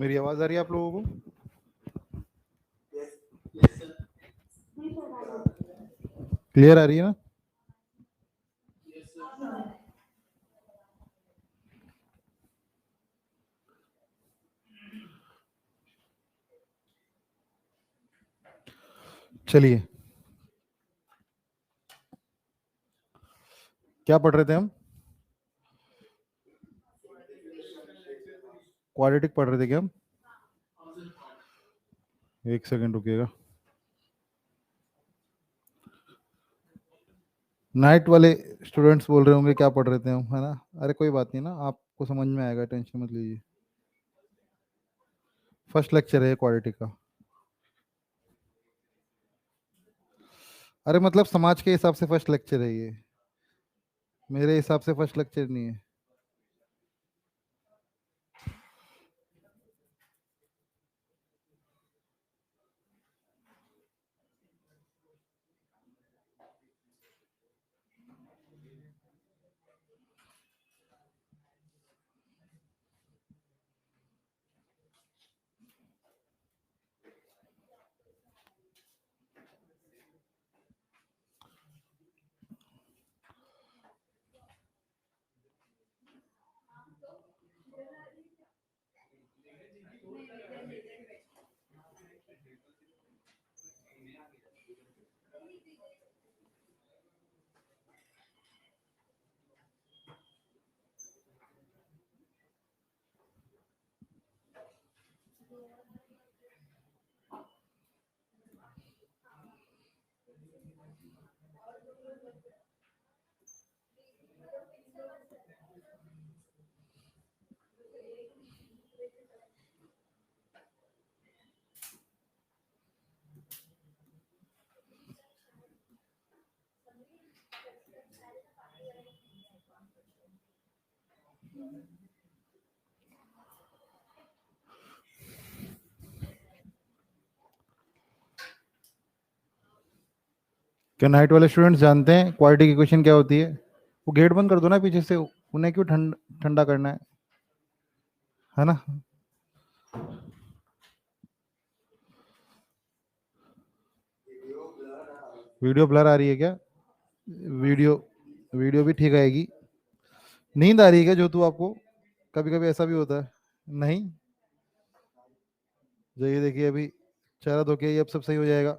मेरी आवाज आ रही है आप लोगों को? क्लियर आ रही है ना? चलिए, क्या पढ़ रहे थे हम? क्वाड्रेटिक पढ़ रहे थे क्या हम? एक सेकंड रुकिएगा। नाइट वाले स्टूडेंट्स बोल रहे होंगे क्या पढ़ रहे थे हम, है ना? अरे कोई बात नहीं ना, आपको समझ में आएगा, टेंशन मत लीजिए। फर्स्ट लेक्चर है क्वाड्रेटिक का। अरे मतलब समाज के हिसाब से फर्स्ट लेक्चर है ये, मेरे हिसाब से फर्स्ट लेक्चर नहीं है। क्या नाइट वाले स्टूडेंट्स जानते हैं क्वाड्रेटिक इक्वेशन क्या होती है? वो गेट बंद कर दो ना पीछे से, उन्हें क्यों ठंडा करना है ना? वीडियो ब्लर आ रही है क्या? वीडियो वीडियो भी ठीक आएगी। नींद आ रही है क्या जो तू आपको? कभी कभी ऐसा भी होता है। नहीं, जो ये देखिए अभी चेहरा धो के, ये अब सब सही हो जाएगा।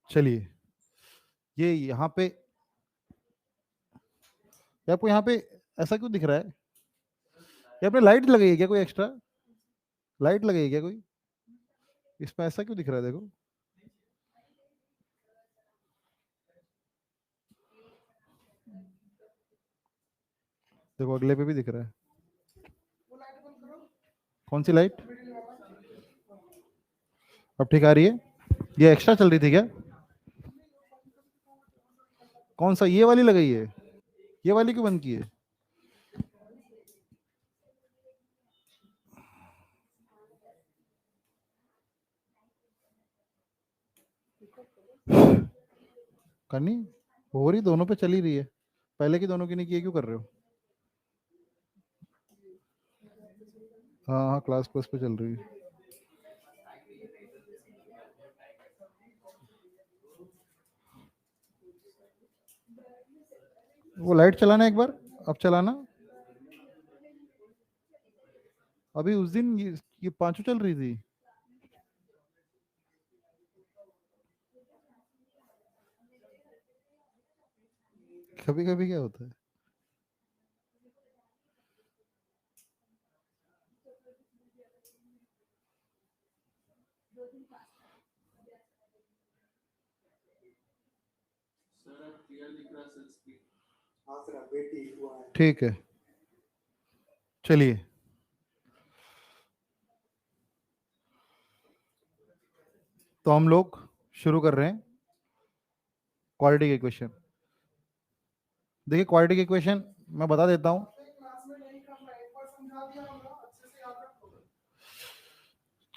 चलिए, ये यहाँ पे, ये आपको यहाँ पे ऐसा क्यों दिख रहा है? ये आपने लाइट लगाई है क्या? कोई एक्स्ट्रा लाइट लगाई है क्या कोई? इसमें ऐसा क्यों दिख रहा है? देखो, देखो अगले पे भी दिख रहा है। कौन सी लाइट? अब ठीक आ रही है? ये एक्स्ट्रा चल रही थी क्या? कौन सा, ये वाली लगाई है? ये वाली क्यों बंद की है? करनी हो रही, दोनों पे चल ही रही है। पहले की दोनों की नहीं की है, क्यों कर रहे हो? हाँ हाँ, क्लास प्लस पे चल रही है। वो लाइट चलाना एक बार, अब चलाना। अभी उस दिन ये पांचों चल रही थी। कभी कभी क्या होता है। ठीक है, चलिए, तो हम लोग शुरू कर रहे हैं क्वाड्रेटिक इक्वेशन। देखिए, क्वाड्रेटिक इक्वेशन मैं बता देता हूं।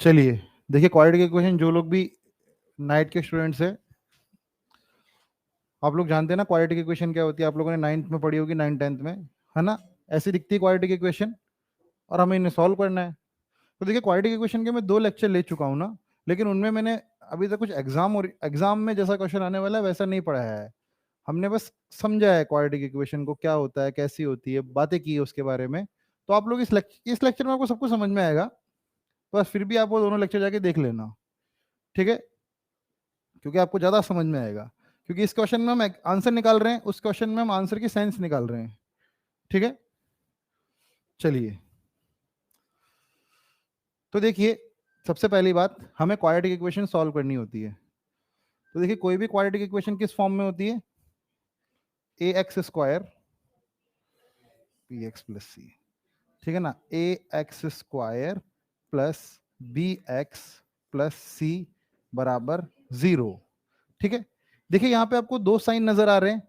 चलिए, देखिए क्वाड्रेटिक इक्वेशन, जो लोग भी नाइट के स्टूडेंट्स हैं, आप लोग जानते हैं ना क्वाड्रेटिक इक्वेशन क्या होती है? आप लोगों ने नाइन्थ में पढ़ी होगी, 9th 10th में, है ना? ऐसी दिखती है क्वाड्रेटिक इक्वेशन, और हमें इन्हें सॉल्व करना है। तो देखिए क्वाड्रेटिक इक्वेशन के मैं 2 लेक्चर ले चुका हूँ ना, लेकिन उनमें मैंने अभी तक कुछ एग्जाम में जैसा क्वेश्चन आने वाला है वैसा नहीं पढ़ाया है। हमने बस समझा है क्वाड्रेटिक इक्वेशन को, क्या होता है, कैसी होती है, बातें की है उसके बारे में। तो आप लोग इस लेक्चर में आपको सब कुछ समझ में आएगा, बस फिर भी आप वो दोनों लेक्चर जाके देख लेना, ठीक है, क्योंकि आपको ज़्यादा समझ में आएगा। क्योंकि इस क्वेश्चन में हम आंसर निकाल रहे हैं, उस क्वेश्चन में हम आंसर की सेंस निकाल रहे हैं, ठीक है। चलिए, तो देखिए सबसे पहली बात, हमें क्वाड्रेटिक इक्वेशन सॉल्व करनी होती है। तो देखिए कोई भी क्वाड्रेटिक इक्वेशन किस फॉर्म में होती है, A X square P X plus C, ठीक है ना, A X square plus B X plus C बराबर 0, ठीक है। देखिए यहाँ पे आपको 2 साइन नजर आ रहे हैं,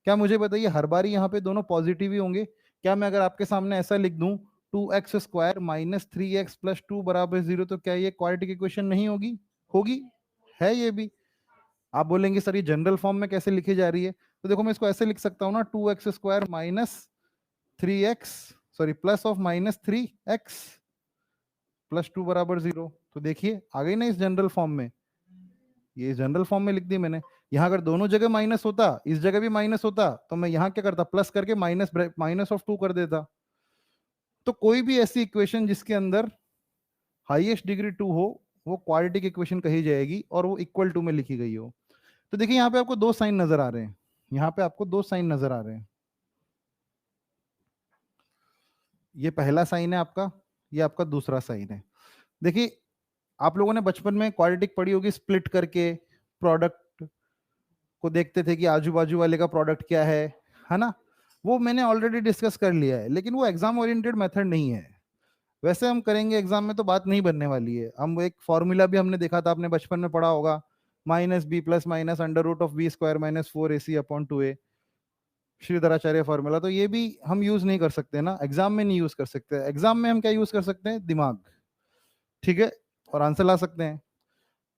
क्या मुझे बताइए हर बार यहाँ पे दोनों पॉजिटिव ही होंगे? क्या मैं अगर आपके सामने ऐसा लिख दूं 2x square minus 3x plus 2 बराबर 0, तो क्या ये क्वाड्रेटिक इक्वेशन नहीं होगी? होगी, है ये भी। आप बोलेंगे सर ये जनरल फॉर्म में कैसे लिखी जा रही है? तो देखो मैं इसको ऐसे लिख सकता हूँ ना, 2x square minus 3x, sorry plus of minus 3x plus 2 बराबर 0। तो देखिए आ गई ना इस जनरल फॉर्म में, ये जनरल फॉर्म में लिख दी मैंने। यहाँ अगर दोनों जगह माइनस होता, इस जगह भी माइनस होता, तो मैं यहाँ क्या करता, प्लस करके माइनस माइनस ऑफ 2 कर देता। तो कोई भी ऐसी इक्वेशन जिसके अंदर हाईएस्ट डिग्री 2 हो, वो क्वाड्रेटिक इक्वेशन कही जाएगी और वो इक्वल टू में लिखी गई हो। तो देखिए यहाँ पे आपको 2 साइन नजर आ रहे हैं, यहाँ पे आपको 2 साइन नजर आ रहे हैं। ये पहला साइन है आपका, ये आपका दूसरा साइन है। देखिए आप लोगों ने बचपन में क्वाड्रेटिक पढ़ी होगी, स्प्लिट करके प्रोडक्ट को देखते थे कि आजू बाजू वाले का प्रोडक्ट क्या है ना। वो मैंने ऑलरेडी डिस्कस कर लिया है, लेकिन वो एग्जाम ओरिएंटेड मेथड नहीं है। वैसे हम करेंगे एग्जाम में तो बात नहीं बनने वाली है। हम एक फॉर्मूला भी हमने देखा था, आपने बचपन में पढ़ा होगा, minus b plus minus under root of b square minus 4ac upon 2a, Shridharacharya formula. तो ये भी हम यूज नहीं कर सकते ना, एग्जाम में नहीं यूज कर सकते। एग्जाम में हम क्या यूज कर सकते हैं, दिमाग, ठीक है, और आंसर ला सकते हैं।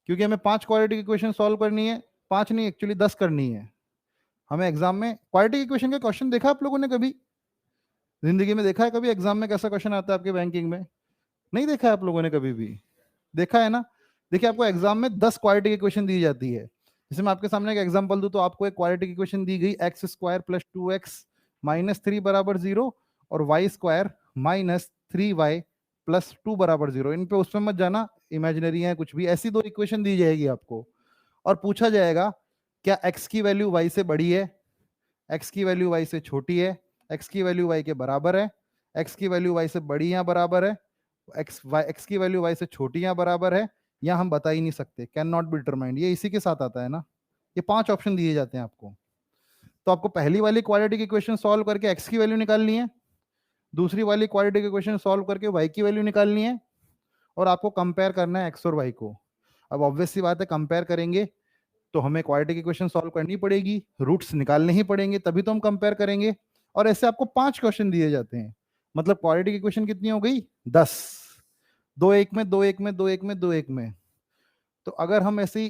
क्योंकि हमें 5 क्वाड्रेटिक इक्वेशन सॉल्व करनी है, 5 नहीं एक्चुअली 10 करनी है हमें एग्जाम में। क्वाड्रेटिक इक्वेशन का क्वेश्चन देखा आप लोगों ने कभी जिंदगी में? देखा है कभी एग्जाम में कैसा क्वेश्चन आता है आपके बैंकिंग में? नहीं देखा है आप लोगों ने कभी भी? देखा है ना। देखिए आपको एग्जाम में 10 क्वाड्रेटिक इक्वेशन दी जाती है। जैसे मैं आपके सामने एक एग्जांपल दूं, तो आपको एक क्वाड्रेटिक इक्वेशन दी गई, x square plus 2x minus 3 बराबर 0 और Y square minus 3y plus 2 बराबर 0। इन पे उसमें मत जाना, इमेजिनरी है कुछ भी। ऐसी 2 इक्वेशन दी जाएगी आपको और पूछा जाएगा क्या x की वैल्यू y से बड़ी है, x की वैल्यू y से छोटी है, x की वैल्यू y के बराबर है, x की वैल्यू y से बड़ी या बराबर है, x की वैल्यू y से छोटी या बराबर है, या हम बता ही नहीं सकते, कैन नॉट बी डिटरमाइंड। ये इसी के साथ आता है ना। ये 5 ऑप्शन दिए जाते हैं आपको। तो आपको पहली वाली क्वाड्रेटिक इक्वेशन सॉल्व करके x की वैल्यू निकालनी है, दूसरी वाली क्वाड्रेटिक इक्वेशन सॉल्व करके y की वैल्यू निकालनी है, और आपको कंपेयर करना है x और y को। अब ऑब्वियस सी बात है, कंपेयर करेंगे तो हमें क्वाड्रेटिक इक्वेशन सॉल्व करनी पड़ेगी, रूट्स निकालने ही पड़ेंगे, तभी तो हम कंपेयर करेंगे। और ऐसे आपको 5 क्वेश्चन दिए जाते हैं। मतलब क्वाड्रेटिक इक्वेशन कितनी हो गई, 10, 2 1 में 2 1 में 2 1 में 2 1 में। तो अगर हम ऐसे ही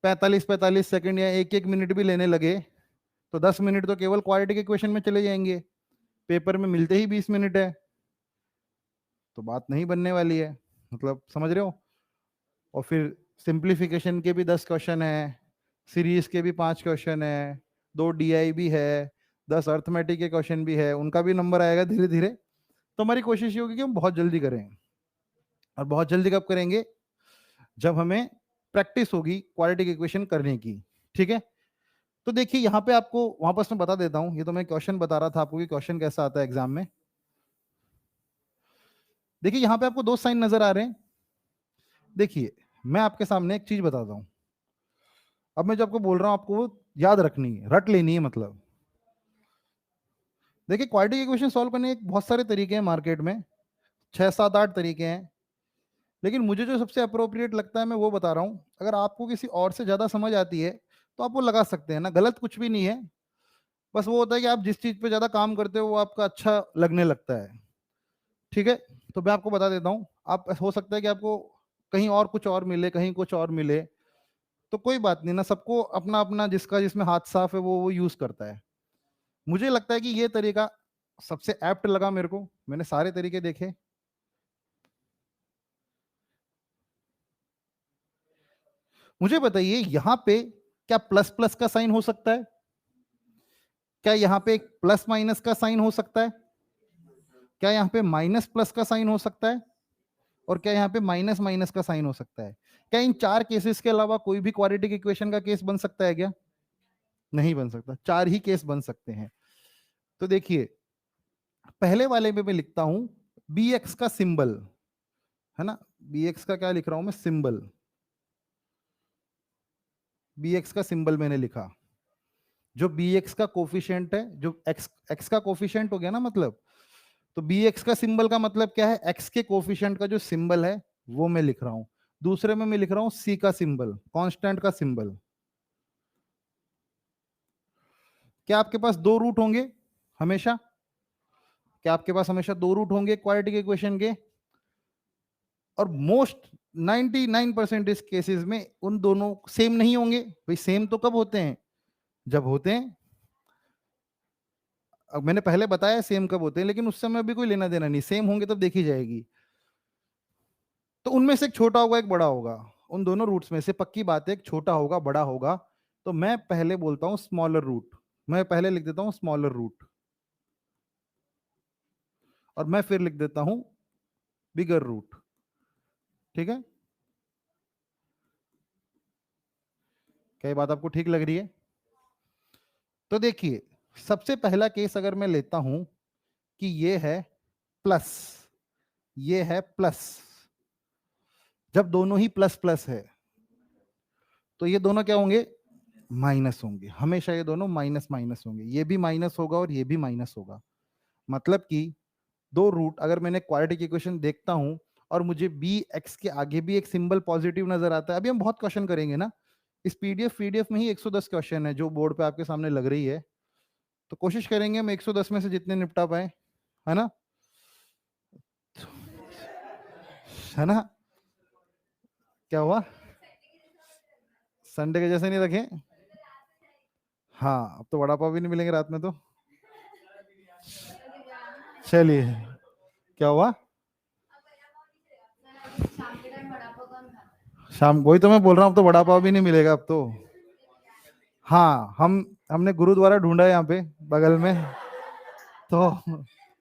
45 सेकंड या 1 1 मिनट भी लेने लगे, तो 10 मिनट तो केवल क्वाड्रेटिक इक्वेशन में चले जाएंगे। पेपर में मिलते ही 20 मिनट है, तो बात नहीं बनने वाली है। मतलब समझ रहे हो। और फिर सिंप्लीफिकेशन के भी 10 क्वेश्चन है, सीरीज के भी 5 क्वेश्चन है, 2 डीआई भी है, 10 अर्थमेटिक के क्वेश्चन भी है, उनका भी नंबर आएगा धीरे धीरे। तो हमारी कोशिश ये होगी कि हम बहुत जल्दी करें। और बहुत जल्दी कब करेंगे, जब हमें प्रैक्टिस होगी क्वाड्रेटिक इक्वेशन करने की, ठीक है। तो देखिए यहाँ पे आपको वापस मैं बता देता हूँ, ये तो मैं क्वेश्चन बता रहा था आपको कि क्वेश्चन कैसा आता है एग्जाम में। देखिए यहाँ पे आपको 2 साइन नजर आ रहे हैं। देखिए मैं आपके सामने एक चीज बताता हूँ, अब मैं जो आपको बोल रहा हूँ आपको वो याद रखनी है, रट लेनी है। मतलब देखिए क्वाड्रेटिक इक्वेशन सॉल्व करने के बहुत सारे तरीके हैं मार्केट में, 6 7 8 तरीके हैं, लेकिन मुझे जो सबसे अप्रोप्रिएट लगता है मैं वो बता रहा हूँ। अगर आपको किसी और से ज्यादा समझ आती है तो आप वो लगा सकते हैं ना, गलत कुछ भी नहीं है। बस वो होता है कि आप जिस चीज पे ज्यादा काम करते हो वो आपका अच्छा लगने लगता है, ठीक है। तो मैं आपको बता देता हूँ, आप हो सकता है कि आपको कहीं और कुछ और मिले, कहीं कुछ और मिले, तो कोई बात नहीं ना, सबको अपना अपना, जिसका जिसमें हाथ साफ है वो यूज करता है। मुझे लगता है कि ये तरीका सबसे एप्ट लगा मेरे को, मैंने सारे तरीके देखे, मुझे बताइए यहां पे क्या प्लस प्लस का साइन हो सकता है? क्या यहां पे एक प्लस माइनस का साइन हो सकता है? क्या यहां पे माइनस प्लस का साइन हो सकता है? और क्या यहां पे माइनस माइनस का साइन हो सकता है? क्या इन चार केसेस के अलावा कोई भी क्वाड्रेटिक इक्वेशन का केस बन सकता है क्या? नहीं बन सकता, चार ही केस बन सकते हैं। तो देखिए पहले वाले में मैं लिखता हूं बी एक्स का सिंबल, है ना, बी एक्स का क्या लिख रहा हूं मैं, सिंबल। बी एक्स का सिंबल मैंने लिखा। जो बी एक्स का कोफिशिएंट है, जो एक्स एक्स का कोफिशिएंट हो गया ना, मतलब तो बी एक्स का सिंबल का मतलब क्या है, एक्स के कोफिशिएंट का जो सिंबल है वो मैं लिख रहा हूं। दूसरे में मैं लिख रहा हूं सी का सिंबल, कांस्टेंट का सिंबल। क्या आपके पास दो रूट होंगे हमेशा? क्या आपके पास हमेशा दो रूट होंगे क्वाड्रेटिक इक्वेशन के? और मोस्ट 99% इस केसेस में उन दोनों सेम नहीं होंगे। भाई सेम तो कब होते हैं, जब होते हैं, अब मैंने पहले बताया सेम कब होते हैं, लेकिन उस समय अभी कोई लेना देना नहीं, सेम होंगे तब देखी जाएगी। तो उनमें से एक छोटा होगा एक बड़ा होगा, उन दोनों रूट्स में से पक्की बात है एक छोटा होगा बड़ा होगा। तो मैं पहले बोलता हूं स्मॉलर रूट, मैं पहले लिख देता हूं स्मॉलर रूट, और मैं फिर लिख देता हूं बिगर रूट। ठीक है, क्या ये बात आपको ठीक लग रही है? तो देखिए सबसे पहला केस अगर मैं लेता हूं कि ये है प्लस, ये है प्लस, जब दोनों ही प्लस प्लस है तो ये दोनों क्या होंगे, माइनस होंगे। हमेशा ये दोनों माइनस माइनस होंगे, ये भी माइनस होगा और ये भी माइनस होगा। मतलब कि दो रूट अगर मैंने क्वाड्रेटिक इक्वेशन देखता हूं और मुझे बी एक्स के आगे भी एक सिंबल पॉजिटिव नजर आता है, अभी हम बहुत क्वेश्चन करेंगे ना इस पीडीएफ में ही 110 क्वेश्चन है जो बोर्ड पे आपके सामने लग रही है, तो कोशिश करेंगे हम 110 में से जितने निपटा पाए, है ना, है ना। क्या हुआ, संडे के जैसे नहीं रखे? हाँ अब तो वड़ा पाव भी नहीं मिलेंगे रात में तो। चलिए, क्या हुआ? शाम, वही तो मैं बोल रहा हूँ, अब तो वड़ा पाव भी नहीं मिलेगा अब तो। हाँ हमने गुरुद्वारा ढूंढा है यहाँ पे बगल में, तो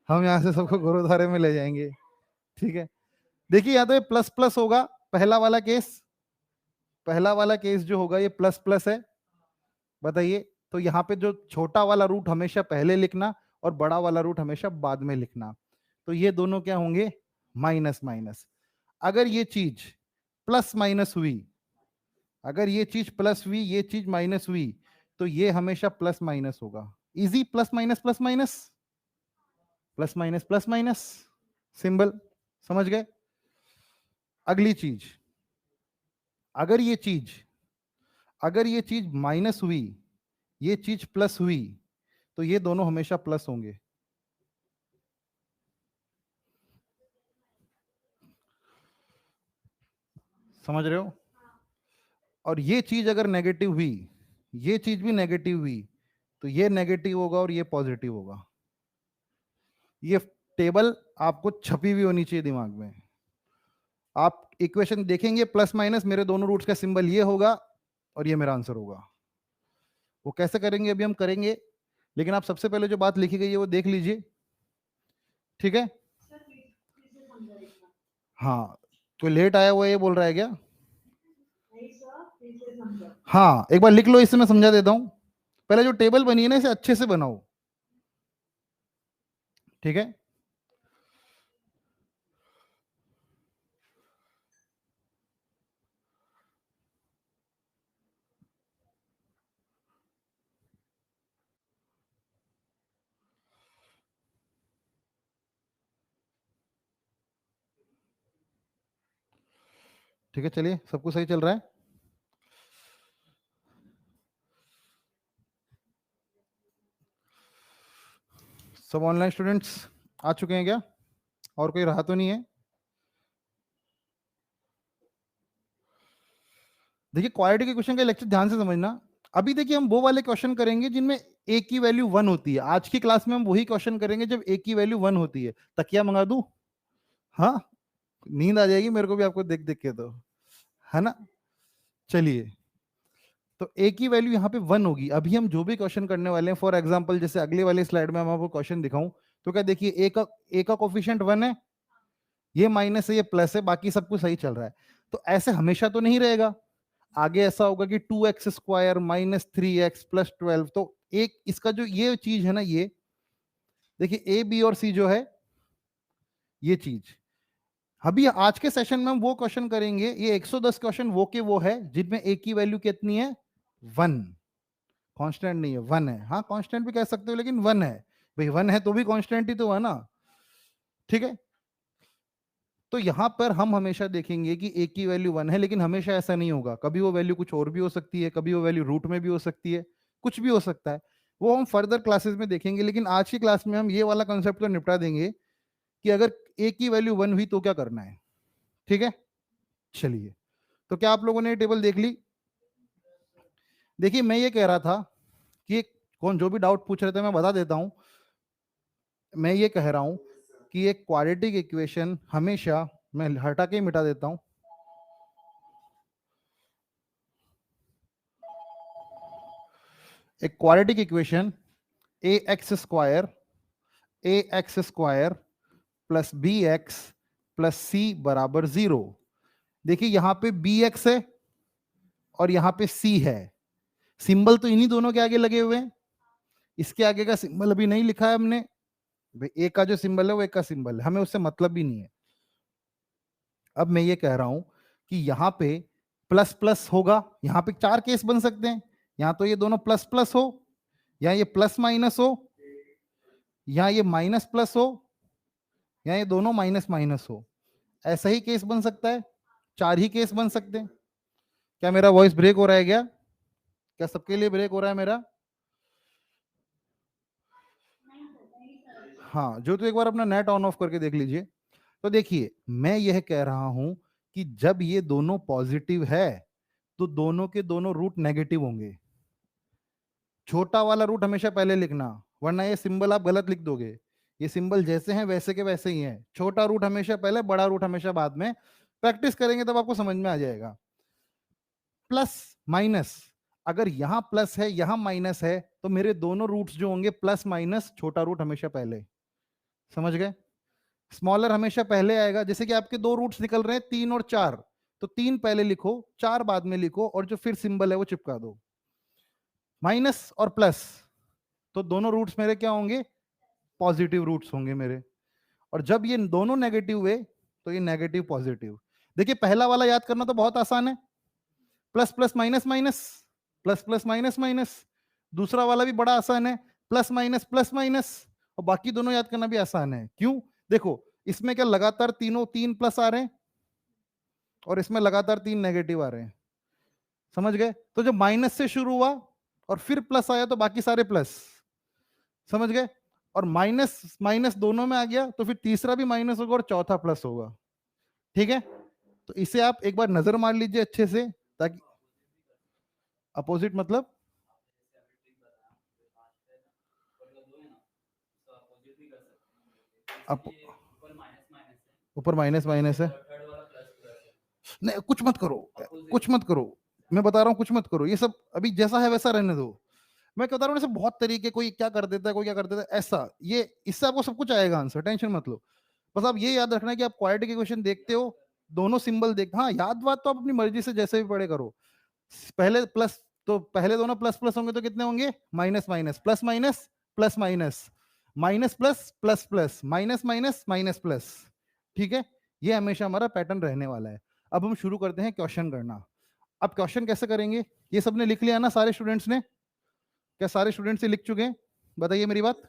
हम यहाँ से सबको गुरुद्वारे में ले जाएंगे। ठीक है, देखिए यहाँ तो ये प्लस प्लस होगा, पहला वाला केस, पहला वाला केस जो होगा ये प्लस प्लस है। बताइए, तो यहाँ पे जो छोटा वाला रूट हमेशा पहले लिखना और बड़ा वाला रूट हमेशा बाद में लिखना। तो ये दोनों क्या होंगे, माइनस माइनस। अगर ये चीज प्लस माइनस हुई, अगर ये चीज प्लस हुई ये चीज माइनस हुई, तो ये हमेशा प्लस माइनस होगा। Easy, plus minus plus minus, plus minus plus minus, symbol, समझ गए? अगली चीज, अगर ये चीज, अगर ये चीज माइनस हुई ये चीज प्लस हुई, तो ये दोनों हमेशा प्लस होंगे। समझ रहे हो? और ये चीज अगर नेगेटिव हुई, ये चीज भी नेगेटिव हुई, तो ये नेगेटिव होगा और ये पॉजिटिव होगा। ये टेबल आपको छपी हुई होनी चाहिए दिमाग में। आप इक्वेशन देखेंगे प्लस माइनस, मेरे दोनों रूट्स का सिंबल ये होगा और ये मेरा आंसर होगा। वो कैसे करेंगे अभी हम करेंगे, लेकिन आप सबसे पहले जो बात लिखी गई है वो देख लीजिए। ठीक है, हाँ, तो लेट आया हुआ ये बोल रहा है क्या? हाँ एक बार लिख लो, इससे मैं समझा देता हूं। पहले जो टेबल बनी है ना इसे अच्छे से बनाओ। ठीक है, ठीक है, चलिए सब कुछ सही चल रहा है। सब ऑनलाइन स्टूडेंट्स आ चुके हैं क्या? और कोई रहा तो नहीं है? देखिए क्वाड्रेटिक इक्वेशन का लेक्चर ध्यान से समझना। अभी देखिए हम वो वाले क्वेश्चन करेंगे जिनमें ए की वैल्यू 1 होती है। आज की क्लास में हम वही क्वेश्चन करेंगे जब ए की वैल्यू 1 होती है। तकिया मंगा दूं? हाँ, नींद आ जाएगी मेरे को भी आपको देख देख के तो, है ना। चलिए, तो ए की वैल्यू यहाँ पे 1 होगी। अभी हम जो भी क्वेश्चन करने वाले हैं, फॉर एग्जांपल जैसे अगले वाले स्लाइड में हम आपको क्वेश्चन दिखाऊं, तो क्या देखिए ए का कोफिशिएंट 1 है, ये माइनस है, ये प्लस है, बाकी सब कुछ सही चल रहा है। तो ऐसे हमेशा तो नहीं रहेगा, आगे ऐसा होगा कि 2x square minus 3x plus 12। तो एक इसका जो ये चीज है ना, ये देखिए ए बी और सी जो है ये चीज, अभी आज के सेशन में हम वो क्वेश्चन करेंगे, ये 110 क्वेश्चन वो के वो है जिनमें ए की वैल्यू कितनी है, 1। कांस्टेंट नहीं है, 1 है। हाँ कांस्टेंट भी कह सकते हो, लेकिन 1 है भाई, 1 है तो भी कांस्टेंट ही तो है ना, ठीक है। तो यहां पर हम हमेशा देखेंगे कि ए की वैल्यू 1 है, लेकिन हमेशा ऐसा नहीं होगा, कभी वो वैल्यू कुछ और भी हो सकती है, कभी वो वैल्यू रूट में भी हो सकती है, कुछ भी हो सकता है, वो हम फर्दर क्लासेस में देखेंगे। लेकिन आज की क्लास में हम ये वाला कंसेप्ट तो निपटा देंगे कि अगर ए की वैल्यू 1 हुई तो क्या करना है, ठीक है। चलिए, तो क्या आप लोगों ने टेबल देख ली? देखिए, मैं ये कह रहा था कि कौन जो भी डाउट पूछ रहे थे मैं बता देता हूं। मैं ये कह रहा हूं कि एक क्वाड्रेटिक इक्वेशन हमेशा, मैं हटा के मिटा देता हूं, एक quadratic equation A X square plus B X plus C बराबर 0। देखिए यहां पे बी एक्स है और यहां पे सी है, सिंबल तो इन्हीं दोनों के आगे लगे हुए हैं, इसके आगे का सिंबल अभी नहीं लिखा है हमने। ए का जो सिंबल है वो एक का सिंबल है, हमें उससे मतलब भी नहीं है। अब मैं ये कह रहा हूं कि यहां पे प्लस प्लस होगा, यहां पे 4 केस बन सकते हैं, यहां तो ये दोनों प्लस प्लस हो, या ये प्लस माइनस हो, या ये माइनस प्लस हो, या ये दोनों माइनस माइनस हो। ऐसा ही केस बन सकता है, 4 ही केस बन सकते हैं। क्या मेरा वॉइस ब्रेक हो रहा है क्या? क्या सबके लिए ब्रेक हो रहा है मेरा? हाँ, जो तो एक बार अपना नेट ऑन ऑफ करके देख लीजिए। तो देखिए, मैं यह कह रहा हूं कि जब ये दोनों पॉजिटिव है तो दोनों के दोनों रूट नेगेटिव होंगे। छोटा वाला रूट हमेशा पहले लिखना, वरना ये सिंबल आप गलत लिख दोगे। ये सिंबल जैसे हैं वैसे के वैसे ही हैं, छोटा रूट हमेशा पहले, बड़ा रूट हमेशा बाद में। प्रैक्टिस करेंगे तब आपको समझ में आ जाएगा। प्लस माइनस, अगर यहां प्लस है यहां माइनस है, तो मेरे दोनों रूट्स जो होंगे प्लस माइनस, छोटा रूट हमेशा पहले। समझ गए? स्मॉलर हमेशा पहले आएगा। जैसे कि आपके दो रूट्स निकल रहे हैं 3 और 4, तो 3 पहले लिखो, 4 बाद में लिखो, और जो फिर सिंबल है वो चिपका दो। माइनस और प्लस, तो दोनों रूट्स मेरे क्या होंगे, पॉजिटिव रूट्स होंगे मेरे। और जब ये दोनों नेगेटिव हुए तो ये नेगेटिव पॉजिटिव। देखिए पहला वाला याद करना तो बहुत आसान है, plus plus minus minus, plus plus minus minus. दूसरा वाला भी बड़ा आसान है, प्लस माइनस। और बाकी दोनों याद करना भी आसान है। क्यों? देखो, इसमें क्या लगातार तीनों 3 प्लस आ रहे हैं, और इसमें लगातार 3 नेगेटिव आ रहे हैं। समझ गए? तो जब माइनस से शुरू हुआ और फिर प्लस आया तो बाकी सारे प्लस। समझ गए? और माइनस माइनस दोनों में आ गया तो फिर तीसरा भी माइनस होगा और चौथा प्लस होगा। ठीक है? तो इसे आप एक बार नजर मार लीजिए अच्छे से, ताकि अपोजिट मतलब अप, ऊपर माइनस माइनस है। नहीं, कुछ मत करो, कुछ मत करो, मैं बता रहा हूँ कुछ मत करो, ये सब अभी जैसा है वैसा रहने दो। मैं बता रहा हूँ, ऐसे बहुत तरीके, कोई क्या कर देता है, कोई क्या कर देता है, ऐसा ये इससे आपको सब कुछ आएगा आंसर, टेंशन मत लो। बस आप ये याद रखना है कि आप क्वाड्रेटिक इक्वेशन देखते हो, दोनों सिंबल देख, हाँ याद बात तो आप अपनी मर्जी से जैसे भी पढ़े करो। पहले प्लस, तो पहले दोनों प्लस प्लस होंगे तो कितने होंगे, minus minus plus minus plus minus, minus plus plus plus minus minus minus plus. ठीक है? ये हमेशा हमारा पैटर्न रहने वाला है। अब हम शुरू करते हैं क्वेश्चन करना। अब क्वेश्चन कैसे करेंगे, ये सबने लिख लिया ना सारे स्टूडेंट्स ने? क्या सारे स्टूडेंट्स लिख चुके हैं? बताइए मेरी बात।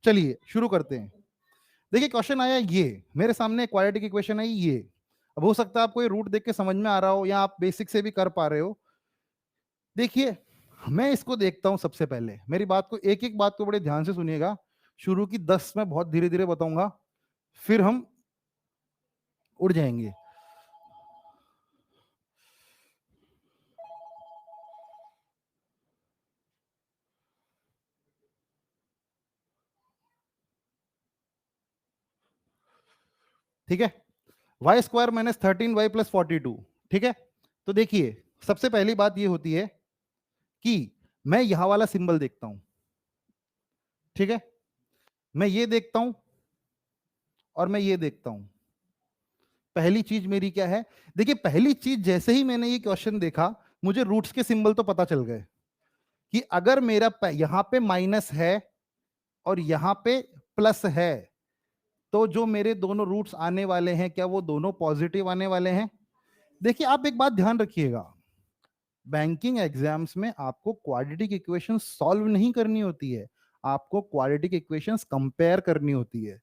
चलिए शुरू करते हैं। देखिए क्वेश्चन आया ये, मेरे सामने क्वाड्रेटिक इक्वेशन है ये। अब हो सकता है आपको ये रूट देख के समझ में आ रहा हो, या आप बेसिक से भी कर पा रहे हो। देखिए, मैं इसको देखता हूं, सबसे पहले मेरी बात को, एक एक बात को बड़े ध्यान से सुनिएगा। शुरू की 10 मैं बहुत धीरे धीरे बताऊंगा, फिर हम उड़ जाएंगे। ठीक है? Y square minus 13y plus 42। ठीक है? तो देखिए, सबसे पहली बात ये होती है कि मैं यहां वाला सिंबल देखता हूं, ठीक है, मैं ये देखता हूं और मैं ये देखता हूं। पहली चीज मेरी क्या है? देखिए, पहली चीज जैसे ही मैंने ये क्वेश्चन देखा, मुझे रूट्स के सिंबल तो पता चल गए कि अगर मेरा यहां पे माइनस है और यहां पे प्लस है, तो जो मेरे दोनों रूट्स आने वाले हैं, क्या वो दोनों पॉजिटिव आने वाले हैं? देखिए, आप एक बात ध्यान रखिएगा, बैंकिंग एग्जाम्स में आपको क्वाड्रेटिक इक्वेशन सॉल्व नहीं करनी होती है, आपको क्वाड्रेटिक इक्वेशंस कंपेयर करनी होती है।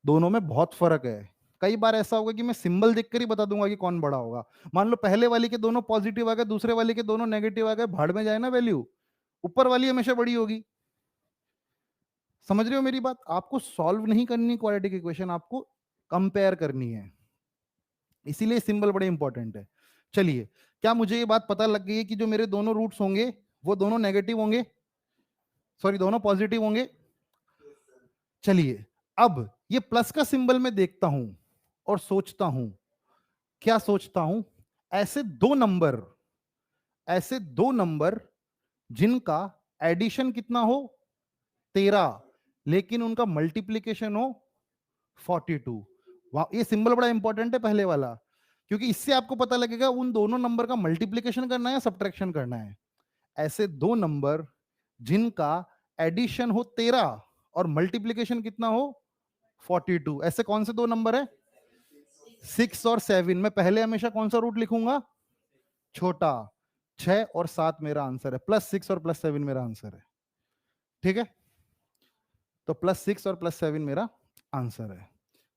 दोनों में बहुत फर्क है। कई बार ऐसा होगा कि मैं सिंबल देखकर ही बता दूंगा कि कौन बड़ा होगा। मान लो पहले वाली के दोनों पॉजिटिव आ गए, दूसरे वाले के दोनों नेगेटिव आ गए, भाड़ में जाए ना वैल्यू, ऊपर वाली हमेशा बड़ी होगी। समझ रहे हो मेरी बात? आपको सॉल्व नहीं करनी क्वाड्रेटिक इक्वेशन, आपको कंपेयर करनी है, इसीलिए सिंबल बड़े इंपॉर्टेंट है। चलिए, क्या मुझे ये बात पता लग गई है कि जो मेरे दोनों रूट्स होंगे वो दोनों नेगेटिव होंगे, सॉरी दोनों पॉजिटिव होंगे? चलिए, अब ये प्लस का सिंबल मैं देखता हूं और सोचता हूं, क्या सोचता हूं? ऐसे दो नंबर, ऐसे दो नंबर जिनका एडिशन कितना हो 13, लेकिन उनका मल्टीप्लीकेशन हो 42। ये सिंबल बड़ा इंपॉर्टेंट है पहले वाला, क्योंकि इससे आपको पता लगेगा उन दोनों नंबर का मल्टीप्लीकेशन करना है या सब्ट्रैक्शन करना है। ऐसे दो नंबर जिनका एडिशन हो 13 और मल्टीप्लीकेशन कितना हो 42, ऐसे कौन से दो नंबर है? 6 और 7। मैं पहले हमेशा कौन सा रूट लिखूंगा? छोटा। 6 और 7 मेरा आंसर है, +6 और +7 मेरा आंसर है, ठीक है? तो +6 और +7 मेरा आंसर है।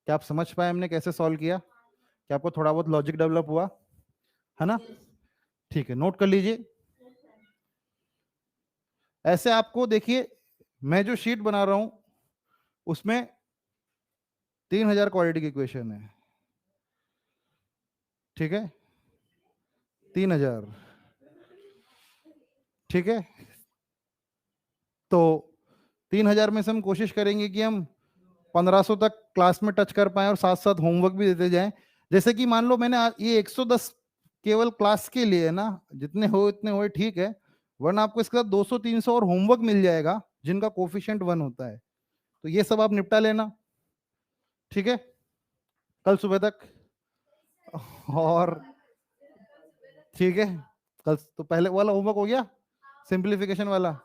क्या आप समझ पाए हमने कैसे सॉल्व किया? क्या आपको थोड़ा बहुत लॉजिक डेवलप हुआ है ना? ठीक है, नोट कर लीजिए। ऐसे आपको देखिए, मैं जो शीट बना रहा हूं उसमें 3000 क्वाड्रेटिक इक्वेशन है, ठीक है, 3000, ठीक है। तो 3000 में से हम कोशिश करेंगे कि हम 1500 तक क्लास में टच कर पाए और साथ साथ होमवर्क भी देते जाएं। जैसे कि मान लो मैंने ये 110 केवल क्लास के लिए है ना, जितने हो इतने हो ठीक है, वरना आपको इसके साथ 200-300 और होमवर्क मिल जाएगा जिनका कोफिशिएंट 1 होता है। तो ये सब आप निपटा लेना, ठीक है, कल सुबह तक। और ठीक है, कल तो पहले वाला होमवर्क हो गया, सिंप्लीफिकेशन वाला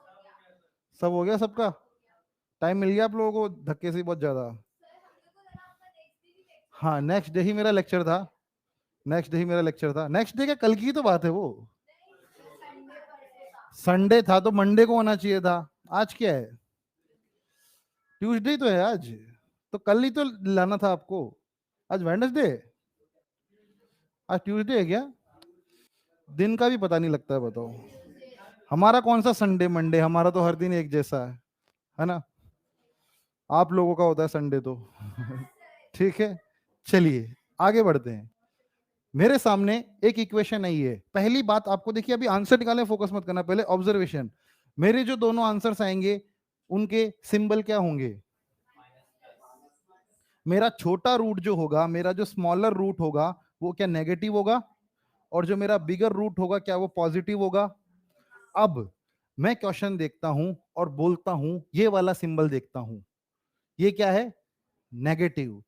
सब हो गया सबका? टाइम मिल गया आप लोगों को धक्के से बहुत ज्यादा? हाँ, नेक्स्ट डे ही मेरा लेक्चर था, नेक्स्ट डे ही मेरा लेक्चर था। नेक्स्ट डे क्या, कल की तो बात है वो। संडे था तो मंडे को होना चाहिए था। आज क्या है? ट्यूसडे तो है आज, तो कल ही तो लाना था आपको। आज वेडनेसडे, आज ट्यूसडे है क्या? दिन का भी पता नहीं लगता है, बताओ। हमारा कौन सा संडे मंडे, हमारा तो हर दिन एक जैसा है ना? आप लोगों का होता है संडे तो। ठीक है, चलिए आगे बढ़ते हैं। मेरे सामने एक इक्वेशन आई है। पहली बात आपको देखिए, अभी आंसर निकालने फोकस मत करना, पहले ऑब्जर्वेशन। मेरे जो दोनों आंसर्स आएंगे उनके सिंबल क्या होंगे? मेरा छोटा रूट जो होगा, मेरा जो स्मॉलर रूट होगा, वो क्या नेगेटिव होगा? और जो मेरा बिगर रूट होगा, क्या वो पॉजिटिव होगा? अब मैं क्वेश्चन देखता हूं और बोलता हूं, ये वाला सिंबल देखता हूं, ये क्या है? नेगेटिव।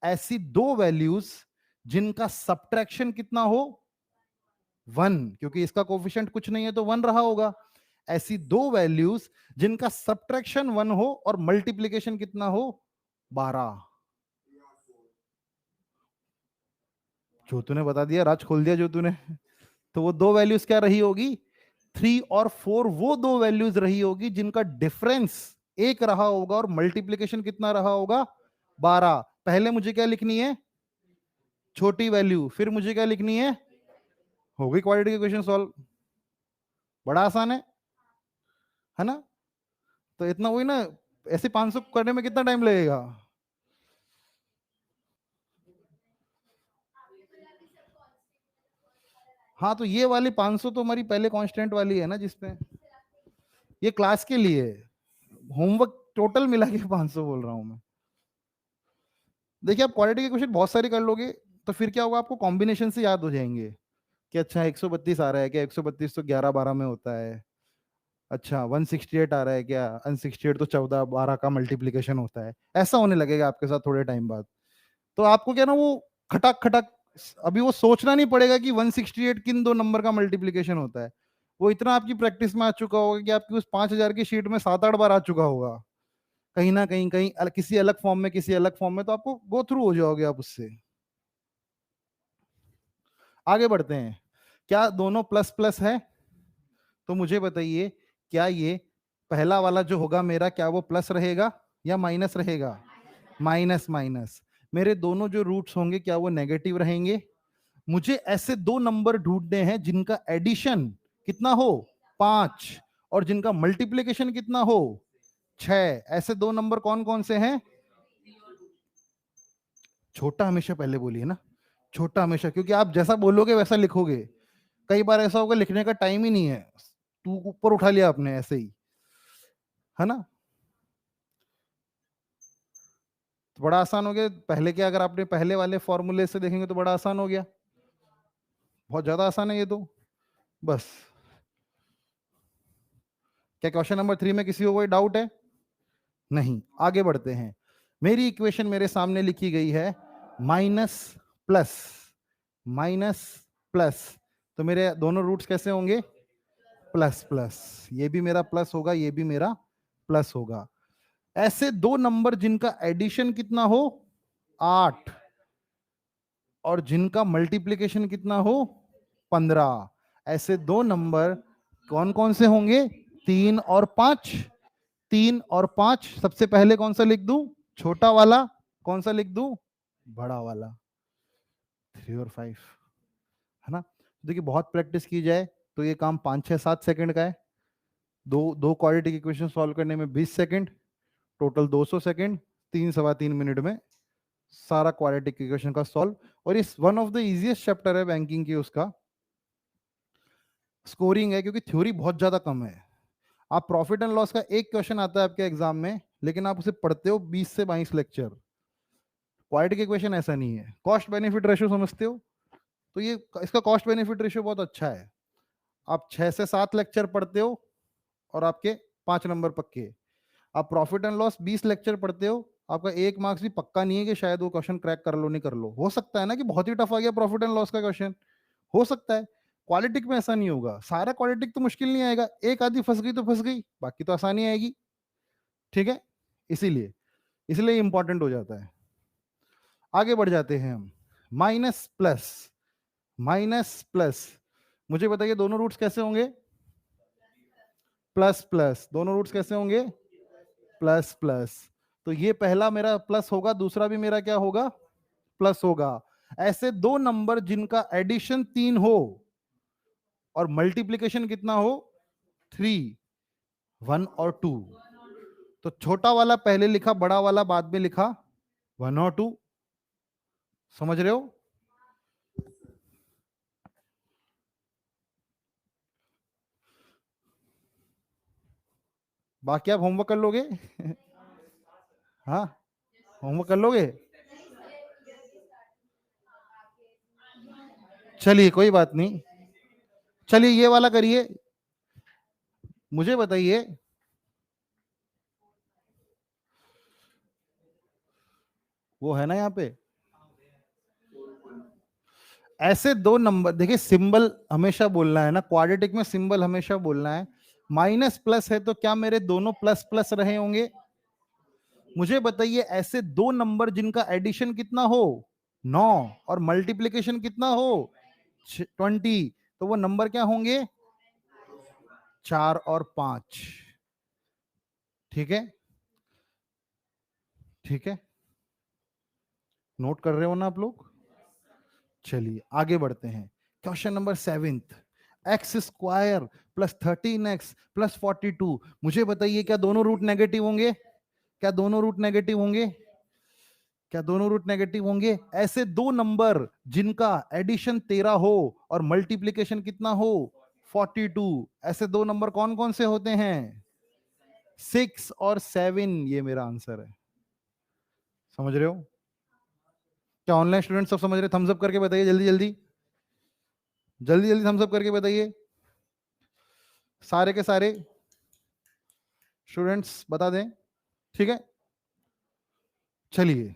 ऐसी दो वैल्यूज जिनका सब्ट्रैक्शन कितना हो 1, क्योंकि इसका कोफिशिएंट कुछ नहीं है तो 1 रहा होगा। ऐसी दो वैल्यूज जिनका सब्ट्रैक्शन 1 हो और मल्टीप्लीकेशन कितना हो 12। ज्योतु ने बता दिया, राज खोल दिया ज्योतु ने। तो वो दो वैल्यूज क्या रही होगी? 3 और 4 वो दो वैल्यूज रही होगी जिनका डिफरेंस 1 रहा होगा और मल्टीप्लीकेशन कितना रहा होगा 12। पहले मुझे क्या लिखनी है? छोटी वैल्यू। फिर मुझे क्या लिखनी है? हो गई क्वाड्रेटिक इक्वेशन सॉल्व। बड़ा आसान है ना? तो इतना वही ना, ऐसे 500 करने में कितना टाइम लगेगा? हाँ, तो ये वाली 500 तो हमारी पहले कांस्टेंट वाली है ना, जिसपे ये क्लास के लिए होमवर्क टोटल मिला के 500 बोल रहा हूं मैं। देखिए, आप क्वाड्रेटिक इक्वेशन बहुत सारी कर लोगे तो फिर क्या होगा, आपको कॉम्बिनेशन से याद हो जाएंगे कि अच्छा 132 आ रहा है क्या, 132 तो 11-12 में होता है, अच्छा 168 आ रहा है क्या, 168 तो 14-12 का मल्टीप्लीकेशन होता है, ऐसा होने लगेगा आपके साथ थोड़े टाइम बाद। तो आपको क्या ना वो खटक खटक, अभी वो सोचना नहीं पड़ेगा कि 168 किन दो नंबर का मल्टीप्लीकेशन होता है, वो इतना आपकी प्रैक्टिस में आ चुका होगा कि आपकी उस 5000 की शीट में 7-8 बार आ चुका होगा, कहीं ना कहीं कहीं किसी अलग फॉर्म में, किसी अलग फॉर्म में, तो आपको गो थ्रू हो जाओगे आप उससे। आगे बढ़ते हैं, क्या दोनों प्लस प्लस है? तो मुझे बताइए, क्या ये पहला वाला जो होगा मेरा, क्या वो प्लस रहेगा या माइनस रहेगा? Minus minus. मेरे दोनों जो रूट्स होंगे क्या वो नेगेटिव रहेंगे? मुझे ऐसे दो नंबर ढूंढने हैं जिनका एडिशन कितना हो 5 और जिनका मल्टीप्लिकेशन कितना हो 6। ऐसे दो नंबर कौन कौन से हैं? छोटा हमेशा पहले बोलिए ना, छोटा हमेशा, क्योंकि आप जैसा बोलोगे वैसा लिखोगे। कई बार ऐसा होगा लिखने का टाइम ही नहीं है, तू ऊपर उठा लिया आपने ऐसे ही, है ना। तो बड़ा आसान हो गया पहले के, अगर आपने पहले वाले फॉर्मूले से देखेंगे तो बड़ा आसान हो गया, बहुत ज्यादा आसान है ये तो। बस, क्या क्वेश्चन नंबर 3 में किसी को कोई डाउट है? नहीं, आगे बढ़ते हैं। मेरी इक्वेशन मेरे सामने लिखी गई है माइनस प्लस, माइनस प्लस, तो मेरे दोनों रूट्स कैसे होंगे? प्लस प्लस, ये भी मेरा प्लस होगा, ये भी मेरा प्लस होगा। ऐसे दो नंबर जिनका एडिशन कितना हो 8 और जिनका मल्टीप्लिकेशन कितना हो 15, ऐसे दो नंबर कौन कौन से होंगे? 3 और 5। 3 और 5, सबसे पहले कौन सा लिख दूं? छोटा वाला। कौन सा लिख दूं? बड़ा वाला। 3 और 5, है ना। देखिए बहुत प्रैक्टिस की जाए तो ये काम 5-6-7 सेकंड का है। दो दो क्वाड्रेटिक इक्वेशन सॉल्व करने में 20 सेकंड, टोटल 200 सेकंड, 3-3.25 मिनट में सारा क्वाड्रेटिक इक्वेशन का सॉल्व। और इस one of the easiest chapter है बैंकिंग की, उसका स्कोरिंग है क्योंकि थ्योरी बहुत ज्यादा कम है। आप प्रॉफिट एंड लॉस का एक क्वेश्चन आता है आपके एग्जाम में, लेकिन आप उसे पढ़ते हो 20 से 22 लेक्चर। क्वाड्रेटिक इक्वेशन ऐसा नहीं है। कॉस्ट बेनिफिट रेशियो समझते हो? तो ये इसका कॉस्ट बेनिफिट रेशियो बहुत अच्छा है। आप 6 से 7 लेक्चर पढ़ते हो और आपके 5 नंबर पक्के। आप प्रॉफिट एंड लॉस 20 लेक्चर पढ़ते हो, आपका 1 मार्क्स भी पक्का नहीं है कि शायद वो क्वेश्चन क्रैक कर लो नहीं कर लो, हो सकता है ना कि बहुत ही टफ आ गया प्रॉफिट एंड लॉस का क्वेश्चन, हो सकता है। क्वालिटिक में ऐसा नहीं होगा, सारा क्वालिटिक तो मुश्किल नहीं आएगा, एक आधी फंस गई तो फंस गई, बाकी तो आसानी आएगी। ठीक है, इसीलिए इसलिए इंपॉर्टेंट हो जाता है। आगे बढ़ जाते हैं हम। माइनस प्लस, माइनस प्लस, मुझे बताइए दोनों रूट्स कैसे होंगे? प्लस प्लस, दोनों रूट्स कैसे होंगे? Plus plus. तो ये पहला मेरा प्लस होगा, दूसरा भी मेरा क्या होगा? प्लस होगा। ऐसे दो नंबर जिनका एडिशन 3 हो और मल्टीप्लिकेशन कितना हो 3, 1 और 2, तो छोटा वाला पहले लिखा, बड़ा वाला बाद में लिखा, 1 और 2। समझ रहे हो? बाकी आप होमवर्क कर लोगे? हाँ, होमवर्क कर लोगे? चलिए कोई बात नहीं, चलिए ये वाला करिए। मुझे बताइए, वो है ना यहाँ पे, ऐसे दो नंबर, देखिए सिंबल हमेशा बोलना है ना, क्वाड्रेटिक में सिंबल हमेशा बोलना है। माइनस प्लस है तो क्या मेरे दोनों प्लस प्लस रहे होंगे? मुझे बताइए ऐसे दो नंबर जिनका एडिशन कितना हो 9 और मल्टीप्लिकेशन कितना हो 20, तो वो नंबर क्या होंगे? 4 और 5। ठीक है, ठीक है, नोट कर रहे हो ना आप लोग? चलिए आगे बढ़ते हैं। Question number 7, x square plus 13x plus 42, मुझे बताइए क्या दोनों रूट नेगेटिव होंगे? क्या दोनों रूट नेगेटिव होंगे? क्या दोनों रूट नेगेटिव होंगे? ऐसे दो नंबर जिनका एडिशन 13 हो और मल्टीप्लिकेशन कितना हो 42, ऐसे दो नंबर कौन कौन से होते हैं? 6 और 7, ये मेरा आंसर है। समझ रहे हो? क्या ऑनलाइन स्टूडेंट सब समझ रहे? थम्स अप करके बताइए जल्दी जल्दी। जल्दी जल्दी थम्स अप करके बताइए, सारे के सारे स्टूडेंट्स बता दें। ठीक है, चलिए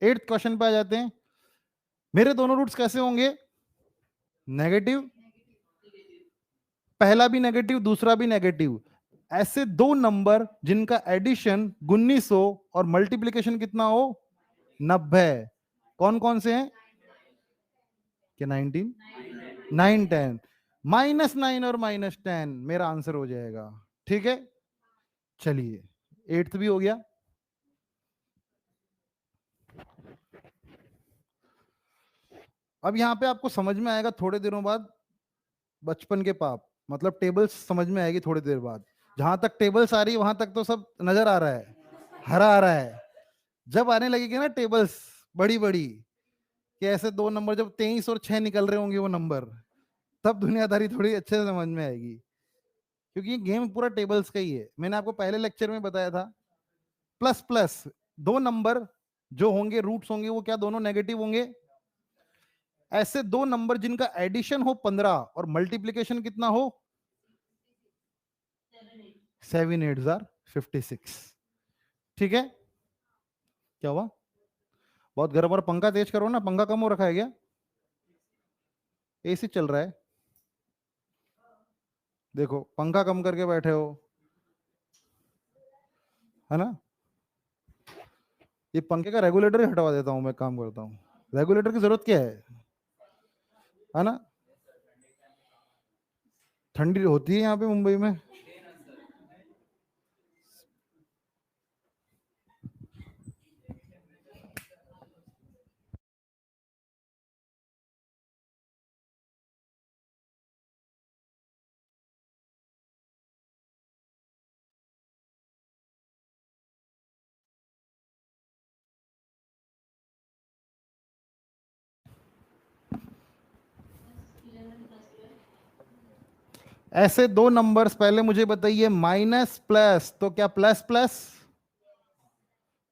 8th क्वेश्चन पे आ जाते हैं। मेरे दोनों रूट्स कैसे होंगे? नेगेटिव, पहला भी नेगेटिव दूसरा भी नेगेटिव। ऐसे दो नंबर जिनका एडिशन 1900 और मल्टीप्लिकेशन कितना हो 90, कौन कौन से हैं? क्या 19, 9 10, -9 और -10 मेरा आंसर हो जाएगा। ठीक है, चलिए 8th भी हो गया। अब यहां पे आपको समझ में आएगा थोड़े दिनों बाद बचपन के पाप, मतलब टेबल्स समझ में आएगी थोड़ी देर बाद। जहां तक टेबल्स आ रही है वहां तक तो सब नजर आ रहा है, हरा आ रहा है। जब आने लगेगी ना टेबल्स बड़ी बड़ी, कि ऐसे दो नंबर जब 23 और 6 निकल रहे होंगे वो नंबर, तब दुनियादारी थोड़ी अच्छे से समझ में आएगी। क्योंकि ये गेम पूरा टेबल्स का ही है। मैंने आपको पहले लेक्चर में बताया था, प्लस प्लस दो नंबर जो होंगे रूट्स होंगे वो क्या दोनों नेगेटिव होंगे। ऐसे दो नंबर जिनका एडिशन हो 15 और मल्टीप्लीकेशन कितना हो 7 8 56। ठीक है, क्या हुआ? बहुत गर्म, और पंखा तेज करो ना, पंखा कम हो रखा है क्या? एसी चल रहा है, देखो पंखा कम करके बैठे हो, है ना। ये पंखे का रेगुलेटर ही हटवा देता हूं मैं, काम करता हूँ। रेगुलेटर की जरूरत क्या है ना। ठंडी होती है यहाँ पे मुंबई में। ऐसे दो नंबर्स, पहले मुझे बताइए माइनस प्लस तो क्या प्लस प्लस?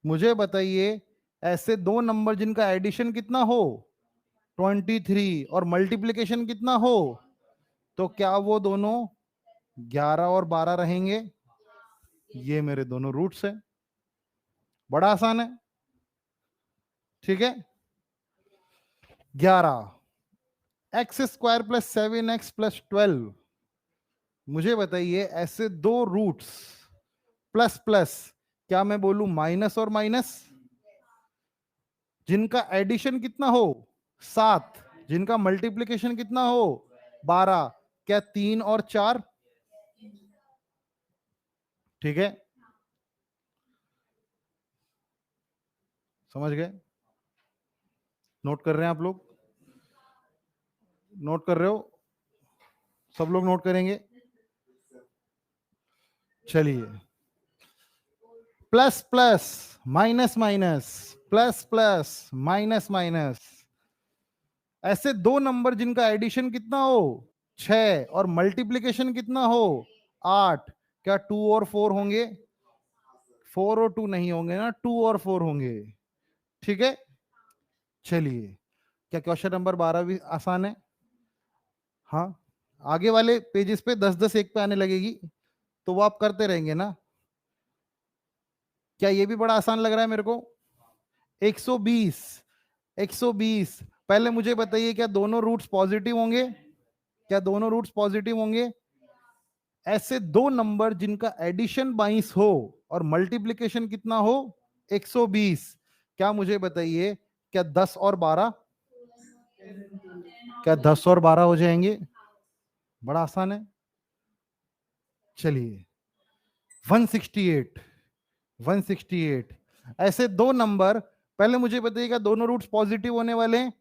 मुझे बताइए ऐसे दो नंबर जिनका एडिशन कितना हो 23 और मल्टीप्लिकेशन कितना हो, तो क्या वो दोनों 11 और 12 रहेंगे? ये मेरे दोनों रूट्स है, बड़ा आसान है। ठीक है, 11 x² + 7x + 12। मुझे बताइए ऐसे दो रूट्स प्लस प्लस, क्या मैं बोलूं माइनस और माइनस, जिनका एडिशन कितना हो 7, जिनका मल्टीप्लिकेशन कितना हो 12, क्या 3 और 4? ठीक है, समझ गए? नोट कर रहे हैं आप लोग? नोट कर रहे हो? सब लोग नोट करेंगे? चलिए, plus plus minus minus, plus plus minus minus. ऐसे दो नंबर जिनका एडिशन कितना हो 6 और मल्टीप्लिकेशन कितना हो 8, क्या 2 और 4 होंगे? 4 और 2 नहीं होंगे ना, 2 और 4 होंगे। ठीक है, चलिए क्या क्वेश्चन नंबर 12 भी आसान है? हाँ, आगे वाले पेजेस पे 10-10 एक पे आने लगेगी, तो वो आप करते रहेंगे ना। क्या ये भी बड़ा आसान लग रहा है मेरे को? 120, 120, पहले मुझे बताइए क्या दोनों रूट्स पॉजिटिव होंगे? क्या दोनों रूट्स पॉजिटिव होंगे? ऐसे दो नंबर जिनका एडिशन 22 हो और मल्टीप्लिकेशन कितना हो 120, क्या मुझे बताइए क्या 10 और 12, क्या 10 और 12 हो जाएंगे? बड़ा आसान है। चलिए 168, 168, ऐसे दो नंबर, पहले मुझे बताइएगा दोनों रूट्स पॉजिटिव होने वाले हैं।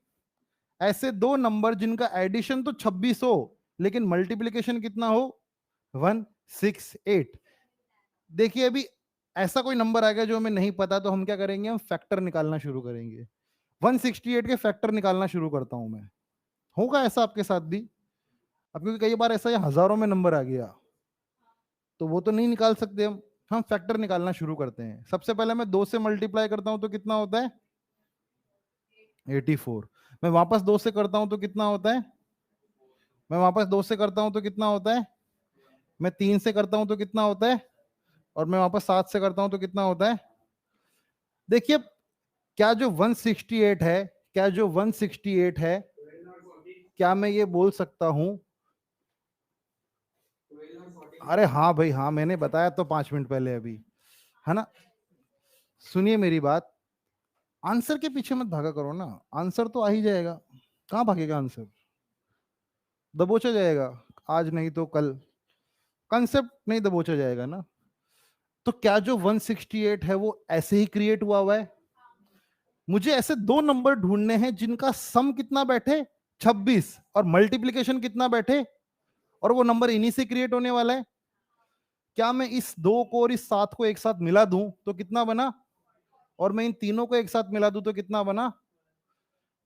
ऐसे दो नंबर जिनका एडिशन तो 26 हो लेकिन मल्टीप्लिकेशन कितना हो 168। देखिए अभी ऐसा कोई नंबर आ गया जो हमें नहीं पता, तो हम क्या करेंगे, हम फैक्टर निकालना शुरू करेंगे। 168 के फैक्टर निकालना शुरू करता हूं मैं। होगा ऐसा आपके साथ भी? अब क्योंकि कई बार ऐसा हजारों में नंबर आ गया तो वो तो नहीं निकाल सकते हम फैक्टर निकालना शुरू करते हैं। सबसे पहले मैं 2 से मल्टीप्लाई करता हूं तो कितना होता है 84। मैं वापस 2 से करता हूं तो कितना होता है मैं वापस 2 से करता हूं तो कितना होता है, मैं 3 से करता हूं तो कितना होता है, और मैं वापस 7 से करता हूं तो कितना होता है। देखिए क्या जो 168 है, क्या जो 168 है, क्या मैं ये बोल सकता हूं, अरे हाँ भाई हाँ, मैंने बताया तो 5 मिनट पहले अभी, है ना। सुनिए मेरी बात, आंसर के पीछे मत भागा करो ना, आंसर तो आ ही जाएगा। कहां भागेगा आंसर, दबोचा जाएगा, आज नहीं तो कल, कंसेप्ट नहीं दबोचा जाएगा ना। तो क्या जो 168 है वो ऐसे ही क्रिएट हुआ है। मुझे ऐसे दो नंबर ढूंढने हैं जिनका सम कितना बैठे 26 और मल्टीप्लीकेशन कितना बैठे, और वो नंबर इन्हीं से क्रिएट होने वाला है। क्या मैं इस 2 को और इस 7 को एक साथ मिला दूं तो कितना बना, और मैं इन तीनों को एक साथ मिला दूं तो कितना बना।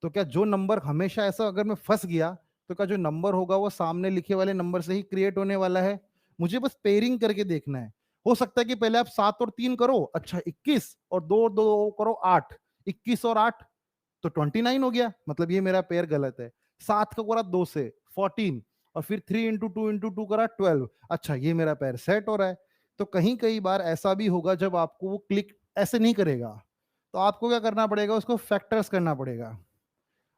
तो क्या जो नंबर हमेशा ऐसा, अगर मैं फंस गया तो क्या जो नंबर होगा वो सामने लिखे वाले नंबर से ही क्रिएट होने वाला है। मुझे बस पेयरिंग करके देखना है। हो सकता है कि पहले आप 7 और 3 करो, अच्छा 21, और 2 और 2 करो 8, 21 और 8 तो 29 हो गया, मतलब ये मेरा पेयर गलत है। 7 का करा 2 से 14, और फिर 3 इंटू 2 इंटू 2 करा 12, अच्छा ये मेरा पेयर सेट हो रहा है। तो कहीं कई बार ऐसा भी होगा जब आपको वो क्लिक ऐसे नहीं करेगा, तो आपको क्या करना पड़ेगा, उसको फैक्टर्स करना पड़ेगा।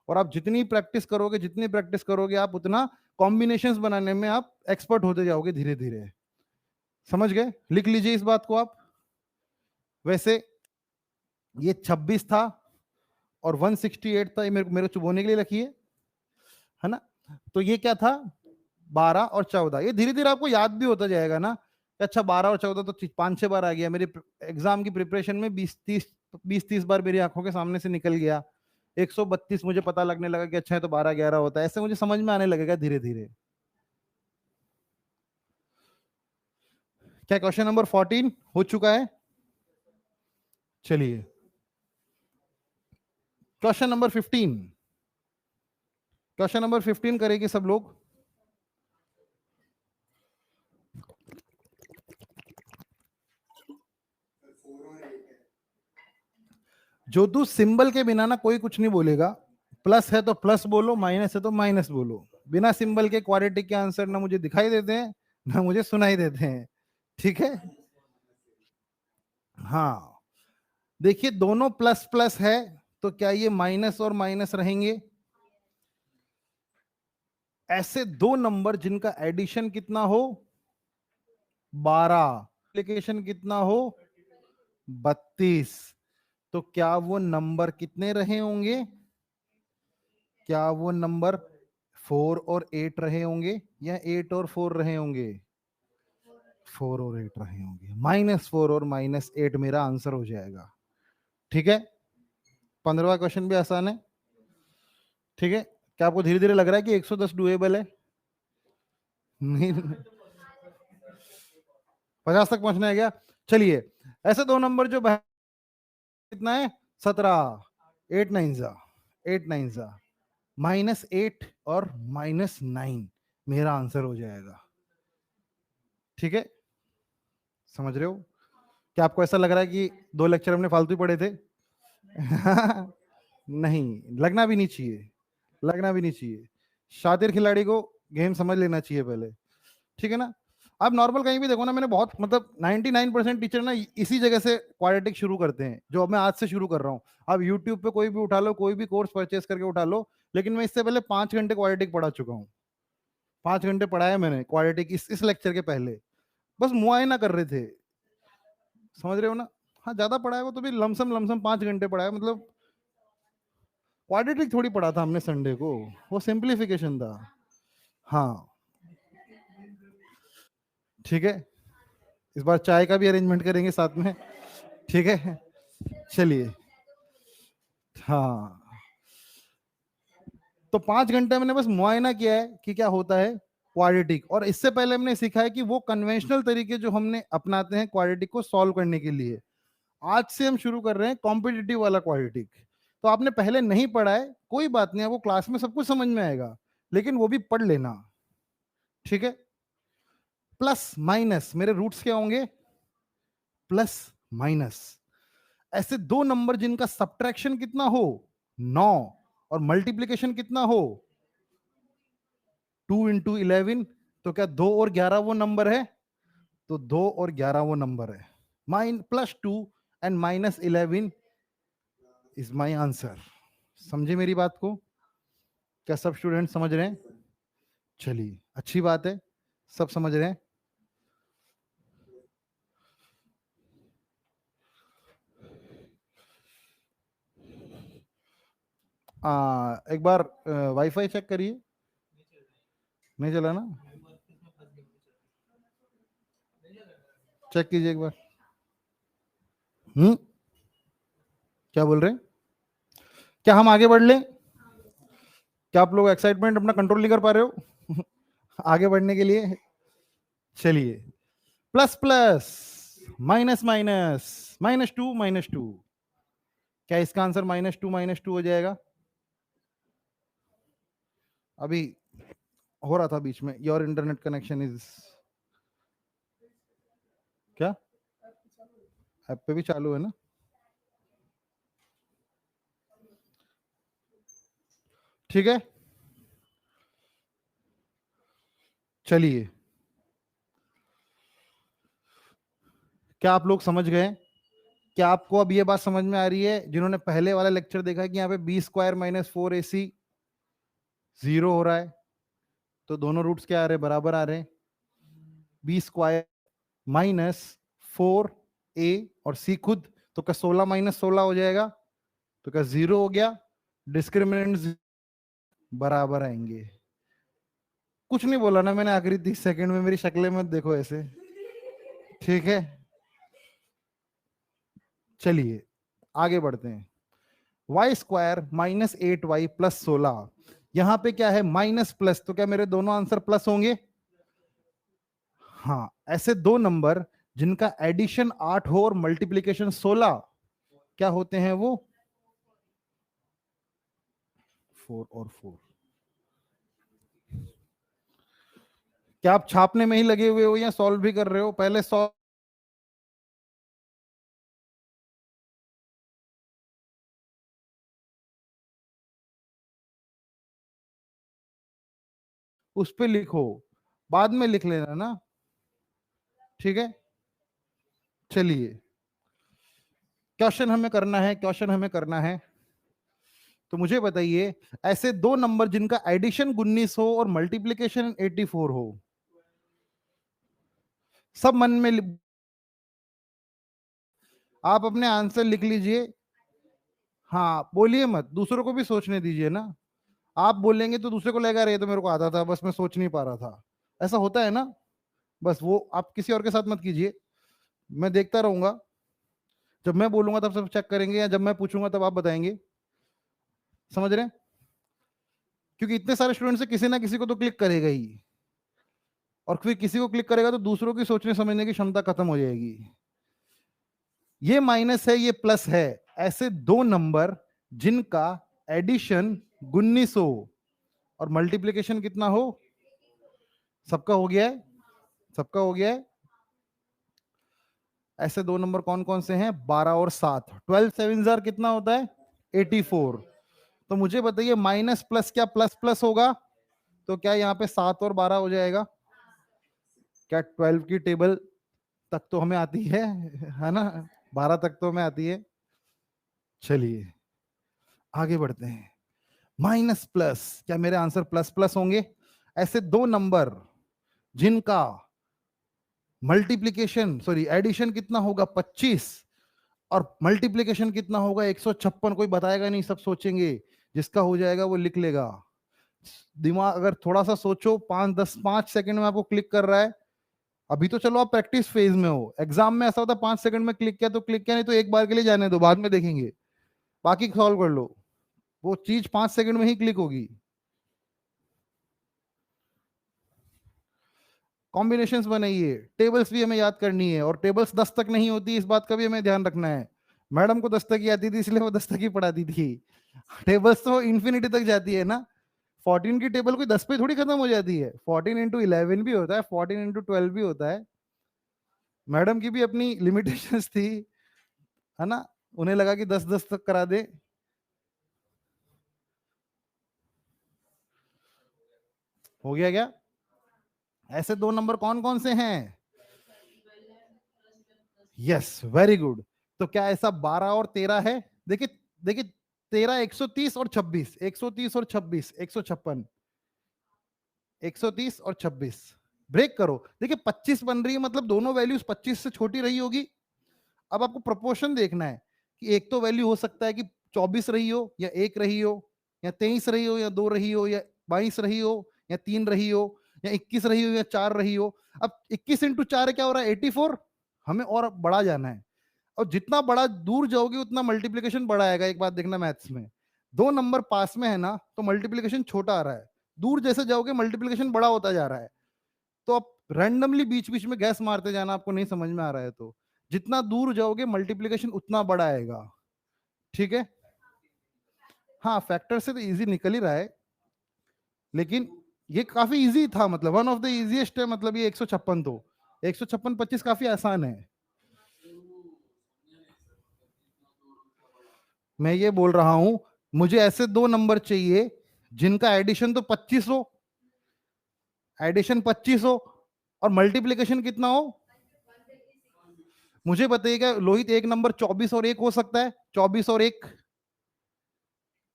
और आप जितनी प्रैक्टिस करोगे, जितनी प्रैक्टिस करोगे आप उतना कॉम्बिनेशंस बनाने में आप एक्सपर्ट होते जाओगे धीरे धीरे। समझ गए, लिख लीजिए इस बात को आप। वैसे ये 26 था और 168 था, ये मेरे चुभोने के लिए रखिए, है ना। तो ये क्या था, 12 और 14, ये धीरे धीरे आपको याद भी होता जाएगा ना। अच्छा 12 और 14 तो 5-6 बार आ गया मेरे एग्जाम की प्रिपरेशन में, 20-30 बार मेरी आंखों के सामने से निकल गया। 132 मुझे पता लगने लगा कि अच्छा है तो 12-11 होता है, ऐसे मुझे समझ में आने लगेगा धीरे धीरे। क्या क्वेश्चन नंबर 14 हो चुका है। चलिए क्वेश्चन नंबर 15, क्वेश्चन नंबर 15 करेंगे सब लोग। जो तू सिंबल के बिना ना कोई कुछ नहीं बोलेगा, प्लस है तो प्लस बोलो, माइनस है तो माइनस बोलो। बिना सिंबल के क्वाड्रेटिक के आंसर ना मुझे दिखाई देते हैं ना मुझे सुनाई देते हैं, ठीक है। हाँ देखिए दोनों प्लस प्लस है, तो क्या ये माइनस और माइनस रहेंगे। ऐसे दो नंबर जिनका एडिशन कितना हो 12, मल्टीप्लिकेशन कितना हो 32, तो क्या वो नंबर कितने रहे होंगे, क्या वो नंबर 4 और 8 रहे होंगे या 8 और 4 रहे होंगे, 4 और 8 रहे होंगे। -4 और -8 मेरा आंसर हो जाएगा, ठीक है। 15वां क्वेश्चन भी आसान है, ठीक है। क्या आपको धीरे धीरे लग रहा है कि 110 डुएबल है, नहीं 50 तक पहुंचना है क्या। चलिए ऐसे दो नंबर जो कितना है 17, 8 9 जा, 8 9 जा, -8 और -9 मेरा आंसर हो जाएगा, ठीक है। समझ रहे हो, क्या आपको ऐसा लग रहा है कि 2 लेक्चर हमने फालतू ही पढ़े थे नहीं, लगना भी नहीं चाहिए, लगना भी नहीं चाहिए। शातिर खिलाड़ी को गेम समझ लेना चाहिए पहले, ठीक है ना। आप नॉर्मल कहीं भी देखो ना, मैंने बहुत मतलब 99% टीचर ना इसी जगह से क्वाड्रेटिक शुरू करते हैं जो अब मैं आज से शुरू कर रहा हूँ। आप यूट्यूब पे कोई भी उठा लो, कोई भी कोर्स परचेस करके उठा लो, लेकिन मैं इससे पहले 5 घंटे क्वाड्रेटिक पढ़ा चुका हूँ। 5 घंटे पढ़ाया मैंने क्वाड्रेटिक इस लेक्चर के पहले, बस मुआयना कर रहे थे, समझ रहे हो ना। हाँ ज्यादा पढ़ाया वो तो भी लमसम लमसम 5 घंटे पढ़ाया, मतलब क्वाड्रेटिक थोड़ी पढ़ा था हमने संडे को, वो सिंप्लीफिकेशन था। हाँ ठीक है, इस बार चाय का भी अरेंजमेंट करेंगे साथ में, ठीक है। चलिए हाँ, तो 5 घंटे मैंने बस मुआयना किया है कि क्या होता है क्वाड्रेटिक, और इससे पहले हमने सीखा है कि वो कन्वेंशनल तरीके जो हमने अपनाते हैं क्वाड्रेटिक को सॉल्व करने के लिए। आज से हम शुरू कर रहे हैं कॉम्पिटिटिव वाला क्वाड्रेटिक। तो आपने पहले नहीं पढ़ा है कोई बात नहीं, वो क्लास में सब कुछ समझ में आएगा, लेकिन वो भी पढ़ लेना, ठीक है। प्लस माइनस मेरे रूट्स क्या होंगे, प्लस माइनस। ऐसे दो नंबर जिनका सब्ट्रैक्शन कितना हो 9 और मल्टीप्लिकेशन कितना हो 2 इंटू 11, तो क्या 2 और 11 वो नंबर है? तो 2 और 11 वो नंबर है। +2 एंड -11 इज माई आंसर। समझे मेरी बात को? क्या सब स्टूडेंट समझ रहे हैं? चलिए, अच्छी बात है, सब समझ रहे हैं। एक बार वाईफाई चेक करिए। नहीं चला ना? चेक कीजिए एक बार। क्या बोल रहे हैं? क्या हम आगे बढ़ लें? क्या आप लोग एक्साइटमेंट अपना कंट्रोल नहीं कर पा रहे हो आगे बढ़ने के लिए? चलिए, प्लस प्लस, माइनस माइनस, -2 क्या इसका आंसर -2 हो जाएगा? अभी हो रहा था बीच में, योर इंटरनेट कनेक्शन इज, क्या ऐप पे भी चालू है ना? ठीक है, चलिए, क्या आप लोग समझ गए? क्या आपको अब ये बात समझ में आ रही है, जिन्होंने पहले वाला लेक्चर देखा है, कि यहाँ पे b² - 4ac 0 हो रहा है, तो दोनों रूट्स क्या आ रहे हैं? बराबर आ रहे हैं। b² - 4a और c खुद, तो क्या 16 - 16 हो जाएगा? तो क्या 0 हो गया? डिस्क्रिमिनेंट बराबर आएंगे। कुछ नहीं बोला ना मैंने आखिरी 30 सेकंड में, मेरी शक्लें मत देखो ऐसे, ठीक है? चलिए आगे बढ़ते हैं। y² - 8y + 16, यहां पे क्या है? माइनस प्लस, तो क्या मेरे दोनों आंसर प्लस होंगे? हाँ, ऐसे दो नंबर जिनका एडिशन 8 हो और मल्टीप्लीकेशन 16, क्या होते हैं वो? 4 और 4। क्या आप छापने में ही लगे हुए हो या सॉल्व भी कर रहे हो? पहले सॉल्व, उस पे लिखो, बाद में लिख लेना ना, ठीक है? चलिए, क्वेश्चन हमें करना है। तो मुझे बताइए, ऐसे दो नंबर जिनका एडिशन 19 हो और मल्टीप्लीकेशन 84 हो, सब मन में आप अपने आंसर लिख लीजिए। हाँ, बोलिए मत, दूसरों को भी सोचने दीजिए ना। आप बोलेंगे तो दूसरे को लगेगा, अरे ये तो मेरे को आता था, बस मैं सोच नहीं पा रहा था। ऐसा होता है ना? बस वो आप किसी और के साथ मत कीजिए, मैं देखता रहूंगा। जब मैं बोलूंगा तब सब चेक करेंगे, या जब मैं पूछूंगा तब आप बताएंगे। समझ रहे हैं? क्योंकि इतने सारे स्टूडेंट से किसी ना किसी को तो क्लिक करेगा ही, और फिर किसी को क्लिक करेगा तो दूसरों की सोचने समझने की क्षमता खत्म हो जाएगी। ये माइनस है, ये प्लस है, ऐसे दो नंबर जिनका एडिशन 19 हो और मल्टीप्लीकेशन कितना हो? सबका हो गया है? सबका हो गया है? ऐसे दो नंबर कौन कौन से हैं? 12 और 7। 12 7 जार कितना होता है? 84। तो मुझे बताइए, माइनस प्लस क्या प्लस प्लस होगा? तो क्या यहाँ पे 7 और 12 हो जाएगा? क्या 12 की टेबल तक तो हमें आती है ना? 12 तक तो हमें आती है। चलिए आगे बढ़ते हैं। माइनस प्लस, क्या मेरे आंसर प्लस प्लस होंगे? ऐसे दो नंबर जिनका मल्टीप्लीकेशन सॉरी एडिशन कितना होगा? 25, और मल्टीप्लीकेशन कितना होगा? 156। कोई बताएगा नहीं, सब सोचेंगे, जिसका हो जाएगा वो लिख लेगा। दिमाग अगर थोड़ा सा सोचो, 5 सेकंड में आपको क्लिक कर रहा है। अभी तो चलो आप प्रैक्टिस फेज में हो, एग्जाम में ऐसा होता है 5 सेकंड में क्लिक किया तो क्लिक किया, नहीं तो एक बार के लिए जाने दो, बाद में देखेंगे, बाकी सॉल्व कर लो। वो चीज 5 सेकंड में ही क्लिक होगी। कॉम्बिनेशंस बनाइए, टेबल्स भी हमें याद करनी है, और टेबल्स 10 तक नहीं होती, इस बात का भी हमें ध्यान रखना है। मैडम को 10 तक ही आती थी, इसलिए वो 10 तक ही पढ़ाती थी। टेबल्स तो इंफिनिटी तक जाती है ना। 14 की टेबल कोई 10 पे थोड़ी खत्म हो जाती है, 14 इंटू 11 भी होता है, 14 इंटू 12 भी होता है। मैडम की भी अपनी लिमिटेशंस थी, है ना? उन्हें लगा कि 10 तक करा दे। हो गया क्या? ऐसे दो नंबर कौन कौन से हैं? Yes, very good. तो क्या ऐसा 12 और 13 है? देखिए देखिए, 13, 130 और 26, 130 और 26, 156, 130 और 26, ब्रेक करो। देखिए 25 बन रही है, मतलब दोनों वैल्यूज 25 से छोटी रही होगी। अब आपको प्रोपोर्शन देखना है कि एक तो वैल्यू हो सकता है कि 24 रही हो, या 1 रही हो, या 23 रही हो, या 2 रही हो, या 22 रही हो, या 3 रही हो, या 21 रही हो, या 4 रही हो। अब 21 इंटू 4 क्या हो रहा है? 84। हमें और बड़ा जाना है, और जितना बड़ा दूर जाओगे उतना मल्टीप्लीकेशन बड़ा आएगा। एक बात देखना, मैथ्स में दो नंबर पास में है ना, तो मल्टीप्लीकेशन छोटा आ रहा है। दूर जैसे जाओगे मल्टीप्लीकेशन बड़ा होता जा रहा है। तो आप रैंडमली बीच बीच में गैस मारते जाना, आपको नहीं समझ में आ रहा है तो। जितना दूर जाओगे मल्टीप्लीकेशन उतना बड़ा आएगा। ठीक है? हाँ, फैक्टर से तो इजी निकल ही रहा है, लेकिन ये काफी इजी था, मतलब वन ऑफ द इजीएस्ट है। मतलब ये 156, तो 156 25 काफी आसान है। मैं ये बोल रहा हूं, मुझे ऐसे दो नंबर चाहिए जिनका एडिशन तो 25 हो, एडिशन 25 हो, और मल्टीप्लीकेशन कितना हो? मुझे बताइएगा लोहित, एक नंबर 24 और 1 हो सकता है? 24 और 1,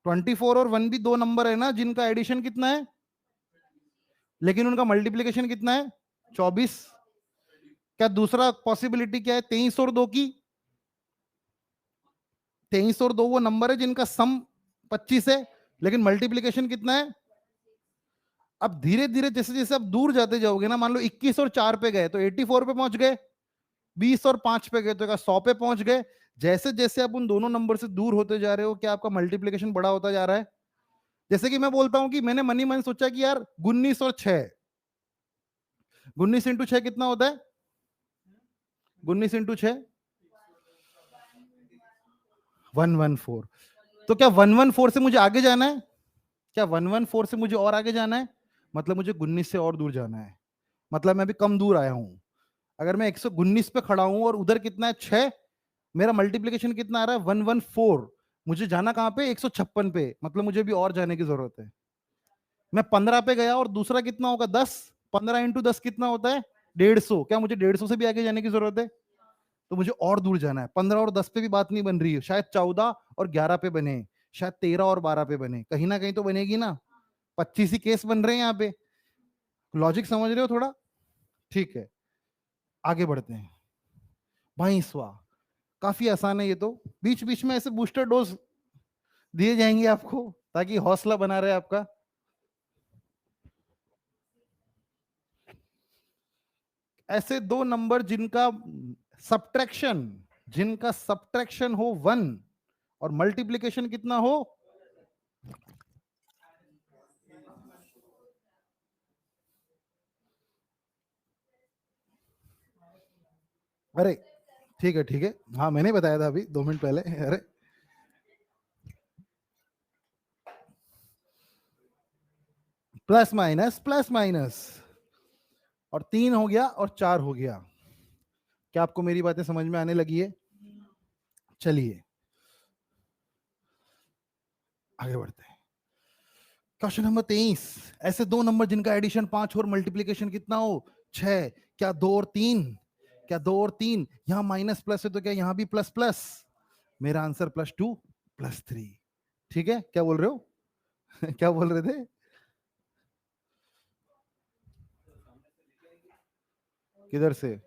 24 और 1 भी दो नंबर है ना जिनका एडिशन कितना है, लेकिन उनका मल्टीप्लीकेशन कितना है? 24। क्या दूसरा पॉसिबिलिटी क्या है? 23 और 2 की, 23 और 2 वो नंबर है जिनका सम 25 है, लेकिन मल्टीप्लीकेशन कितना है? अब धीरे धीरे जैसे जैसे आप दूर जाते जाओगे ना, मान लो 21 और 4 पे गए तो 84 पे पहुंच गए, 20 और 5 पे गए तो 100 पे पहुंच गए। जैसे जैसे आप उन दोनों नंबर से दूर होते जा रहे हो, क्या आपका मल्टीप्लीकेशन बड़ा होता जा रहा है? जैसे कि मैं बोलता हूं कि मैंने मनी मन सोचा कि यार 19 और 6, 19 इंटू 6 कितना होता है? 19 इंटू 6 114। तो क्या 114 से मुझे आगे जाना है? क्या 114 से मुझे और आगे जाना है? मतलब मुझे 19 से और दूर जाना है, मतलब मैं अभी कम दूर आया हूं। अगर मैं 119 पे खड़ा हूं और उधर कितना है? 6, मेरा मल्टीप्लीकेशन कितना आ रहा है? 114। मुझे जाना कहां पे? 156 पे, मतलब मुझे भी और जाने की जरूरत है। मैं 15 पे गया और दूसरा कितना होगा? 10। 15 इंटू 10 कितना होता है? 150। क्या मुझे 150 से भी आगे जाने की जरूरत है? तो मुझे और दूर जाना है। 15 और 10 पे भी बात नहीं बन रही है, शायद 14 और 11 पे बने, शायद 13 और 12 पे बने, कहीं ना कहीं तो बनेगी ना। 25 ही केस बन रहे हैं यहाँ पे। लॉजिक समझ रहे हो थोड़ा? ठीक है, आगे बढ़ते हैं। 22वां काफी आसान है ये तो। बीच बीच में ऐसे बूस्टर डोज दिए जाएंगे आपको, ताकि हौसला बना रहे आपका। ऐसे दो नंबर जिनका सब्ट्रैक्शन हो 1 और मल्टीप्लीकेशन कितना हो? अरे ठीक है ठीक है, हाँ मैंने बताया था अभी 2 मिनट पहले। अरे प्लस माइनस, और 3 हो गया और 4 हो गया। क्या आपको मेरी बातें समझ में आने लगी है? चलिए आगे बढ़ते हैं। Question number 23। ऐसे दो नंबर जिनका एडिशन 5 और मल्टीप्लीकेशन कितना हो? 6। क्या 2 और 3? क्या 2 और 3? यहां माइनस प्लस है तो क्या यहां भी प्लस प्लस? मेरा आंसर +2 +3। ठीक है, क्या बोल रहे हो? क्या बोल रहे थे? किधर से?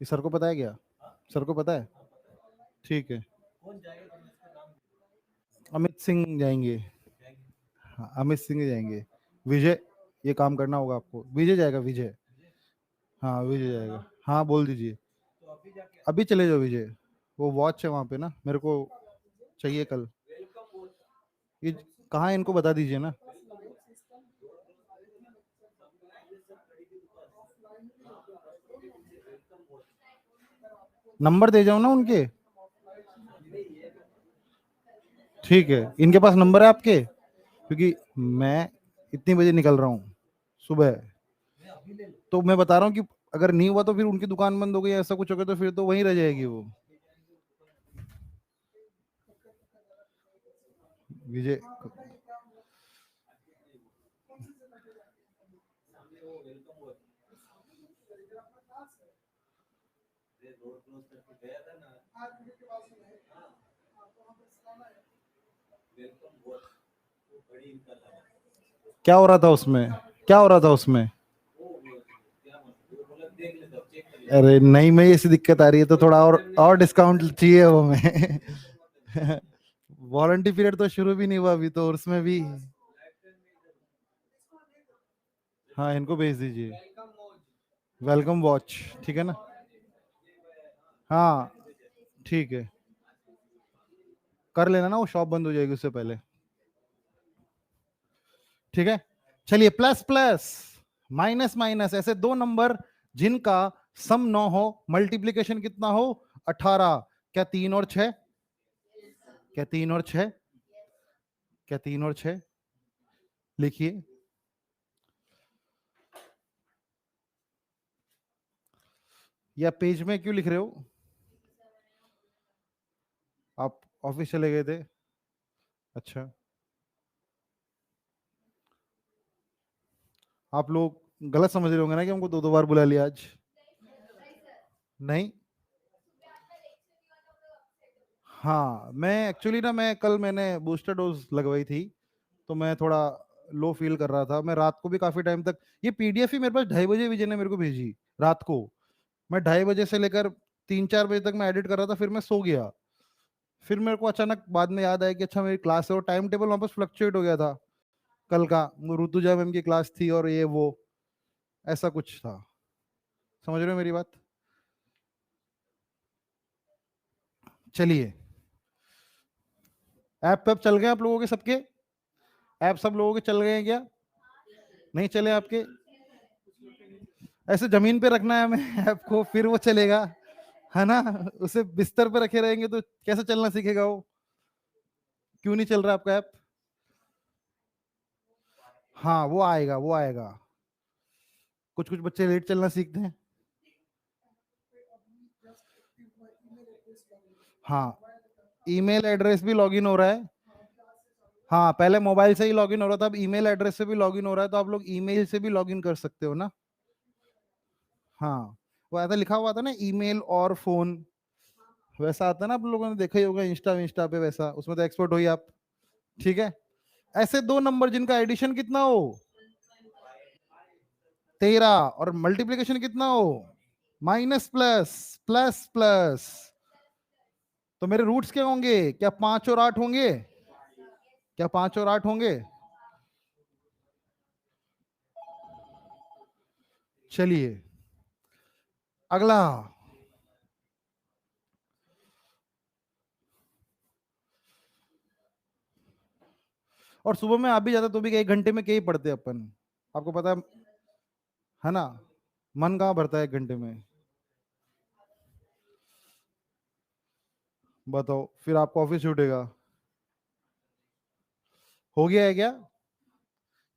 ये सर को पता है क्या? सर को पता है? ठीक है, अमित सिंह जाएंगे। हाँ, अमित सिंह जाएंगे। विजय, ये काम करना होगा आपको। विजय जाएगा, विजय। हाँ विजय जाएगा, हाँ बोल दीजिए। अभी चले जाओ विजय, वो वॉच है वहां पे ना, मेरे को चाहिए कल। ये कहाँ है इनको बता दीजिए ना। नंबर दे जाओ ना उनके। ठीक है, इनके पास नंबर है आपके? क्योंकि मैं इतनी बजे निकल रहा हूँ सुबह, तो मैं बता रहा हूँ कि अगर नहीं हुआ तो फिर उनकी दुकान बंद हो गई, ऐसा कुछ हो गया तो फिर तो वहीं रह जाएगी वो। विजय, क्या हो रहा था उसमें, क्या हो रहा था उसमें? अरे नहीं, मैं ऐसी दिक्कत आ रही है तो थोड़ा और डिस्काउंट चाहिए वो में। वारंटी पीरियड तो शुरू भी नहीं हुआ अभी तो, उसमें भी। हाँ, इनको भेज दीजिए वेलकम वॉच, ठीक है ना? हाँ ठीक है, कर लेना ना, वो शॉप बंद हो जाएगी उससे पहले। ठीक है, चलिए। प्लस प्लस, माइनस माइनस, ऐसे दो नंबर जिनका सम 9 हो, मल्टीप्लीकेशन कितना हो 18। क्या 3 और 6? क्या 3 और 6? क्या 3 और 6? लिखिए। या पेज में क्यों लिख रहे हो? आप ऑफिस चले गए थे? अच्छा, आप लोग गलत समझ रहे होंगे ना कि हमको दो दो बार बुला लिया आज। नहीं, हाँ मैं एक्चुअली ना, मैं कल मैंने बूस्टर डोज लगवाई थी, तो मैं थोड़ा लो फील कर रहा था। मैं रात को भी काफी टाइम तक, ये पीडीएफ ही मेरे पास 2:30 बजे विजय ने मेरे को भेजी रात को। मैं 2:30 बजे से लेकर 3-4 बजे तक मैं एडिट कर रहा था, फिर मैं सो गया। फिर मेरे को अचानक बाद में याद आया कि अच्छा मेरी क्लास है, और टाइम टेबल वापस फ्लक्चुएट हो गया था कल का। ऋतुजा मैम की क्लास थी और ये वो ऐसा कुछ था। समझ रहे हो मेरी बात? चलिए, ऐप पे चल गए आप लोगों के सबके? ऐप सब लोगों के चल गए हैं क्या? नहीं चले आपके? ऐसे जमीन पे रखना है हमें ऐप को, फिर वो चलेगा, है ना? उसे बिस्तर पे रखे रहेंगे तो कैसे चलना सीखेगा वो? क्यों नहीं चल रहा आपका ऐप? हाँ वो आएगा, वो आएगा। कुछ कुछ बच्चे लेट चलना सीखते हैं। हाँ, ईमेल एड्रेस भी लॉगिन हो रहा है। हाँ, पहले मोबाइल से ही लॉगिन हो रहा था, अब ईमेल एड्रेस से भी लॉगिन हो रहा है, तो आप लोग ईमेल से भी लॉगिन कर सकते हो ना। हाँ, वो ऐसा लिखा हुआ था ना, ईमेल और फोन, वैसा आता है ना, आप लोगों ने देखा ही होगा इंस्टा इंस्टा पे, वैसा उसमें तो एक्सपर्ट हो ही आप। ठीक है, ऐसे दो नंबर जिनका एडिशन कितना हो 13, और मल्टीप्लीकेशन कितना हो माइनस प्लस प्लस प्लस, तो मेरे रूट्स क्या होंगे? क्या 5 और 8 होंगे? क्या 5 और 8 होंगे? चलिए अगला। और सुबह में आप भी जाते तो भी 1 घंटे में क्या ही पढ़ते अपन, आपको पता है ना? मन कहाँ भरता है 1 घंटे में? बताओ, फिर आपको ऑफिस छूटेगा। हो गया है क्या?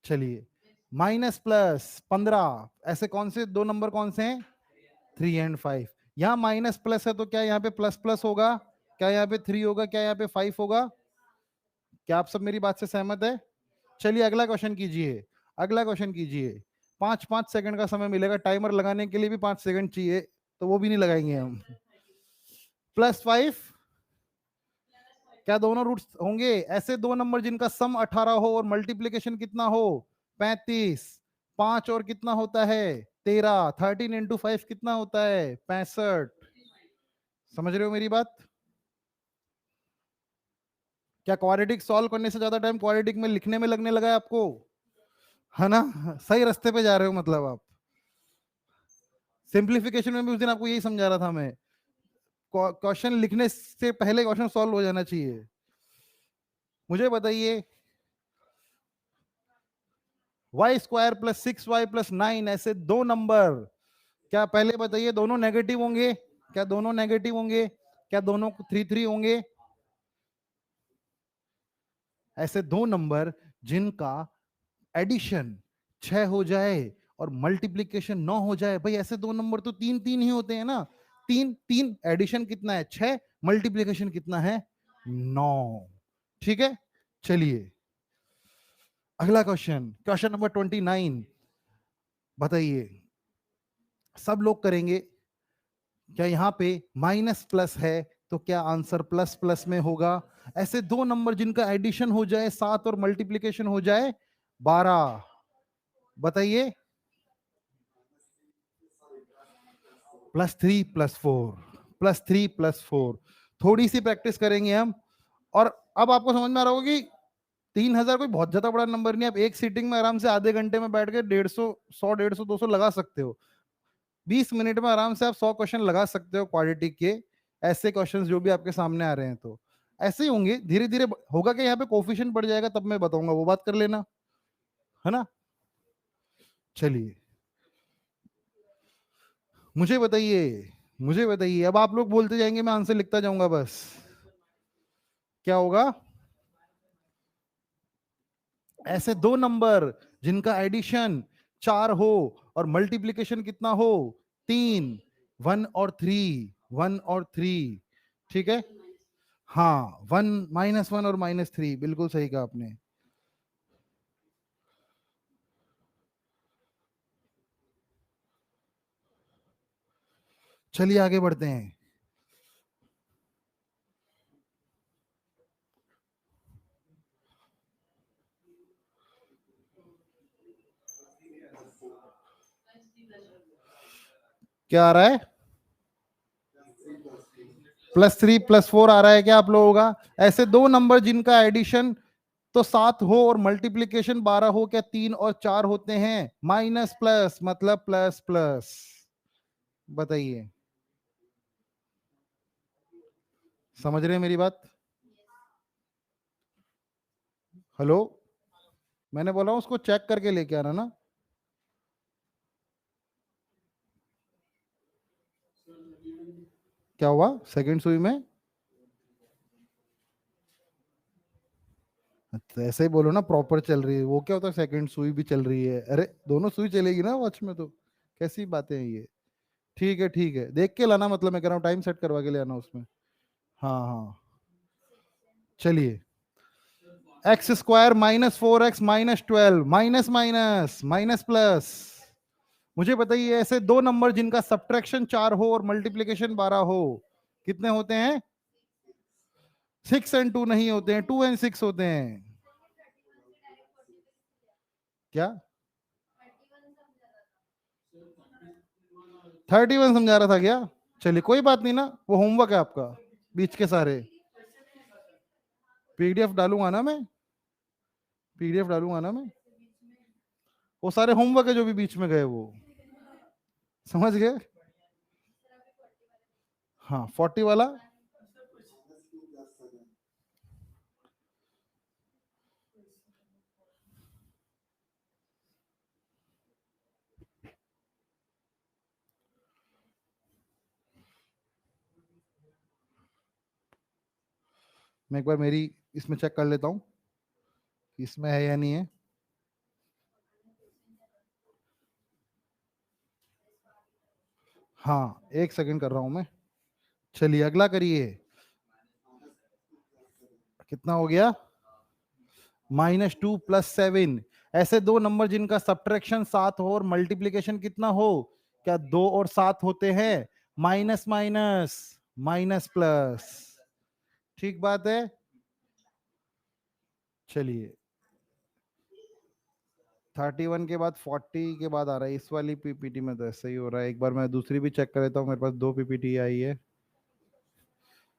चलिए, माइनस प्लस 15, ऐसे कौन से दो नंबर कौन से हैं? 3 और 5। यहाँ माइनस प्लस है तो क्या यहाँ पे प्लस प्लस होगा? क्या यहाँ पे 3 होगा? क्या यहाँ पे 5 होगा? क्या आप सब मेरी बात से सहमत है? चलिए अगला क्वेश्चन कीजिए, अगला क्वेश्चन कीजिए। 5-5 सेकंड का समय मिलेगा, टाइमर लगाने के लिए भी 5 सेकंड चाहिए, तो वो भी नहीं लगाएंगे हम। +5, क्या दोनों रूट्स होंगे? ऐसे दो नंबर जिनका सम 18 हो और मल्टीप्लीकेशन कितना हो 35। 5 और कितना होता है 13, 13 × 5 कितना होता है 65। समझ रहे हो मेरी बात? क्या क्वाड्रेटिक सॉल्व करने से ज्यादा टाइम क्वाड्रेटिक में लिखने में लगने लगा है आपको? है ना? सही रास्ते पे जा रहे हो मतलब आप। सिंप्लीफिकेशन में भी उस दिन आपको यही समझा रहा था मैं, क्वेश्चन लिखने से पहले क्वेश्चन सॉल्व हो जाना चाहिए। मुझे बताइए, y² + 6y + 9, ऐसे दो नंबर, क्या पहले बताइए दोनों नेगेटिव होंगे? क्या दोनों नेगेटिव होंगे? क्या दोनों 3-3 होंगे? ऐसे दो नंबर जिनका एडिशन 6 हो जाए और मल्टीप्लीकेशन 9 हो जाए, भाई ऐसे दो नंबर तो 3-3 ही होते हैं ना। 3-3, एडिशन कितना है 6, मल्टीप्लीकेशन कितना है 9। ठीक है, चलिए अगला क्वेश्चन, क्वेश्चन नंबर 29। बताइए, सब लोग करेंगे। क्या यहाँ पे माइनस प्लस है तो क्या आंसर प्लस प्लस में होगा? ऐसे दो नंबर जिनका एडिशन हो जाए 7 और मल्टीप्लिकेशन हो जाए 12, बताइए। +3 + 4, +3 + 4, थोड़ी सी प्रैक्टिस करेंगे हम। और अब आपको समझ में आ रहा होगा कि 3000 कोई बहुत ज्यादा बड़ा नंबर नहीं है। आप एक सीटिंग में आराम से आधे घंटे में बैठ के 150, 100, 150, 200 लगा सकते हो। 20 मिनट में आराम से आप 100 क्वेश्चन लगा सकते हो क्वाड्रेटिक के। ऐसे क्वेश्चंस जो भी आपके सामने आ रहे हैं तो ऐसे ही होंगे, धीरे धीरे होगा कि यहाँ पे कोफिशिएंट बढ़ जाएगा, तब मैं बताऊंगा, वो बात कर लेना, है ना। चलिए, मुझे बताइए, मुझे बताइए। अब आप लोग बोलते जाएंगे, मैं आंसर लिखता जाऊंगा बस। क्या होगा? ऐसे दो नंबर जिनका एडिशन 4 हो और मल्टीप्लिकेशन कितना हो 3, 1 और 3, 1 और 3, ठीक है। हाँ, 1, -1 और -3, बिल्कुल सही कहा आपने। चलिए आगे बढ़ते हैं। क्या आ रहा है? +3 + 4 आ रहा है क्या आप लोगों का? ऐसे दो नंबर जिनका एडिशन तो 7 हो और मल्टीप्लिकेशन 12 हो, क्या 3 और 4 होते हैं? माइनस प्लस मतलब प्लस प्लस। बताइए, समझ रहे हैं मेरी बात? हेलो, मैंने बोला उसको चेक करके लेके आना ना। क्या हुआ सेकंड सुई में? तो ऐसे ही बोलो ना, प्रॉपर चल रही है। वो क्या होता है, सेकंड सुई भी चल रही है? अरे दोनों सुई चलेगी ना वॉच में तो। कैसी बातें हैं ये? ठीक है ठीक है, देख के लाना, मतलब मैं कह रहा हूँ टाइम सेट करवा के ले आना उसमें। हाँ हाँ। चलिए, x² -4x -12, minus minus minus plus. मुझे बताइए, ऐसे दो नंबर जिनका सब्ट्रैक्शन 4 हो और मल्टीप्लिकेशन 12 हो, कितने होते हैं? 6 और 2 नहीं होते हैं, 2 और 6 होते हैं। क्या? 31 समझा रहा था क्या? चलिए कोई बात नहीं ना, वो होमवर्क है आपका, बीच के सारे। पीडीएफ डालूंगा ना मैं, पीडीएफ डालूंगा ना मैं। वो सारे होमवर्क है जो भी बीच में गए वो, समझ गए? हाँ, 40 वाला। मैं एक बार मेरी इसमें चेक कर लेता हूँ कि इसमें है या नहीं है। हाँ, 1 सेकंड कर रहा हूं मैं। चलिए अगला करिए। कितना हो गया? -2 + 7। ऐसे दो नंबर जिनका सब्ट्रैक्शन 7 हो और मल्टीप्लिकेशन कितना हो, क्या 2 और 7 होते हैं? Minus minus minus plus. ठीक बात है। चलिए, 31 के बाद 40 के बाद आ रहा है। इस वाली पीपीटी में तो ऐसा ही हो रहा है। एक बार मैं दूसरी भी चेक कर लेता हूँ, मेरे पास 2 पीपीटी आई है।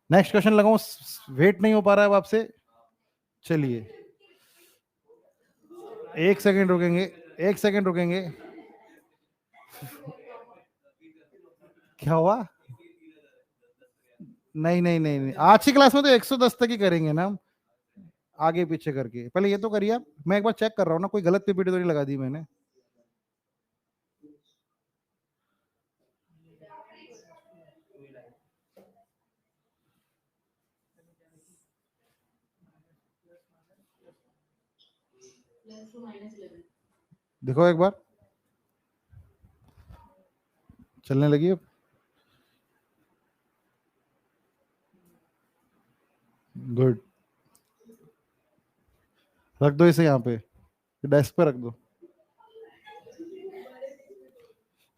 नेक्स्ट क्वेश्चन लगाऊं? वेट नहीं हो पा रहा है अब आपसे। चलिए 1 सेकंड रुकेंगे, 1 सेकंड रुकेंगे। क्या हुआ? नहीं नहीं नहीं नहीं, आज की क्लास में तो 110 तक ही करेंगे ना हम, आगे पीछे करके। पहले ये तो करिए आप, मैं एक बार चेक कर रहा हूँ ना, कोई गलत पीपीटी तो नहीं लगा दी मैंने। देखो एक बार, चलने लगी अब। गुड, रख दो इसे यहाँ पे, डेस्क पे रख दो।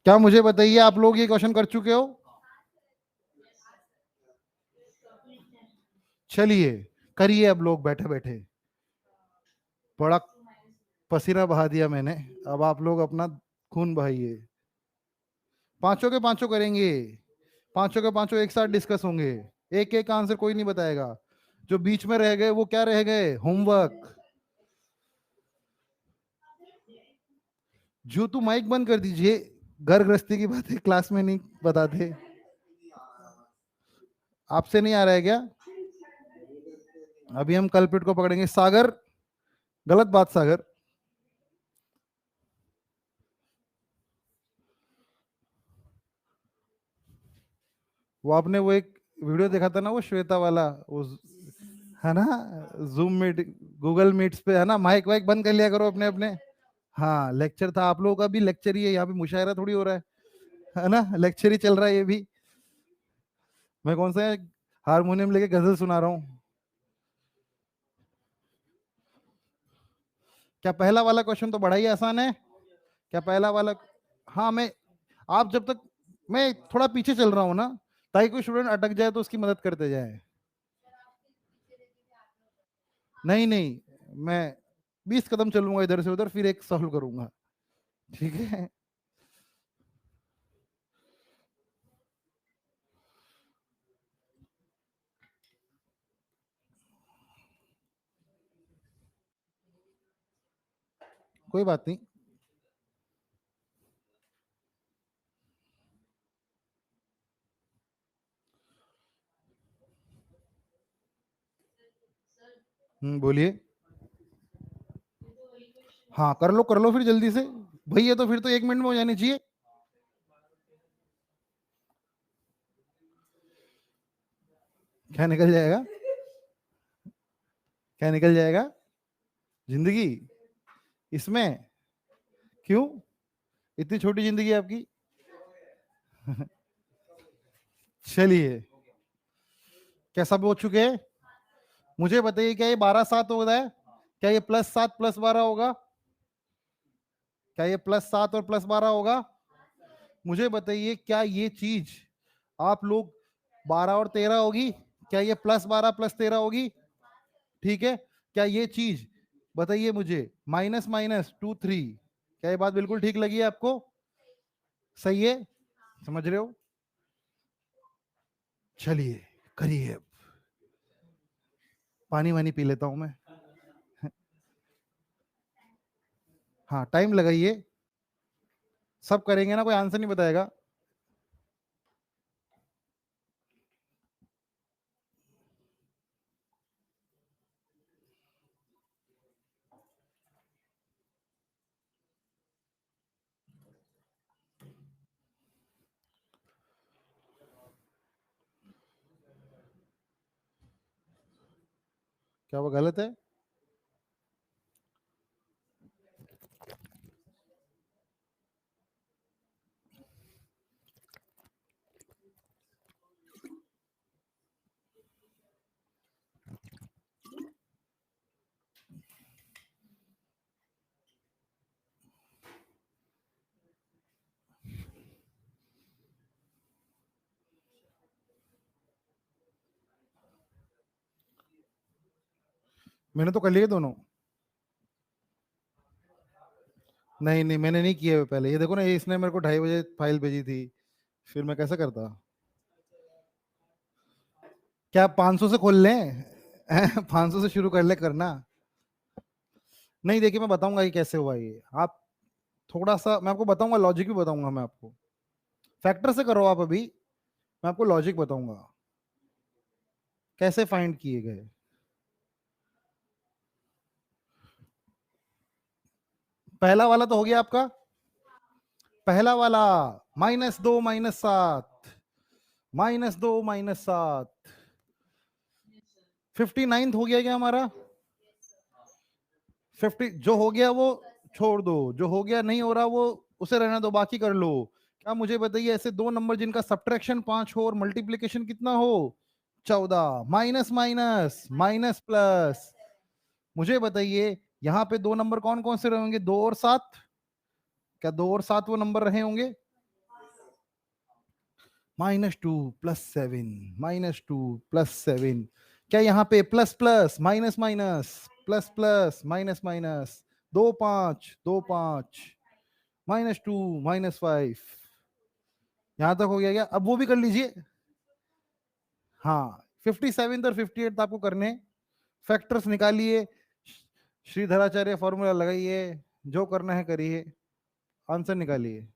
क्या मुझे बताइए, आप लोग ये क्वेश्चन कर चुके हो? चलिए करिए अब लोग बैठे बैठे। बड़ा पसीना बहा दिया मैंने, अब आप लोग अपना खून बहाइए। पांचों के पांचों करेंगे, पांचों के पांचों एक साथ डिस्कस होंगे। एक एक आंसर कोई नहीं बताएगा। जो बीच में रह गए वो क्या रह गए? होमवर्क। जो तू माइक बंद कर दीजिए, घर गृहस्थी की बातें क्लास में नहीं बताते। आपसे नहीं आ रहा है क्या? अभी हम कल्प्रिट को पकड़ेंगे। सागर, गलत बात सागर। वो आपने वो एक वीडियो देखा था ना, वो श्वेता वाला, वो है ना, जूम मीट, गूगल मीट्स पे, है ना, माइक वाइक बंद कर लिया करो अपने अपने। हाँ लेक्चर था, आप लोगों का भी लेक्चर ही है, यहाँ पे मुशायरा थोड़ी हो रहा है ना, लेक्चर ही चल रहा है ये भी। मैं कौन सा हारमोनियम लेके गजल सुना रहा हूँ? क्या पहला वाला क्वेश्चन तो बड़ा ही आसान है? क्या पहला वाला? हाँ मैं, आप जब तक, मैं थोड़ा पीछे चल रहा हूँ ना, ताकि कोई स्टूडेंट अटक जाए तो उसकी मदद करते जाए। नहीं नहीं, मैं 20 कदम चलूंगा इधर से उधर, फिर एक सॉल्व करूंगा। ठीक है? कोई बात नहीं। बोलिए। हाँ कर लो फिर जल्दी से। भैया तो फिर तो 1 मिनट में हो जानी चाहिए। क्या निकल जाएगा? क्या निकल जाएगा? जिंदगी? इसमें? क्यों? इतनी छोटी जिंदगी है आपकी? चलिए, कैसा भी हो चुके हैं? मुझे बताइए, क्या ये 12 7 हो रहा है? क्या ये +7 + 12 होगा? क्या ये +7 और +12 होगा? मुझे बताइए, क्या ये चीज आप लोग 12 और 13 होगी? क्या ये +12 + 13 होगी? ठीक है। क्या ये चीज, बताइए मुझे, -2 3, क्या ये बात बिल्कुल ठीक लगी है आपको? सही है? समझ रहे हो? चलिए करिए अब। पानी वानी पी लेता हूं मैं। हाँ टाइम लगाइए। सब करेंगे ना, कोई आंसर नहीं बताएगा। क्या वो गलत है? मैंने तो कर लिए दोनों। नहीं नहीं, मैंने नहीं किए हुए पहले। ये देखो ना, ये इसने मेरे को 2:30 बजे फाइल भेजी थी, फिर मैं कैसे करता? क्या 500 से खोल लें? 500 से शुरू कर ले करना। नहीं देखिए, मैं बताऊंगा ये कैसे हुआ ये। आप थोड़ा सा, मैं आपको बताऊंगा, लॉजिक भी बताऊंगा मैं आपको। फैक्टर से करो आप अभी, मैं आपको लॉजिक बताऊंगा कैसे फाइंड किए गए। पहला वाला तो हो गया आपका। पहला वाला, -2 - 7, -2 - 7, 59th हो गया क्या हमारा? 50 जो हो गया वो छोड़ दो, जो हो गया नहीं हो रहा वो उसे रहने दो, बाकी कर लो। क्या मुझे बताइए, ऐसे दो नंबर जिनका सब्ट्रैक्शन 5 हो और मल्टीप्लीकेशन कितना हो? 14। Minus minus minus plus. मुझे बताइए, यहाँ पे दो नंबर कौन कौन से रहेंगे? 2 और 7। क्या 2 और 7 वो नंबर रहे होंगे? -2 +7 -2 +7, क्या यहाँ पे plus plus minus minus plus plus minus minus 2 5 2 5 -2 -5, यहां तक हो गया क्या? अब वो भी कर लीजिए। हाँ 57 और 58 आपको करने, फैक्टर्स निकालिए, श्रीधराचार्य फॉर्मूला लगाइए, जो करना है करिए, आंसर निकालिए।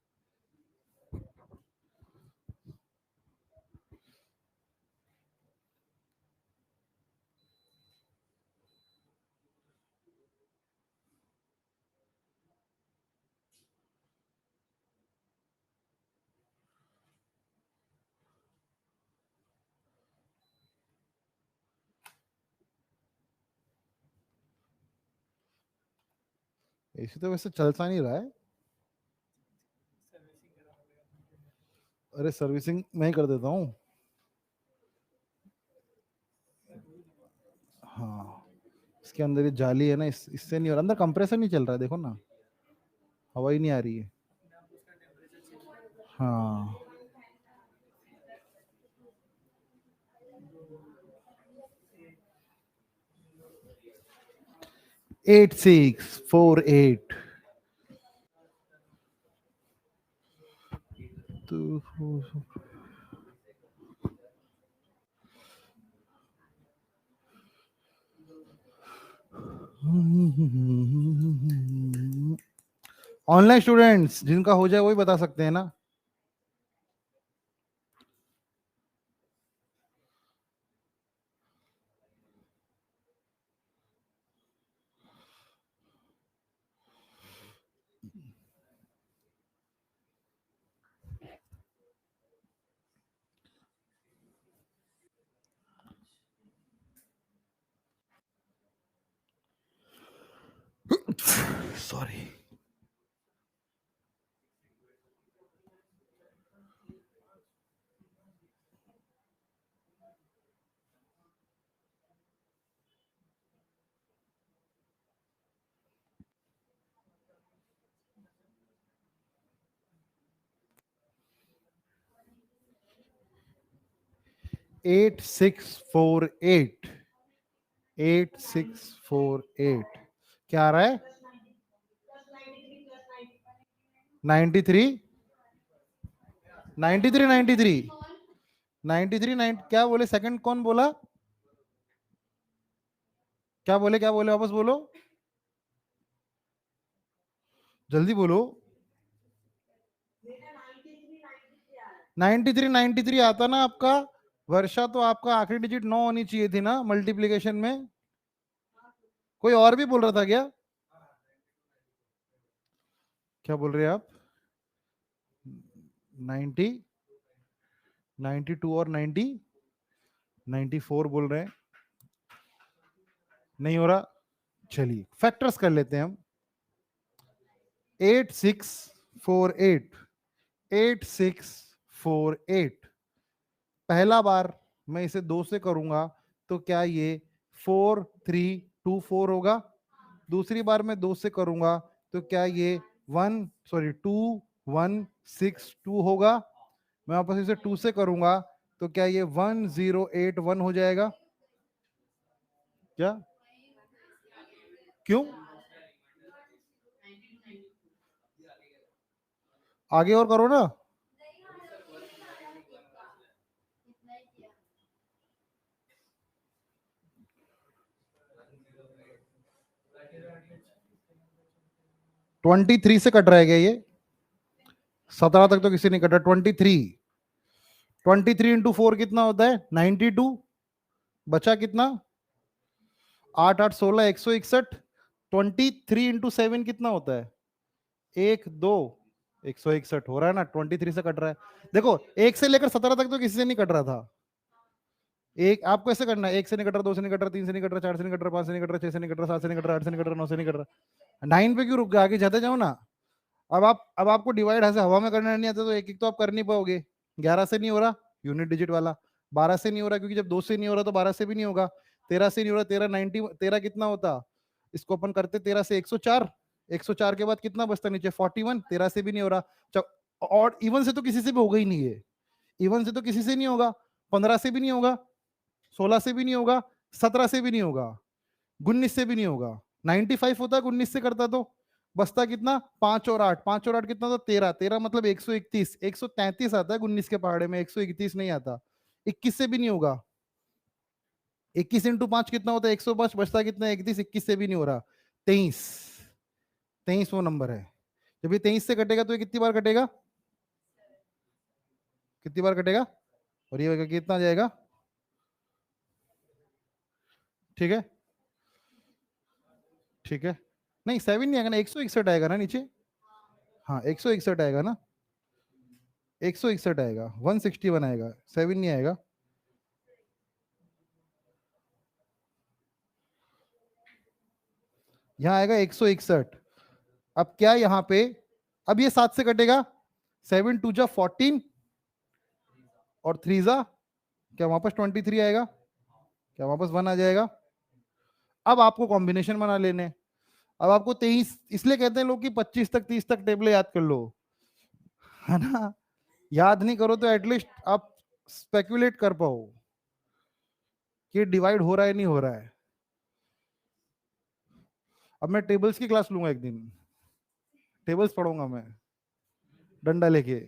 ऐसे तो वैसे चल सा नहीं रहा है। अरे सर्विसिंग मैं ही कर देता हूँ। हाँ इसके अंदर ये जाली है ना, इससे नहीं हो रहा, अंदर कंप्रेसर नहीं चल रहा है, देखो ना हवा ही नहीं आ रही है। हाँ 8648 तो ऑनलाइन स्टूडेंट्स जिनका हो जाए वही बता सकते हैं ना। Sorry. Eight six four eight 8648 क्या आ रहा है? 93 93 93 93 क्या बोले? सेकंड कौन बोला? क्या बोले वापस बोलो, जल्दी बोलो। 93 आता ना आपका? वर्षा तो आपका आखिरी डिजिट 9 होनी चाहिए थी ना मल्टीप्लीकेशन में। कोई और भी बोल रहा था क्या? क्या बोल रहे हैं आप? 90 92 और 90 94 बोल रहे हैं, नहीं हो रहा। चलिए फैक्टर्स कर लेते हैं हम। 8648 8648, पहला बार मैं इसे 2 से करूंगा तो क्या ये 4324 होगा? दूसरी बार मैं 2 से करूंगा तो क्या ये 2162 होगा? मैं वापस इसे 2 से करूंगा तो क्या ये 1081 हो जाएगा? क्या? क्यों? आगे और करो ना। ट्वेंटी थ्री से कट रहा है क्या ये? 17 तक तो किसी नहीं कटा। 23 इंटू 4 कितना होता है? 92। बचा कितना? 8 8 16 161। 23 इंटू 7 कितना होता है? 1 2 161 हो रहा है ना? 23 से कट रहा है। देखो 1 से लेकर 17 तक तो किसी से नहीं कट रहा था। एक आपको ऐसे करना है, 1 से नहीं कट रहा, 2 से नहीं कट रहा, 3 से नहीं कट रहा, 4 से नहीं कट रहा, 5 से नहीं कट रहा, 6 से नहीं कट रहा, 7 से नहीं कट रहा, 8 से नहीं कट रहा, 9 से नहीं कट रहा, 9 पे क्यों रुक गए? आगे जाते जाओ ना। अब आपको डिवाइड ऐसे हवा में करना नहीं आता तो एक एक तो आप कर नहीं पाओगे। 11 से नहीं हो रहा, यूनिट डिजिट वाला। 12 से नहीं हो रहा क्योंकि जब 2 से नहीं हो रहा तो 12 से भी नहीं होगा। 13 से नहीं हो रहा, 13 90, 13 कितना होता? इसको अपन करते 13 से 104। 104 के बाद कितना बचता नीचे? 41। 13 से भी नहीं हो रहा। और इवन से तो किसी से भी होगा ही नहीं है। इवन से तो किसी से नहीं होगा, 15 से भी नहीं होगा, 16 से भी नहीं होगा, 17 से भी नहीं होगा, 19 से भी नहीं होगा। 95 होता है 19 से करता तो बचता कितना, 5 और 8, 5 और 8 कितना, तो 13, 13 मतलब 131, 133 आता है 19 के पहाड़े में, 131 नहीं आता। 21 से भी नहीं होगा, 21 इंटू 5 कितना होता है, 105, बचता कितना, 31, 21 से भी नहीं हो रहा, 23, 23 वो नंबर है। जब ये 23 से कटेगा तो ये कितनी बार कटेगा, कितनी बार कटेगा, और ये कितना जाएगा, ठीक है, ठीक है, नहीं 7 नहीं आएगा ना, 161 आएगा ना नीचे, हाँ 161 आएगा ना, 161 आएगा, 161 आएगा, 7 नहीं आएगा। यहां आएगा 161। अब क्या यहां पे, अब ये 7 से कटेगा, 7 2 जा 14 और 3 जा, क्या वापस 23 आएगा, क्या वापस 1 आ जाएगा। अब आपको कॉम्बिनेशन बना लेने, अब आपको 23, इसलिए कहते हैं लोग कि 25 तक 30 तक टेबल याद कर लो, है ना, याद नहीं करो तो एटलीस्ट आप स्पेक्युलेट कर पाओ कि डिवाइड हो रहा है नहीं हो रहा है। अब मैं टेबल्स की क्लास लूंगा एक दिन, टेबल्स पढ़ूंगा मैं डंडा लेके,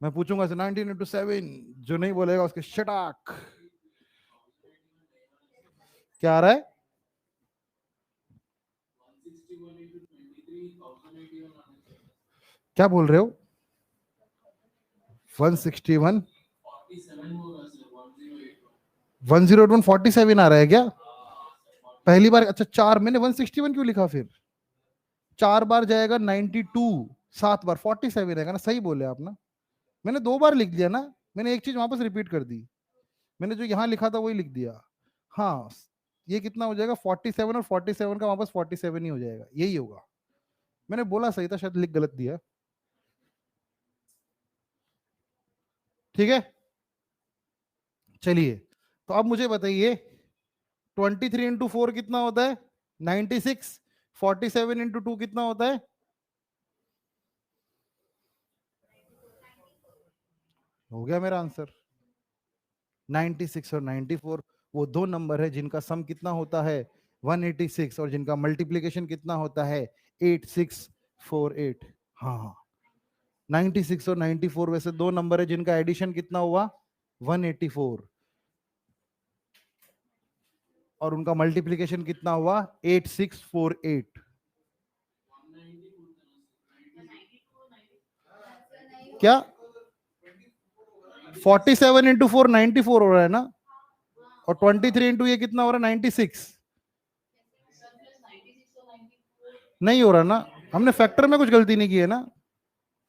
मैं पूछूंगा 19 into 7, जो नहीं बोलेगा उसके शटाक। क्या आ रहा है, क्या बोल रहे हो, 161 1081 47 आ रहा है क्या, पहली बार, अच्छा 4, मैंने 161 क्यों लिखा फिर, 4 बार जाएगा 92, 7 बार 47 आएगा ना, सही बोले आप ना, मैंने 2 बार लिख दिया ना, मैंने एक चीज वापस रिपीट कर दी, मैंने जो यहाँ लिखा था वही लिख दिया। हाँ, ये कितना हो जाएगा 47, और 47 का वापस 47 ही हो जाएगा, यही होगा, मैंने बोला सही था, शायद लिख गलत दिया, ठीक है। चलिए, तो अब मुझे बताइए 23 इंटू 4 कितना होता है, 96, 47 इंटू 2 कितना होता है, हो गया मेरा आंसर, 96 और 94 वो दो नंबर है जिनका सम कितना होता है 186, और जिनका मल्टीप्लीकेशन कितना होता है 8648। हाँ, 96 और 94 वैसे दो नंबर है जिनका एडिशन कितना हुआ 184, और उनका मल्टीप्लीकेशन कितना हुआ 8648। क्या 47 इंटू 4 94 हो रहा है ना, और 23 इंटू ये कितना हो रहा है 96, नहीं हो रहा ना, हमने फैक्टर में कुछ गलती नहीं की है ना,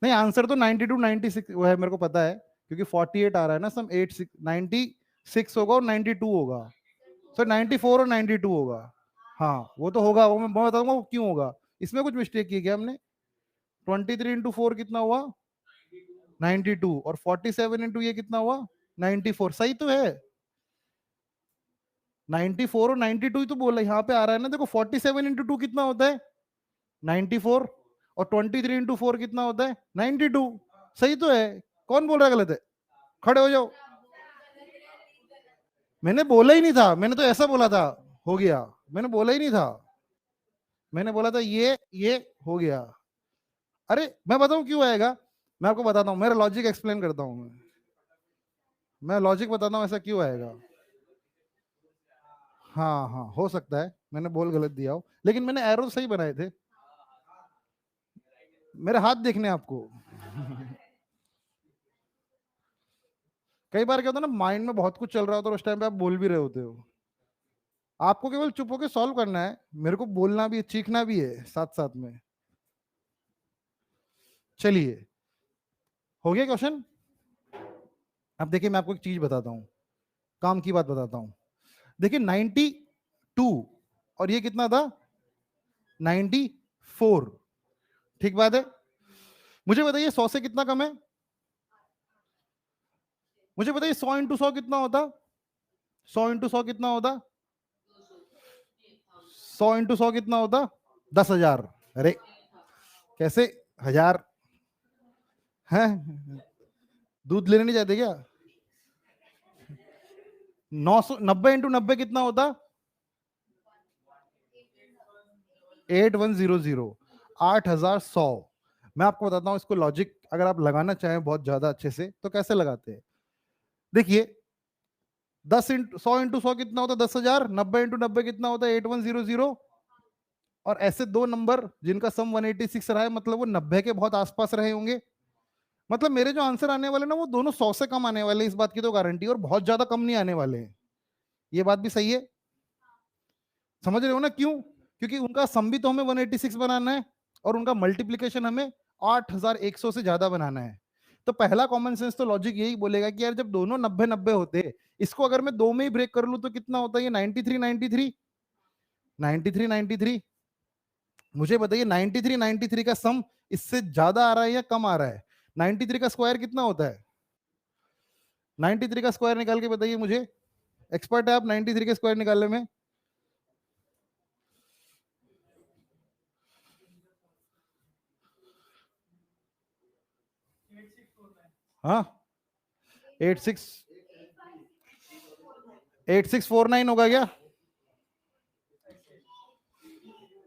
नहीं आंसर तो 92 96 वो है, मेरे को पता है, क्योंकि 48 आ रहा है ना, सम 86 96 होगा और 92 होगा, सर 94 और 92 होगा, हाँ वो तो होगा, वो मैं बताऊंगा वो क्यों होगा, इसमें कुछ मिस्टेक की क्या हमने, 23 इंटू 4 कितना हुआ 92, और 47 इंटू ये कितना हुआ 94, सही तो है, 94 और 92 ही तो बोला, यहाँ पे आ रहा है ना, देखो 47 इंटू 2 कितना होता है 94, और 23 इंटू 4 कितना होता है 92, सही तो है, कौन बोल रहा है गलत है, खड़े हो जाओ, मैंने बोला ही नहीं था, मैंने तो ऐसा बोला था हो गया, मैंने बोला ही नहीं था, मैंने बोला था ये हो गया। अरे मैं बताऊं क्यों आएगा, मैं आपको बताता हूं, मेरा लॉजिक एक्सप्लेन करता हूं, मैं लॉजिक बताता हूं ऐसा क्यों आएगा। हाँ हाँ हो सकता है मैंने बोल गलत दिया हो, लेकिन मैंने एरो सही बनाए थे, मेरे हाथ देखने आपको। कई बार क्या होता है ना, माइंड में बहुत कुछ चल रहा होता है और उस टाइम पे आप बोल भी रहे होते हो, आपको केवल चुप होकर सॉल्व करना है, मेरे को बोलना भी है, चीखना भी है साथ साथ में। चलिए, हो गया क्वेश्चन। अब देखिए मैं आपको एक चीज बताता हूं, काम की बात बताता हूं, देखिए 92 और ये कितना था 94, ठीक बात है, मुझे बताइए 100 से कितना कम है, मुझे बताइए 100 इंटू 100 कितना होता, 100 इंटू 100 कितना होता, 100 इंटू 100 कितना होता 10,000, अरे कैसे हजार है, दूध लेने नहीं जाते क्या? 990 इंटू 90 कितना होता? 8100, 8100। मैं आपको बताता हूं इसको लॉजिक, अगर आप लगाना चाहें बहुत ज्यादा अच्छे से तो कैसे लगाते हैं। देखिए 100 इंटू 100 कितना होता है? 10,000। 90 इंटू 90 कितना होता है? 8100। और ऐसे दो नंबर जिनका सम 186 रहा है, मतलब वो 90 के बहुत आसपास रहे होंगे। मतलब मेरे जो आंसर आने वाले ना वो दोनों 100 से कम आने वाले, इस बात की तो गारंटी, और बहुत ज्यादा कम नहीं आने वाले हैं। ये बात भी सही है, समझ रहे हो ना? क्यों? क्योंकि उनका सम भी तो हमें 186 बनाना है और उनका मल्टीप्लीकेशन हमें 8100 से ज्यादा बनाना है। तो पहला कॉमन सेंस तो लॉजिक यही बोलेगा कि यार जब दोनों 90-90 होते, इसको अगर मैं दो में ही ब्रेक कर लूं तो कितना होता है? ये 93-93। मुझे बताइए 93-93 का सम इससे ज्यादा आ रहा है या कम आ रहा है? 93 का स्क्वायर कितना होता है? 93 का स्क्वायर निकाल के बताइए मुझे। एक्सपर्ट है आप 93 के स्क्वायर निकालने में? हाँ 8649 होगा क्या?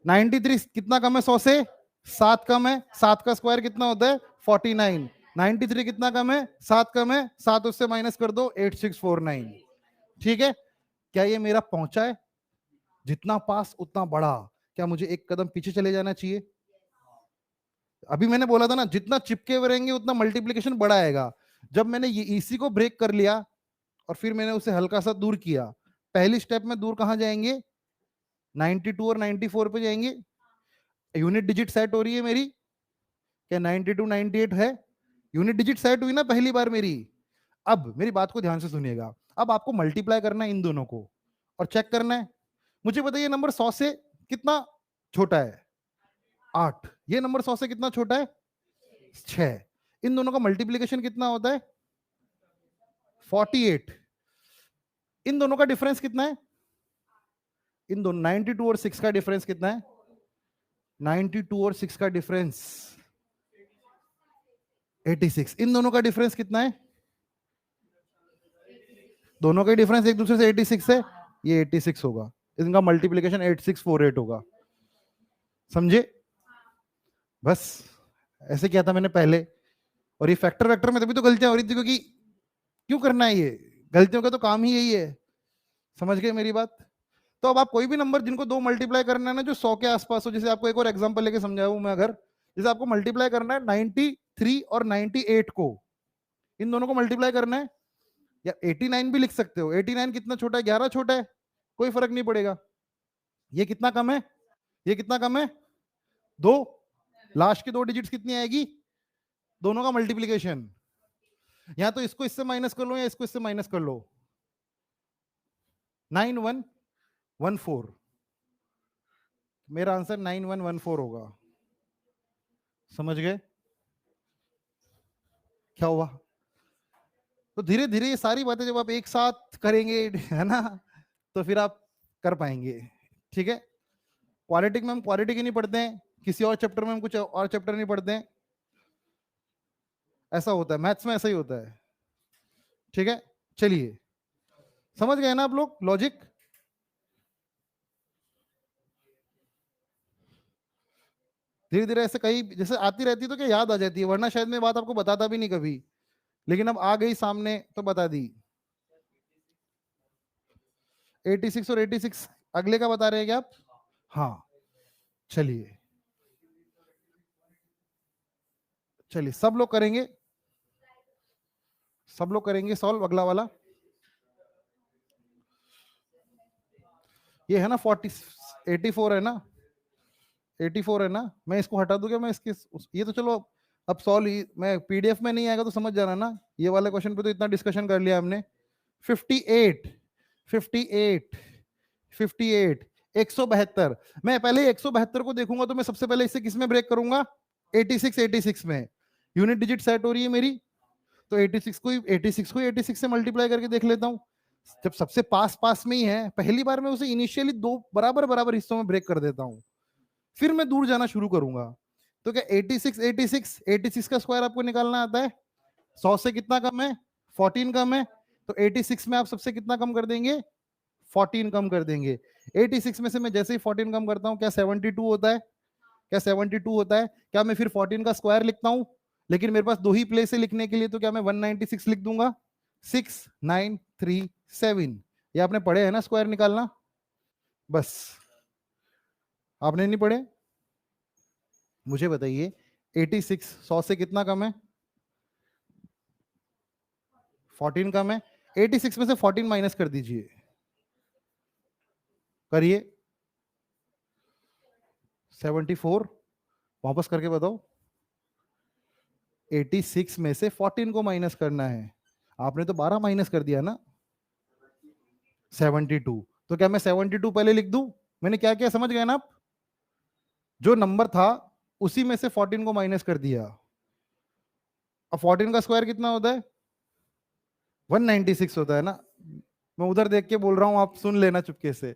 93 कितना कम है 100 से? 7 कम है। 7 का स्क्वायर कितना होता है? 49। 93 कितना कम है? 7 कम है। 7 उससे माइनस कर दो, 8649। ठीक है, क्या ये मेरा पहुंचा है? जितना पास उतना बड़ा। क्या मुझे एक कदम पीछे चले जाना चाहिए? अभी मैंने बोला था ना, जितना चिपके हुए रहेंगे उतना मल्टीप्लीकेशन बड़ा आएगा। जब मैंने ये इसी को ब्रेक कर लिया और फिर मैंने उसे हल्का सा दूर किया, पहली स्टेप में दूर कहां जाएंगे? 92 और 94 पे जाएंगे। यूनिट डिजिट सेट हो रही है मेरी क्या? 92 98 है, यूनिट डिजिट सेट हुई ना पहली बार मेरी। अब मेरी बात को ध्यान से सुनिएगा, अब आपको मल्टीप्लाई करना है इन दोनों को और चेक करना है। मुझे बताइए नंबर 100 से कितना छोटा है? 8। ये नंबर 100 से कितना छोटा है? 6। इन दोनों का मल्टीप्लीकेशन कितना होता है? 48। इन दोनों का डिफरेंस कितना है? इन दोनों 92 और 6 का डिफरेंस कितना है? 92 और 6 का डिफरेंस 86। इन दोनों का डिफरेंस कितना है? दोनों का डिफरेंस एक दूसरे से 86 है, ये 86 होगा। इनका मल्टीप्लीकेशन 8648 होगा। समझे? बस ऐसे किया था मैंने पहले, और ये फैक्टर वेक्टर में तभी तो गलतियां हो रही थी, क्योंकि क्यों करना है ये? गलतियों का तो काम ही यही है। समझ गए मेरी बात? तो अब आप कोई भी नंबर जिनको दो मल्टीप्लाई करना है ना, जो 100 के आसपास हो, जैसे आपको एक और एग्जांपल लेके समझाऊं मैं, अगर जैसे आपको मल्टीप्लाई करना है 93 और 98 को, इन दोनों को मल्टीप्लाई करना है, या 89 भी लिख सकते हो। 89 कितना छोटा है? 11 छोटा है, कोई फर्क नहीं पड़ेगा। ये कितना कम है? ये कितना कम है? 2। लास्ट के दो डिजिट्स कितनी आएगी? दोनों का मल्टीप्लीकेशन। या तो इसको इससे माइनस कर लो या इसको इससे माइनस कर लो। 9114। मेरा आंसर 9114 होगा। समझ गए क्या हुआ? तो धीरे धीरे ये सारी बातें जब आप एक साथ करेंगे है ना, तो फिर आप कर पाएंगे। ठीक है, क्वाड्रेटिक में हम क्वाड्रेटिक ही नहीं पढ़ते हैं, किसी और चैप्टर में हम कुछ और चैप्टर नहीं पढ़ते हैं। ऐसा होता है मैथ्स में, ऐसा ही होता है। ठीक है, चलिए, समझ गए ना आप लोग लॉजिक? धीरे धीरे ऐसे कहीं जैसे आती रहती है तो क्या याद आ जाती है, वरना शायद मैं बात आपको बताता भी नहीं कभी, लेकिन अब आ गई सामने तो बता दी। 86 और 86 अगले का बता रहे हैं क्या आप? हाँ, चलिए चलिए, सब लोग करेंगे, सब लोग करेंगे सॉल्व अगला वाला। ये है ना 84 है ना? 84 है ना? मैं इसको हटा दूं क्या? मैं इसके ये तो चलो अब सॉल्व, मैं पीडीएफ में नहीं आएगा तो समझ जाना ना, ये वाले क्वेश्चन पे तो इतना डिस्कशन कर लिया हमने। 58 58 58 172। मैं पहले 172 को देखूंगा तो मैं सबसे पहले इसे किस में ब्रेक करूंगा? 86 में। यूनिट डिजिट सेट हो रही है मेरी, तो 86 को 86 से मल्टीप्लाई करके देख लेता हूं। जब सबसे पास पास में ही है, पहली बार मैं उसे इनिशियली दो बराबर बराबर हिस्सों में ब्रेक कर देता हूं, फिर मैं दूर जाना शुरू करूंगा। तो क्या 86 86 86 का स्क्वायर आपको निकालना आता है? 100 से कितना कम है? 14 कम है। तो 86 में आप सबसे कितना कम कर देंगे? 14 कम कर देंगे। 86 में से मैं जैसे ही 14 कम करता हूं, क्या 72 होता है? क्या 72 होता है? क्या मैं फिर 14 का स्क्वायर लिखता हूं? लेकिन मेरे पास दो ही प्लेस है लिखने के लिए, तो क्या मैं 196 लिख दूंगा? 6 9 3 7। ये आपने पढ़े है ना स्क्वायर निकालना? बस आपने नहीं पढ़े? मुझे बताइए 86 100 से कितना कम है? 14 कम है। 86 में से 14 माइनस कर दीजिए, करिए। 74 वापस करके बताओ। 86 में से 14 को माइनस करना है। आपने तो 12 माइनस कर दिया ना। 72। तो क्या मैं 72 पहले लिख दूं? मैंने क्या किया समझ गए ना आप? जो नंबर था उसी में से 14 को माइनस कर दिया। अब 14 का स्क्वायर कितना होता है? 196 होता है ना। मैं उधर देख के बोल रहा हूं, आप सुन लेना चुपके से,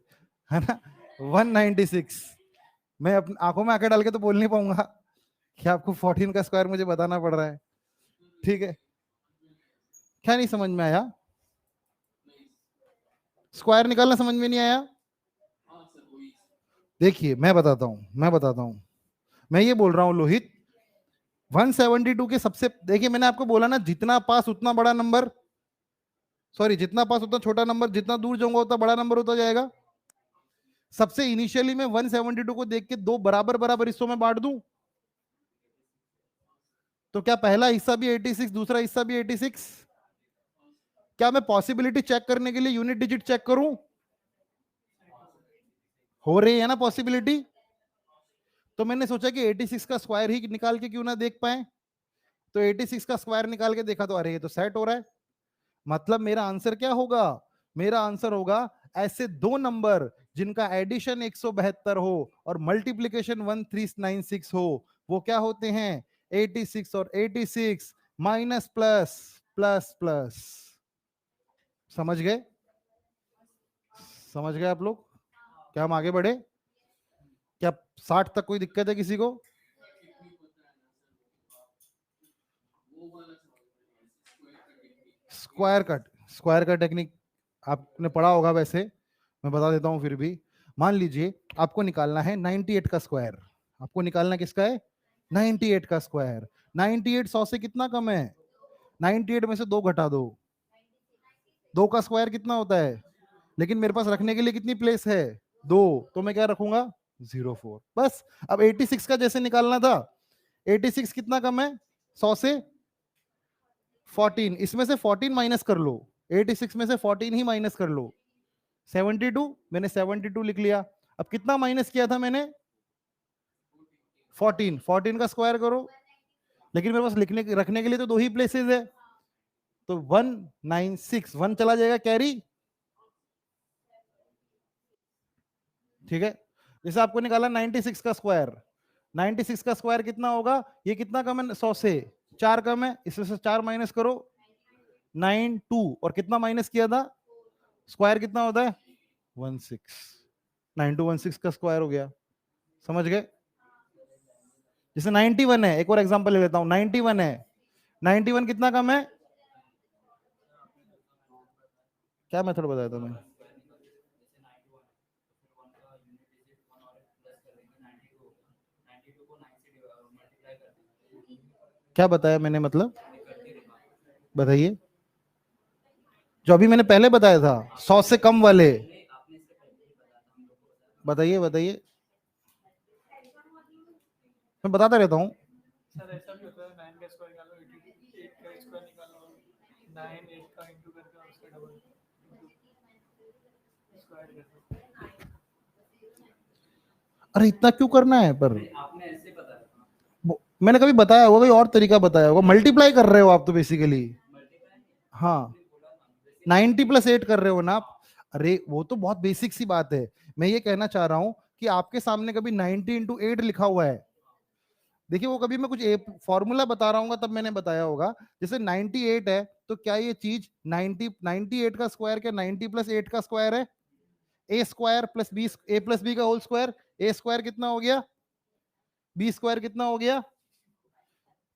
है ना। 196। मैं अपनी आंखों में आंखें डाल के तो बोल नहीं पाऊंगा कि आपको 14 का स्क्वायर मुझे बताना पड़ रहा है। ठीक है, क्या नहीं समझ में आया? स्क्वायर निकालना समझ में नहीं आया? देखिए मैं बताता हूं, मैं ये बोल रहा हूं लोहित, 172 के सबसे, देखिए मैंने आपको बोला ना, जितना पास उतना बड़ा नंबर, सॉरी जितना पास उतना छोटा नंबर, जितना दूर जाऊंगा उतना बड़ा नंबर होता जाएगा। सबसे इनिशियली मैं 172 को देख के दो बराबर बराबर हिस्सों में बांट दूं, तो क्या पहला हिस्सा भी 86, दूसरा हिस्सा भी 86? क्या मैं पॉसिबिलिटी चेक करने के लिए यूनिट डिजिट चेक करूं? हो रही है ना पॉसिबिलिटी। तो मैंने सोचा कि 86 का स्क्वायर ही निकाल के क्यों ना देख पाए। तो 86 का स्क्वायर निकाल के देखा तो अरे ये तो सेट हो रहा है। मतलब मेरा आंसर क्या होगा? मेरा आंसर होगा ऐसे दो नंबर जिनका एडिशन 172 हो और मल्टीप्लीकेशन 1396 हो, वो क्या होते हैं? 86 और 86, माइनस प्लस प्लस प्लस। समझ गए? समझ गए आप लोग? क्या हम आगे बढ़े? क्या 60 तक कोई दिक्कत है किसी को? स्क्वायर का टेक्निक आपने पढ़ा होगा वैसे, मैं बता देता हूं फिर भी। मान लीजिए आपको निकालना है 98 का स्क्वायर। आपको निकालना किसका है? 98 का स्क्वायर। 98 100 से कितना कम है? 98 में से दो घटा दो, दो का स्क्वायर कितना होता है? लेकिन मेरे पास रखने के लिए कितनी प्लेस है? दो। तो मैं क्या रखूंगा? 04। बस। अब 86 का जैसे निकालना था, 86 कितना कम है 100 से? 14। इसमें से 14 माइनस कर लो, 86 में से 14 ही माइनस कर लो। 72, मैंने 72 लिख लिया। अब कितना माइनस किया था मैंने? 14। 14 का स्क्वायर करो। लेकिन मेरे पास लिखने रखने के लिए तो दो ही प्लेसेस है, तो 196, 1 चला जाएगा कैरी। ठीक है। जैसे आपको निकाला 96 का स्क्वायर, 96 का स्क्वायर कितना होगा? ये कितना कम है 100 से? 4 कम है, इसमें से 4 माइनस करो, 92। और कितना माइनस किया था? स्क्वायर कितना होता है? 16। 9216 का स्क्वायर हो गया। समझ गए? जैसे 91 है, एक और एग्जांपल ले लेता हूं, 91 है, 91 कितना कम है? क्या मेथड बताया था मैंने? क्या बताया मैंने, मतलब बताइए। जो अभी मैंने पहले बताया था 100 से कम वाले, बताइए बताइए, मैं बताता रहता हूँ। सर ऐसा भी होता है 9 का स्क्वायर निकालो, 8 का स्क्वायर निकालो, 9 8 का इंटू करके उसका डबल स्क्वायर कर दो। अरे इतना क्यों करना है पर? आपने ऐसे बताया था, मैंने कभी बताया होगा, कोई और तरीका बताया होगा। मल्टीप्लाई कर रहे हो आप तो बेसिकली। हाँ, 90 + 8 कर रहे हो ना आप। अरे वो तो बहुत बेसिक सी बात है। मैं ये कहना चाह रहा हूं कि आपके सामने कभी 90 × 8 लिखा हुआ है? देखिए वो कभी मैं कुछ फॉर्मूला बता रहा हूँ तब मैंने बताया होगा। जैसे 98 है, तो क्या ये चीज 98 का स्क्वायर क्या 90 + 8 का स्क्वायर है? ए स्क्वायर प्लस बी, ए प्लस बी का होल स्क्वायर। ए स्क्वायर कितना हो गया? बी स्क्वायर कितना हो गया?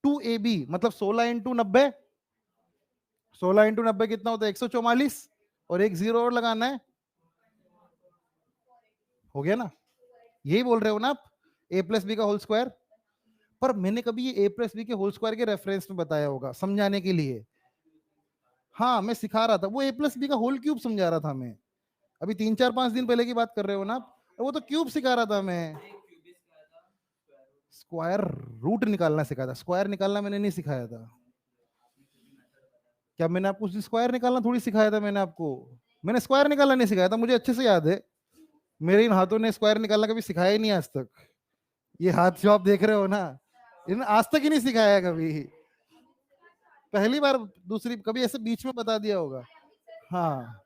2ab, मतलब 16 × 90, 16 इंटू 90 कितना होता है? 144, और एक जीरो और लगाना है, हो गया ना? यही बोल रहे हो ना आप, a प्लस बी का होल स्क्वायर। पर मैंने कभी ये a प्लस बी के होल स्क्वायर के रेफरेंस में बताया होगा समझाने के लिए? हाँ, मैं सिखा रहा था, वो a प्लस बी का होल क्यूब समझा रहा था मैं। अभी 3-4-5 दिन पहले की बात कर रहे हो ना आप, वो तो क्यूब सिखा रहा था मैं। स्क्वायर रूट निकालना सिखाया था, स्क्वायर निकालना मैंने नहीं सिखाया था। क्या मैंने आपको स्क्वायर निकालना थोड़ी सिखाया था? मैंने स्क्वायर निकालना नहीं सिखाया था, मुझे अच्छे से याद है। मेरे इन हाथों ने स्क्वायर निकालना कभी सिखाया ही नहीं आज तक। ये हाथ जो आप देख रहे हो ना, इन आज तक ही नहीं सिखाया कभी। पहली बार, दूसरी कभी ऐसे बीच में बता दिया होगा। हाँ,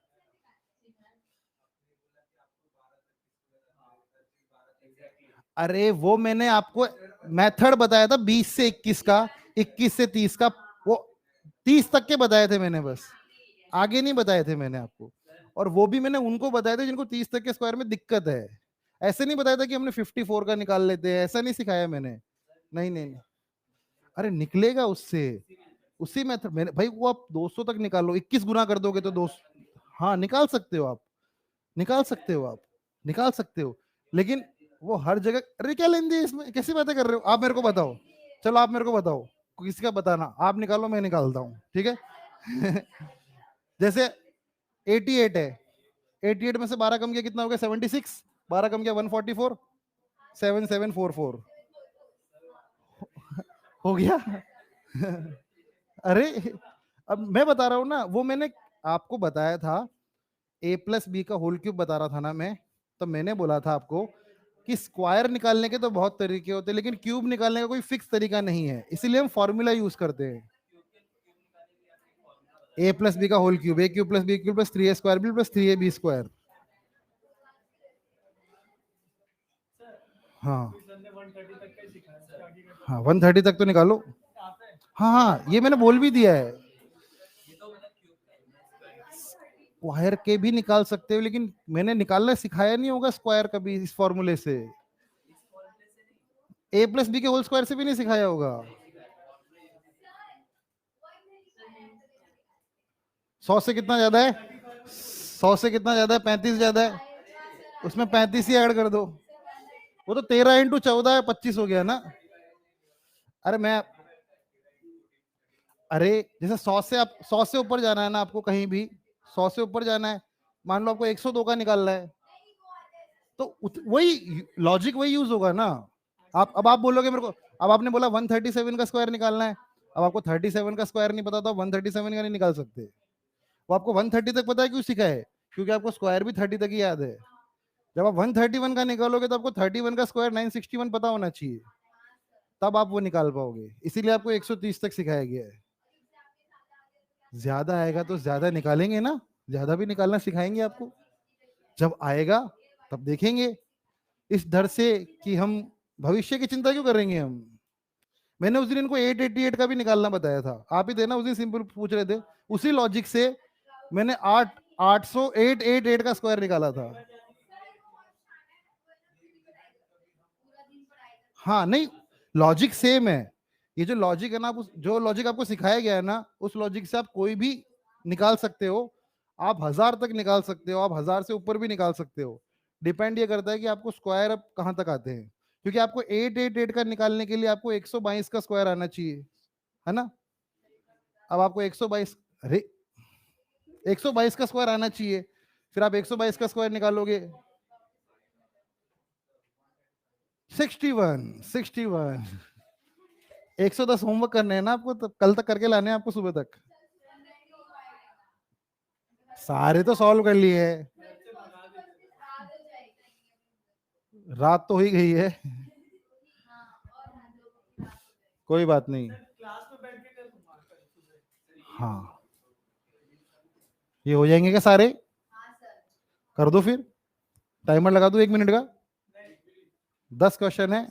अरे वो मैंने आपको मेथड बताया था 20 से 21 का, 21 से 30 का, वो 30 तक के बताए थे मैंने, बस आगे नहीं बताए थे मैंने आपको। और वो भी मैंने उनको बताया था जिनको 30 तक के स्क्वायर में दिक्कत है। ऐसे नहीं बताया था कि हमने 54 का निकाल लेते हैं, ऐसा नहीं सिखाया मैंने। नहीं नहीं नहीं, अरे निकलेगा उससे, उसी मेथड मैंने भाई, वो आप 200 तक निकालो, 21 गुना कर दोगे तो 200। हाँ निकाल सकते हो आप, निकाल सकते हो आप, निकाल सकते हो। लेकिन वो हर जगह, अरे क्या लेंगे इसमें, कैसी बातें कर रहे हो आप? मेरे को बताओ, चलो आप मेरे को बताओ, किसी का बताना, आप निकालो मैं निकालता हूँ, ठीक है? जैसे 88 है, 88 में से 12 कम किया कितना हो गया? 76, 12 कम किया 144, 7744 हो गया। अरे अब मैं बता रहा हूँ ना, वो मैंने आपको बताया था, a प्लस बी का होल क्यूब बता रहा था ना मैं, तो मैंने बोला था आपको कि स्क्वायर निकालने के तो बहुत तरीके होते हैं, लेकिन क्यूब निकालने का कोई फिक्स तरीका नहीं है, इसीलिए हम फॉर्मूला यूज करते हैं। a प्लस बी का whole cube, a cube plus b cube plus 3a square b plus 3ab square. हाँ सर ने 130 तक का ही सिखाया है, आगे का हाँ, 130 तक तो निकालो। आता है। हाँ हाँ, ये मैंने बोल भी दिया है, स्क्वायर के भी निकाल सकते हो, लेकिन मैंने निकालना सिखाया नहीं होगा स्क्वायर कभी इस फॉर्मूले से। a प्लस बी के होल स्क्वायर से भी नहीं सिखाया होगा। 100 से कितना ज्यादा है? 100 से कितना ज्यादा है? 35 ज्यादा है, उसमें 35 ही ऐड कर दो। वो तो 13 इंटू 14 है, 25 हो गया ना। अरे मैं, अरे जैसे 100 से, आप 100 से ऊपर जाना है ना आपको, कहीं भी 100 से ऊपर जाना है, मान लो आपको 102 का निकालना है, तो वही लॉजिक वही यूज होगा ना। अब आप बोलोगे मेरे को, अब आपने बोला 137 का स्क्वायर निकालना है, अब आपको 37 का स्क्वायर नहीं पता, तो 137 का नहीं निकाल सकते। वो आपको 130 तक पता है, क्यों सीखा है? क्योंकि आपको स्क्वायर भी 30 तक ही याद है। जब आप 131 का निकालोगे तो आपको 31 का स्क्वायर 961 पता होना चाहिए, तब आप वो निकाल पाओगे, इसीलिए आपको 130 तक सिखाया गया है। ज्यादा आएगा तो ज्यादा निकालेंगे ना, ज्यादा भी निकालना सिखाएंगे आपको, जब आएगा तब देखेंगे। इस डर से कि हम भविष्य की चिंता क्यों करेंगे हम। मैंने उस दिन इनको 888 का भी निकालना बताया था, आप ही थे ना उस दिन, सिंपल पूछ रहे थे, उसी लॉजिक से मैंने 888 का स्क्वायर निकाला था। हाँ नहीं, लॉजिक सेम है, ये जो लॉजिक है ना, आप जो लॉजिक आपको सिखाया गया है ना, उस लॉजिक से आप कोई भी निकाल सकते हो। आप 1000 तक निकाल सकते हो, आप 1000 से ऊपर भी निकाल सकते हो। डिपेंड ये करता है कि आपको स्क्वायर अब कहाँ तक आते हैं, क्योंकि आपको 888 का निकालने के लिए आपको 122 का स्क्वायर आना चाहिए, है ना? अब आपको 122, अरे 122 का स्क्वायर आना चाहिए, फिर आप 122 का स्क्वायर निकालोगे, 61 110 होमवर्क करने हैं ना आपको, तो कल तक करके लाने हैं आपको, सुबह तक। सारे तो सॉल्व कर लिए है, रात तो हो ही गई है, कोई बात नहीं। क्लास में बैठ के कर दूंगा कल सुबह। हाँ, ये हो जाएंगे क्या सारे? कर दो फिर, टाइमर लगा दो 1 मिनट का, 10 क्वेश्चन है।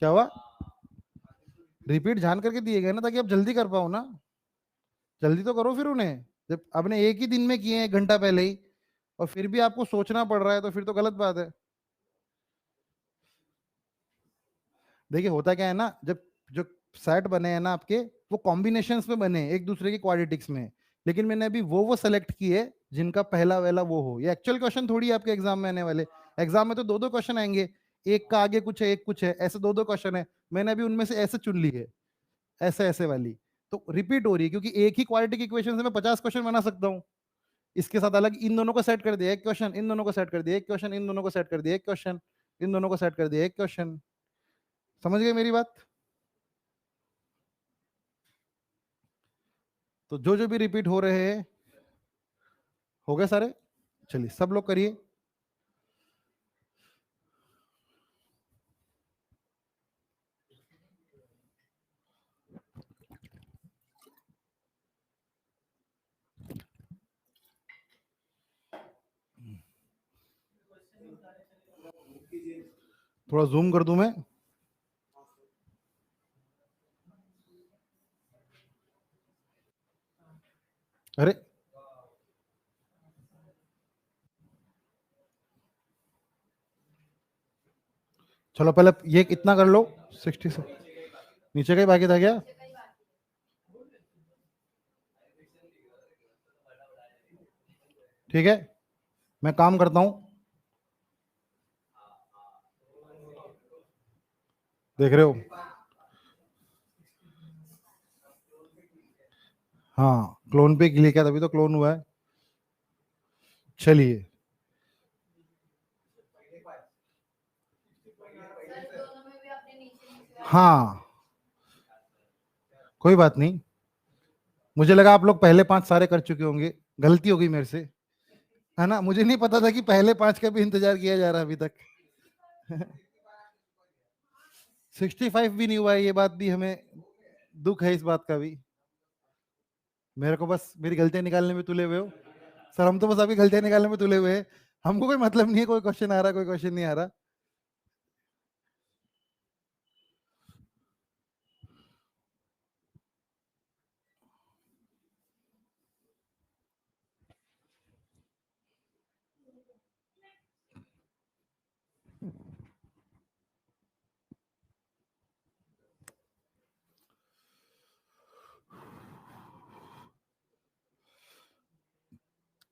क्या हुआ? रिपीट जान करके दिए गए ना, ताकि आप जल्दी कर पाओ ना, जल्दी तो करो फिर उन्हें। जब आपने एक ही दिन में किए हैं 1 घंटा पहले ही, और फिर भी आपको सोचना पड़ रहा है, तो फिर तो गलत बात है। देखिए होता क्या है ना, जब जो सेट बने हैं ना आपके, वो कॉम्बिनेशंस में बने एक दूसरे के क्वाड्रेटिक्स में, लेकिन मैंने अभी वो सेलेक्ट किए जिनका पहला वाला वो हो। ये एक्चुअल क्वेश्चन थोड़ी है आपके एग्जाम में आने वाले। एग्जाम में तो दो दो क्वेश्चन आएंगे, एक का आगे कुछ है एक कुछ है, ऐसे दो दो क्वेश्चन है। मैंने अभी उनमें से ऐसे चुन ली है, ऐसे ऐसे वाली, तो रिपीट हो रही है क्योंकि एक ही क्वाड्रेटिक इक्वेशन से मैं 50 क्वेश्चन बना सकता हूँ। इसके साथ अलग इन दोनों को सेट कर दिया एक क्वेश्चन, इन दोनों को सेट कर दिया एक क्वेश्चन, इन दोनों को सेट कर दिया एक क्वेश्चन, इन दोनों को सेट कर दिया एक क्वेश्चन। समझ गए मेरी बात? तो जो जो भी रिपीट हो रहे हैं, हो गए सारे? चलिए सब लोग करिए। थोड़ा जूम कर दूं मैं। अरे चलो पहले ये इतना कर लो, 60 से नीचे का ही बाकी था क्या? ठीक है, मैं काम करता हूं। देख रहे हो? हाँ, क्लोन पे क्लिक किया तभी तो क्लोन हुआ है। चलिए हाँ, कोई बात नहीं। मुझे लगा आप लोग पहले 5 सारे कर चुके होंगे, गलती हो गई मेरे से, है ना? मुझे नहीं पता था कि पहले 5 का भी इंतजार किया जा रहा है अभी तक। 65 भी नहीं हुआ है, ये बात भी हमें दुख है, इस बात का भी। मेरे को बस मेरी गलतियां निकालने में तुले हुए हो सर, हम तो बस अभी गलतियां निकालने में तुले हुए हैं। हमको कोई मतलब नहीं है कोई क्वेश्चन आ रहा कोई क्वेश्चन नहीं आ रहा।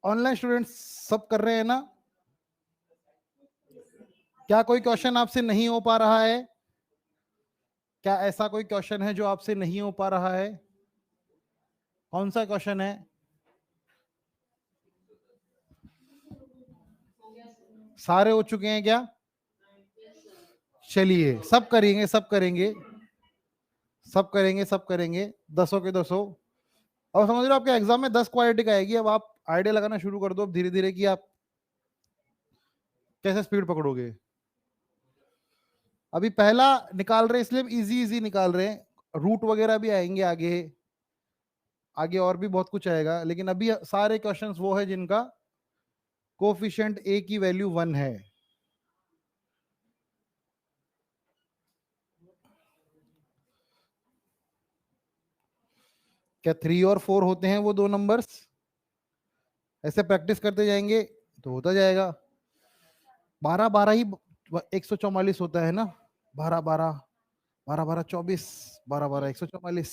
ऑनलाइन स्टूडेंट्स सब कर रहे हैं ना? क्या कोई क्वेश्चन आपसे नहीं हो पा रहा है? क्या ऐसा कोई क्वेश्चन है जो आपसे नहीं हो पा रहा है? कौन सा क्वेश्चन है? सारे हो चुके हैं क्या? चलिए सब करेंगे सब करेंगे सब करेंगे सब करेंगे, 10 के 10। अब समझ रहे हो आपके एग्जाम में 10 क्वालिटी का आएगी। अब आप आइडिया लगाना शुरू कर दो अब धीरे धीरे कि आप कैसे स्पीड पकड़ोगे। अभी पहला निकाल रहे इसलिए इजी इजी निकाल रहे हैं, रूट वगैरह भी आएंगे आगे, आगे और भी बहुत कुछ आएगा, लेकिन अभी सारे क्वेश्चंस वो है जिनका कोफिशिएंट ए की वैल्यू 1 है। क्या 3 और 4 होते हैं वो दो नंबर्स? ऐसे प्रैक्टिस करते जाएंगे तो होता जाएगा। 12 12 ही 144 होता है ना? 12 12 12 12 24, 12 12 144।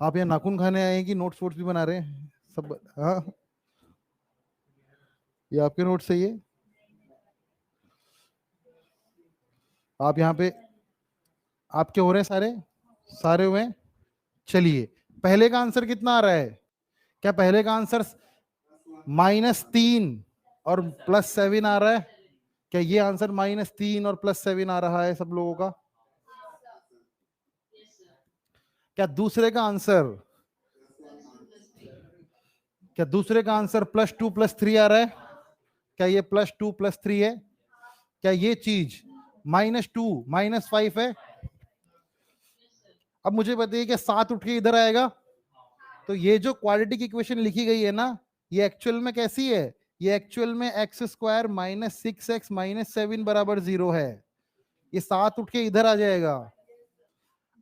आप यहाँ नाखून खाने आए हैं कि नोट्स वोट्स भी बना रहे हैं सब? हाँ, ये आपके नोट सही है। आप यहाँ पे आपके हो रहे हैं सारे, सारे हुए हैं। चलिए पहले का आंसर कितना आ रहा है? क्या पहले का आंसर -3 और +7 आ रहा है? क्या ये आंसर -3 और +7 आ रहा है सब लोगों का? क्या दूसरे का आंसर, क्या दूसरे का आंसर +2 +3 आ रहा है? क्या ये +2 +3 है? क्या ये चीज -2 -5 है? अब मुझे बताइए क्या 7 उठ के इधर आएगा? तो ये जो क्वाड्रेटिक इक्वेशन लिखी गई है ना, ये एक्चुअल में कैसी है? ये एक्चुअल में x² -6x -7 बराबर 0 है। ये 7 उठ के इधर आ जाएगा।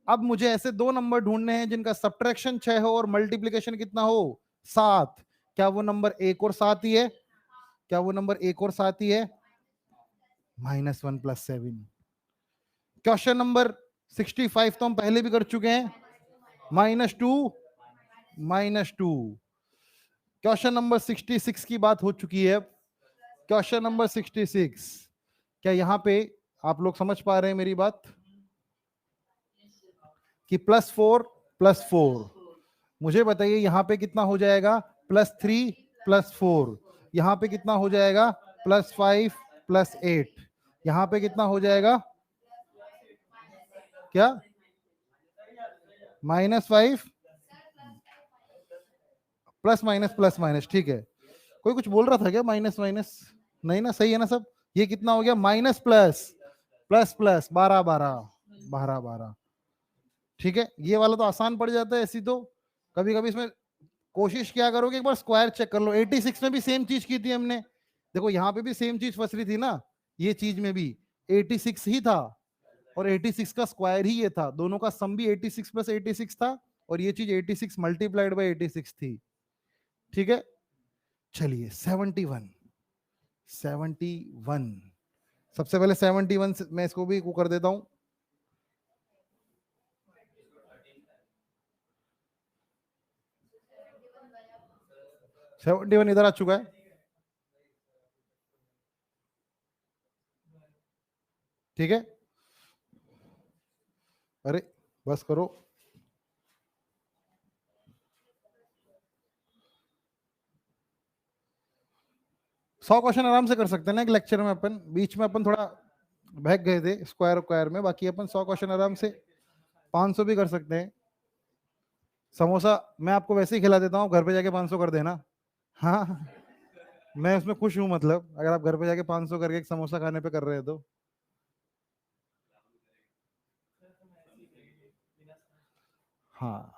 अब मुझे ऐसे दो नंबर ढूंढने हैं जिनका सब्ट्रैक्शन 6 हो और मल्टीप्लीकेशन कितना हो? 7। क्या वो नंबर 1 और 7 ही है? क्या वो नंबर 1 और 7 ही है? -1 + 7। क्वेश्चन नंबर 65 तो हम पहले भी कर चुके हैं, -2 -2। क्वेश्चन नंबर 66 की बात हो चुकी है। क्वेश्चन नंबर 66, क्या यहां पे आप लोग समझ पा रहे हैं मेरी बात कि +4 मुझे बताइए यहां पे कितना हो जाएगा, +3 +4, यहां पे कितना हो जाएगा, +5 +8, यहां पे कितना हो जाएगा, क्या -5 प्लस माइनस, ठीक है। कोई कुछ बोल रहा था क्या, माइनस माइनस? नहीं ना, सही है ना सब? ये कितना हो गया, माइनस प्लस प्लस प्लस 12 12 12 12, ठीक है। ये वाला तो आसान पड़ जाता है ऐसी तो। कभी कभी इसमें कोशिश क्या करोगे, एक बार स्क्वायर चेक कर लो। 86 में भी सेम चीज की थी हमने, देखो यहाँ पे भी सेम चीज फंस रही थी ना, ये चीज में भी 86 ही था और 86 का स्क्वायर ही ये था, दोनों का सम भी 86 + 86 था और ये चीज 86 मल्टीप्लाइड बाय 86 थी, ठीक है। चलिए 71 सबसे पहले 71 मैं इसको भी कर देता हूं। सेवेंटी वन इधर आ चुका है, ठीक है। अरे बस करो, सौ क्वेश्चन आराम से कर सकते हैं ना एक लेक्चर में। अपन बीच में अपन थोड़ा बहक गए थे स्क्वायर में, बाकी अपन 100 क्वेश्चन आराम से, 500 भी कर सकते हैं। समोसा मैं आपको वैसे ही खिला देता हूँ, घर पे जाके 500 कर देना। हाँ, मैं उसमें खुश हूँ, मतलब अगर आप घर पे जाके 500 करके एक समोसा खाने पे कर रहे हो तो। हाँ,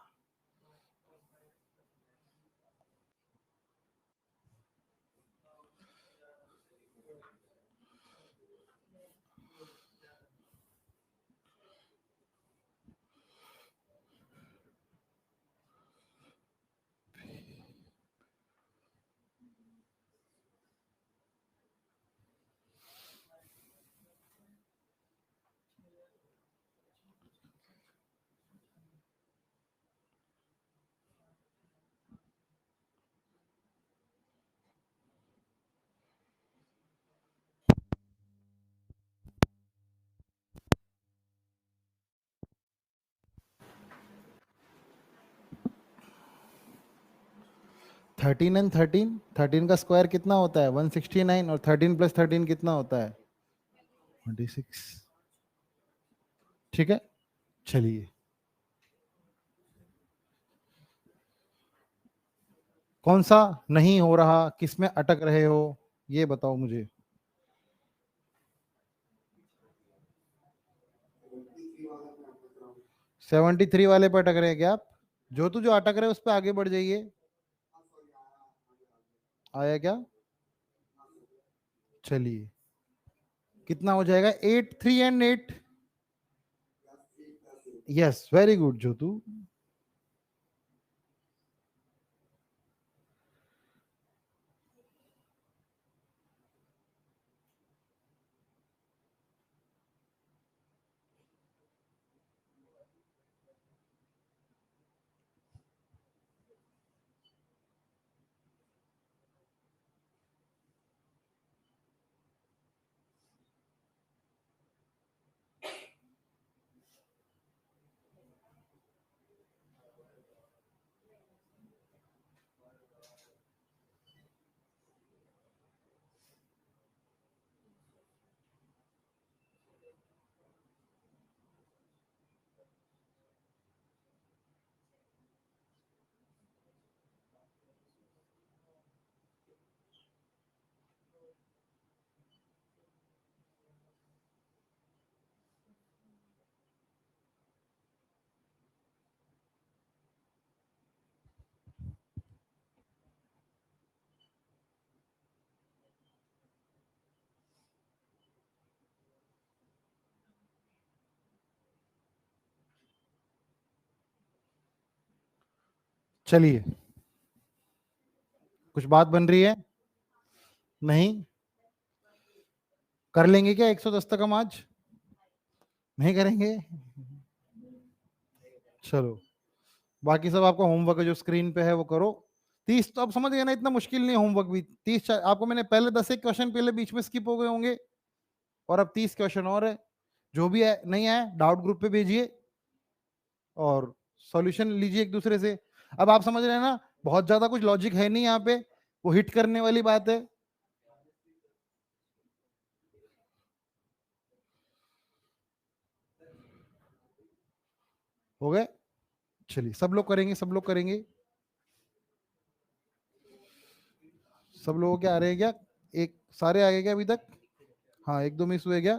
थर्टीन एंड 13 का स्क्वायर कितना होता है, 169, और 13 + 13 कितना होता है, 26, ठीक है। चलिए कौन सा नहीं हो रहा, किसमें अटक रहे हो, ये बताओ मुझे। 73 वाले पे अटक रहे हैं क्या आप? जो अटक रहे हैं उस पर आगे बढ़ जाइए। आया क्या? चलिए कितना हो जाएगा, 8 3 एंड 8, यस वेरी गुड ज्योतु। चलिए कुछ बात बन रही है? नहीं कर लेंगे क्या 110 तक हम आज? नहीं करेंगे? चलो, बाकी सब आपका होमवर्क जो स्क्रीन पे है वो करो। 30 तो आप समझ गए ना, इतना मुश्किल नहीं होमवर्क भी। 30 आपको मैंने पहले 10 एक क्वेश्चन पहले बीच में स्किप हो गए होंगे, और अब 30 क्वेश्चन और है। जो भी है नहीं है डाउट ग्रुप पे भेजिए और सॉल्यूशन लीजिए एक दूसरे से। अब आप समझ रहे हैं ना, बहुत ज्यादा कुछ लॉजिक है नहीं यहाँ पे, वो हिट करने वाली बात है। हो गए? चलिए, सब लोग करेंगे, सब लोग करेंगे। सब लोगों के आ रहे हैं क्या? एक सारे आ गए क्या अभी तक? हाँ, एक दो मिस हुए क्या?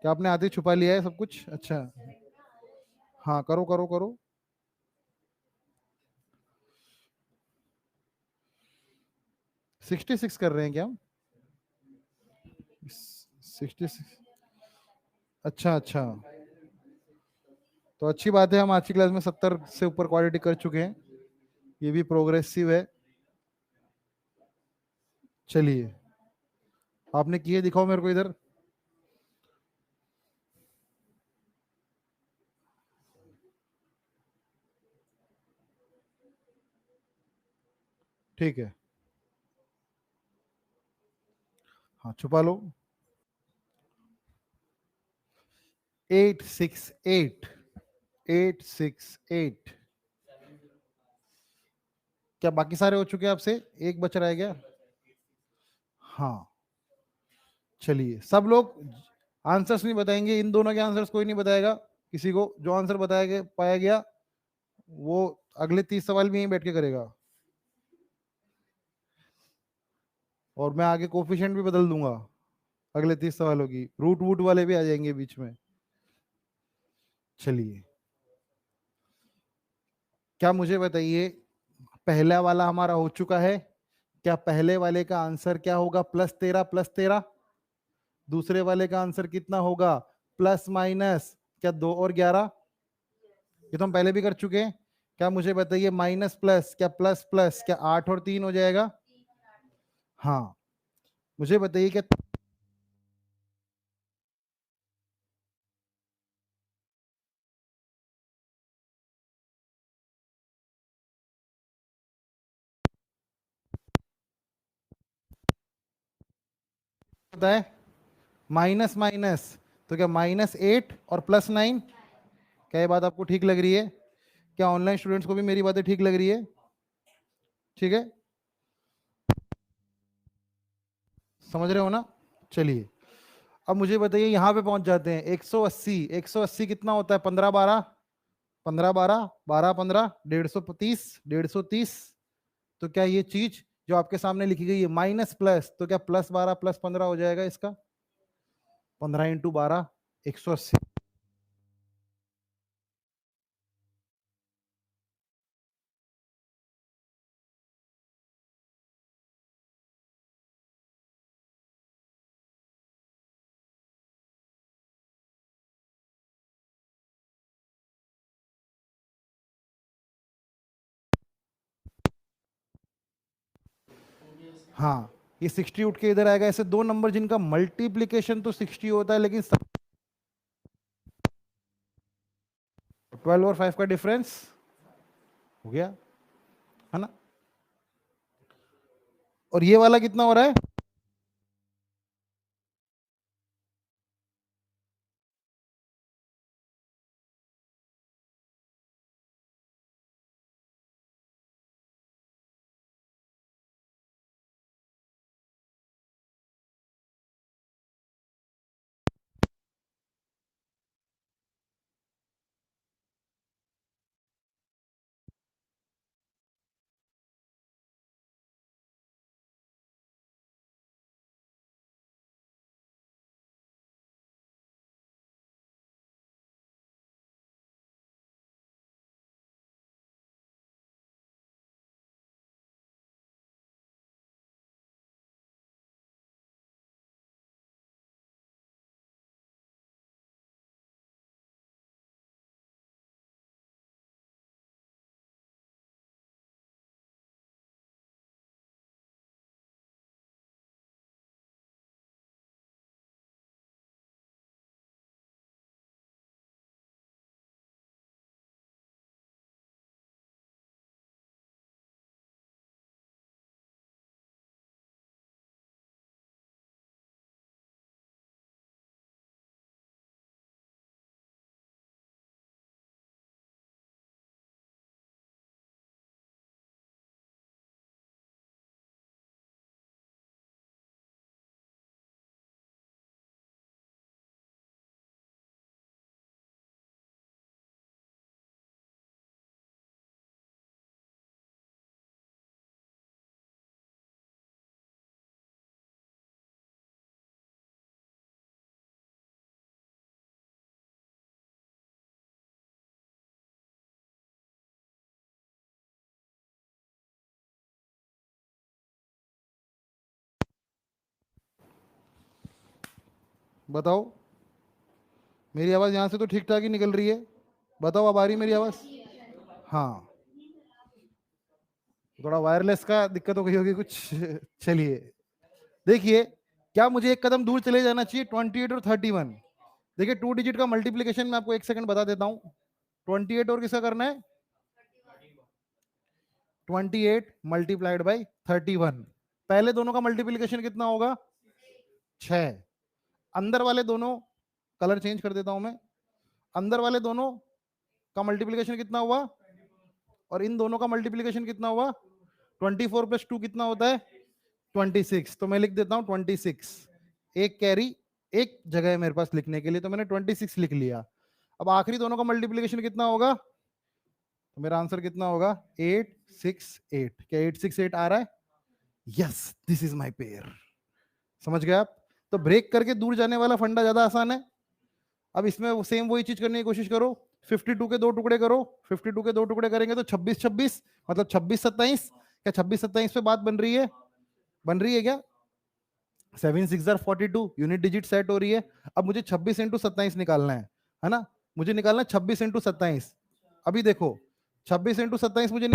क्या आपने आते ही छुपा लिया है सब कुछ? अच्छा, हाँ करो करो करो। 66 कर रहे हैं क्या हम? 66? अच्छा अच्छा, तो अच्छी बात है, हम आज की क्लास में 70 से ऊपर क्वालिटी कर चुके हैं, ये भी प्रोग्रेसिव है। चलिए, आपने किए दिखाओ मेरे को इधर। ठीक है, हाँ छुपा लो। 868, 868। क्या बाकी सारे हो चुके हैं आपसे? एक बच रहा है क्या? हाँ, चलिए सब लोग आंसर्स नहीं बताएंगे, इन दोनों के आंसर्स कोई नहीं बताएगा। किसी को जो आंसर बताया पाया गया वो अगले 30 सवाल में यहीं बैठ के करेगा, और मैं आगे कोफिशिएंट भी बदल दूंगा अगले 30 सवालों की, रूट वूट वाले भी आ जाएंगे बीच में। चलिए, क्या मुझे बताइए, पहला वाला हमारा हो चुका है, क्या पहले वाले का आंसर क्या होगा? +13 +13। दूसरे वाले का आंसर कितना होगा? प्लस माइनस क्या 2 और 11? ये तो हम पहले भी कर चुके हैं। क्या मुझे बताइए, माइनस प्लस क्या प्लस प्लस क्या 8 और 3 हो जाएगा? हाँ, मुझे बताइए क्या होता है? माइनस माइनस, तो क्या -8 और +9? क्या ये बात आपको ठीक लग रही है? क्या ऑनलाइन स्टूडेंट्स को भी मेरी बातें ठीक लग रही है? ठीक है, समझ रहे हो ना? चलिए, अब मुझे बताइए, यहां पे पहुंच जाते हैं। 180, 180 कितना होता है? 15 12, 15 12, 12 15, 150, 150। तो क्या ये चीज जो आपके सामने लिखी गई है माइनस प्लस, तो क्या +12 +15 हो जाएगा इसका? 15 × 12, 180। हाँ, ये 60 उठ के इधर आएगा। ऐसे दो नंबर जिनका मल्टीप्लीकेशन तो 60 होता है, लेकिन 12 और 5 का डिफरेंस हो गया, है ना? और ये वाला कितना हो रहा है? बताओ, मेरी आवाज यहां से तो ठीक ठाक ही निकल रही है, बताओ अब आ रही मेरी आवाज? हाँ, थोड़ा वायरलेस का दिक्कत हो गई होगी कुछ। चलिए देखिए, क्या मुझे एक कदम दूर चले जाना चाहिए 28 और 31? देखिए 2 डिजिट का मल्टीप्लीकेशन मैं आपको एक सेकंड बता देता हूं। 28 और किसका करना है? 28 मल्टीप्लाइड बाई 31। पहले दोनों का मल्टीप्लीकेशन कितना होगा? 6। अंदर वाले दोनों, कलर चेंज कर देता हूं मैं, अंदर वाले दोनों का मल्टीप्लीकेशन कितना हुआ और इन दोनों का मल्टीप्लीकेशन कितना हुआ? 24 प्लस 2 कितना होता है? 26। तो मैं लिख देता हूं 26। एक कैरी एक जगह है मेरे पास लिखने के लिए, तो मैंने 26 लिख लिया। अब आखिरी दोनों का मल्टीप्लीकेशन कितना होगा? तो मेरा आंसर कितना होगा? 868। क्या 868 आ रहा है? Yes, this is my pair. समझ गए आप? तो ब्रेक करके दूर जाने वाला फंडा ज्यादा आसान है। अब इसमें सेम वही चीज करने की कोशिश करो। 52 के 2 टुकड़े करो, 52 के 2 टुकड़े करेंगे तो 26 26, मतलब 26 27। क्या 26 27 पे बात बन रही है? बन रही है क्या? 7 6 42, यूनिट डिजिट सेट हो रही है। अब मुझे 26 इंटू 27 निकालना है ना? मुझे निकालना है 26 इंटू 27। अभी देखो 26 इंटू 27 मुझे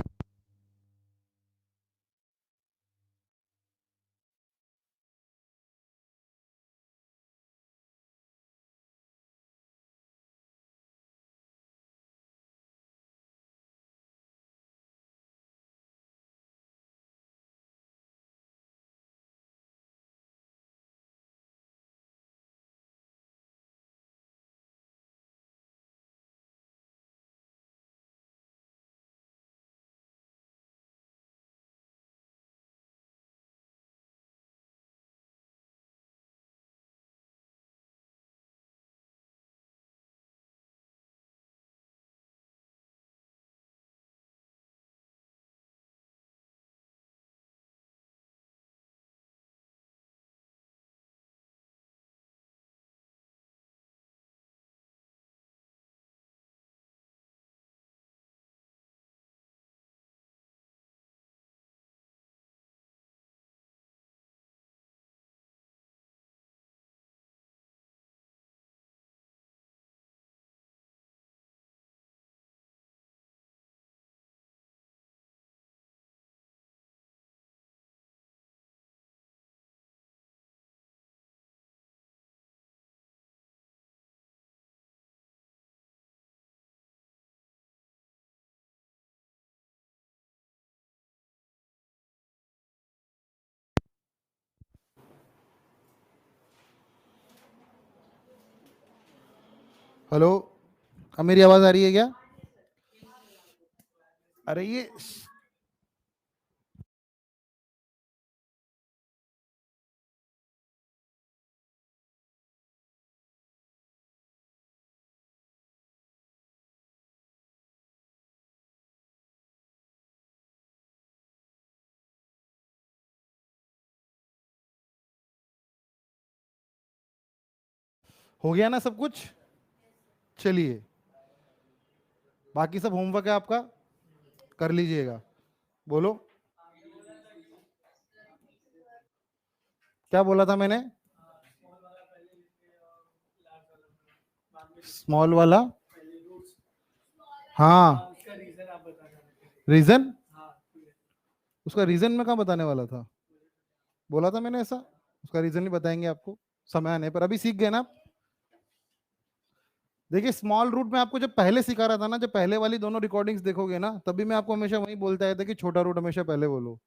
हेलो, अब मेरी आवाज आ रही है क्या? अरे ये हो गया ना सब कुछ? चलिए, बाकी सब होमवर्क है आपका, कर लीजिएगा। बोलो, क्या बोला था मैंने? स्मॉल वाला, हाँ। उसका रीजन आप बताना। रीजन? हाँ, उसका रीजन मैं कहाँ बताने वाला था? बोला था मैंने ऐसा? उसका रीजन ही बताएंगे आपको समय आने पर, अभी सीख गए ना आप? देखिए स्मॉल रूट में आपको जब पहले सिखा रहा था ना, जब पहले वाली दोनों रिकॉर्डिंग्स देखोगे ना, तभी मैं आपको हमेशा वही बोलता है था कि छोटा रूट हमेशा पहले बोलो।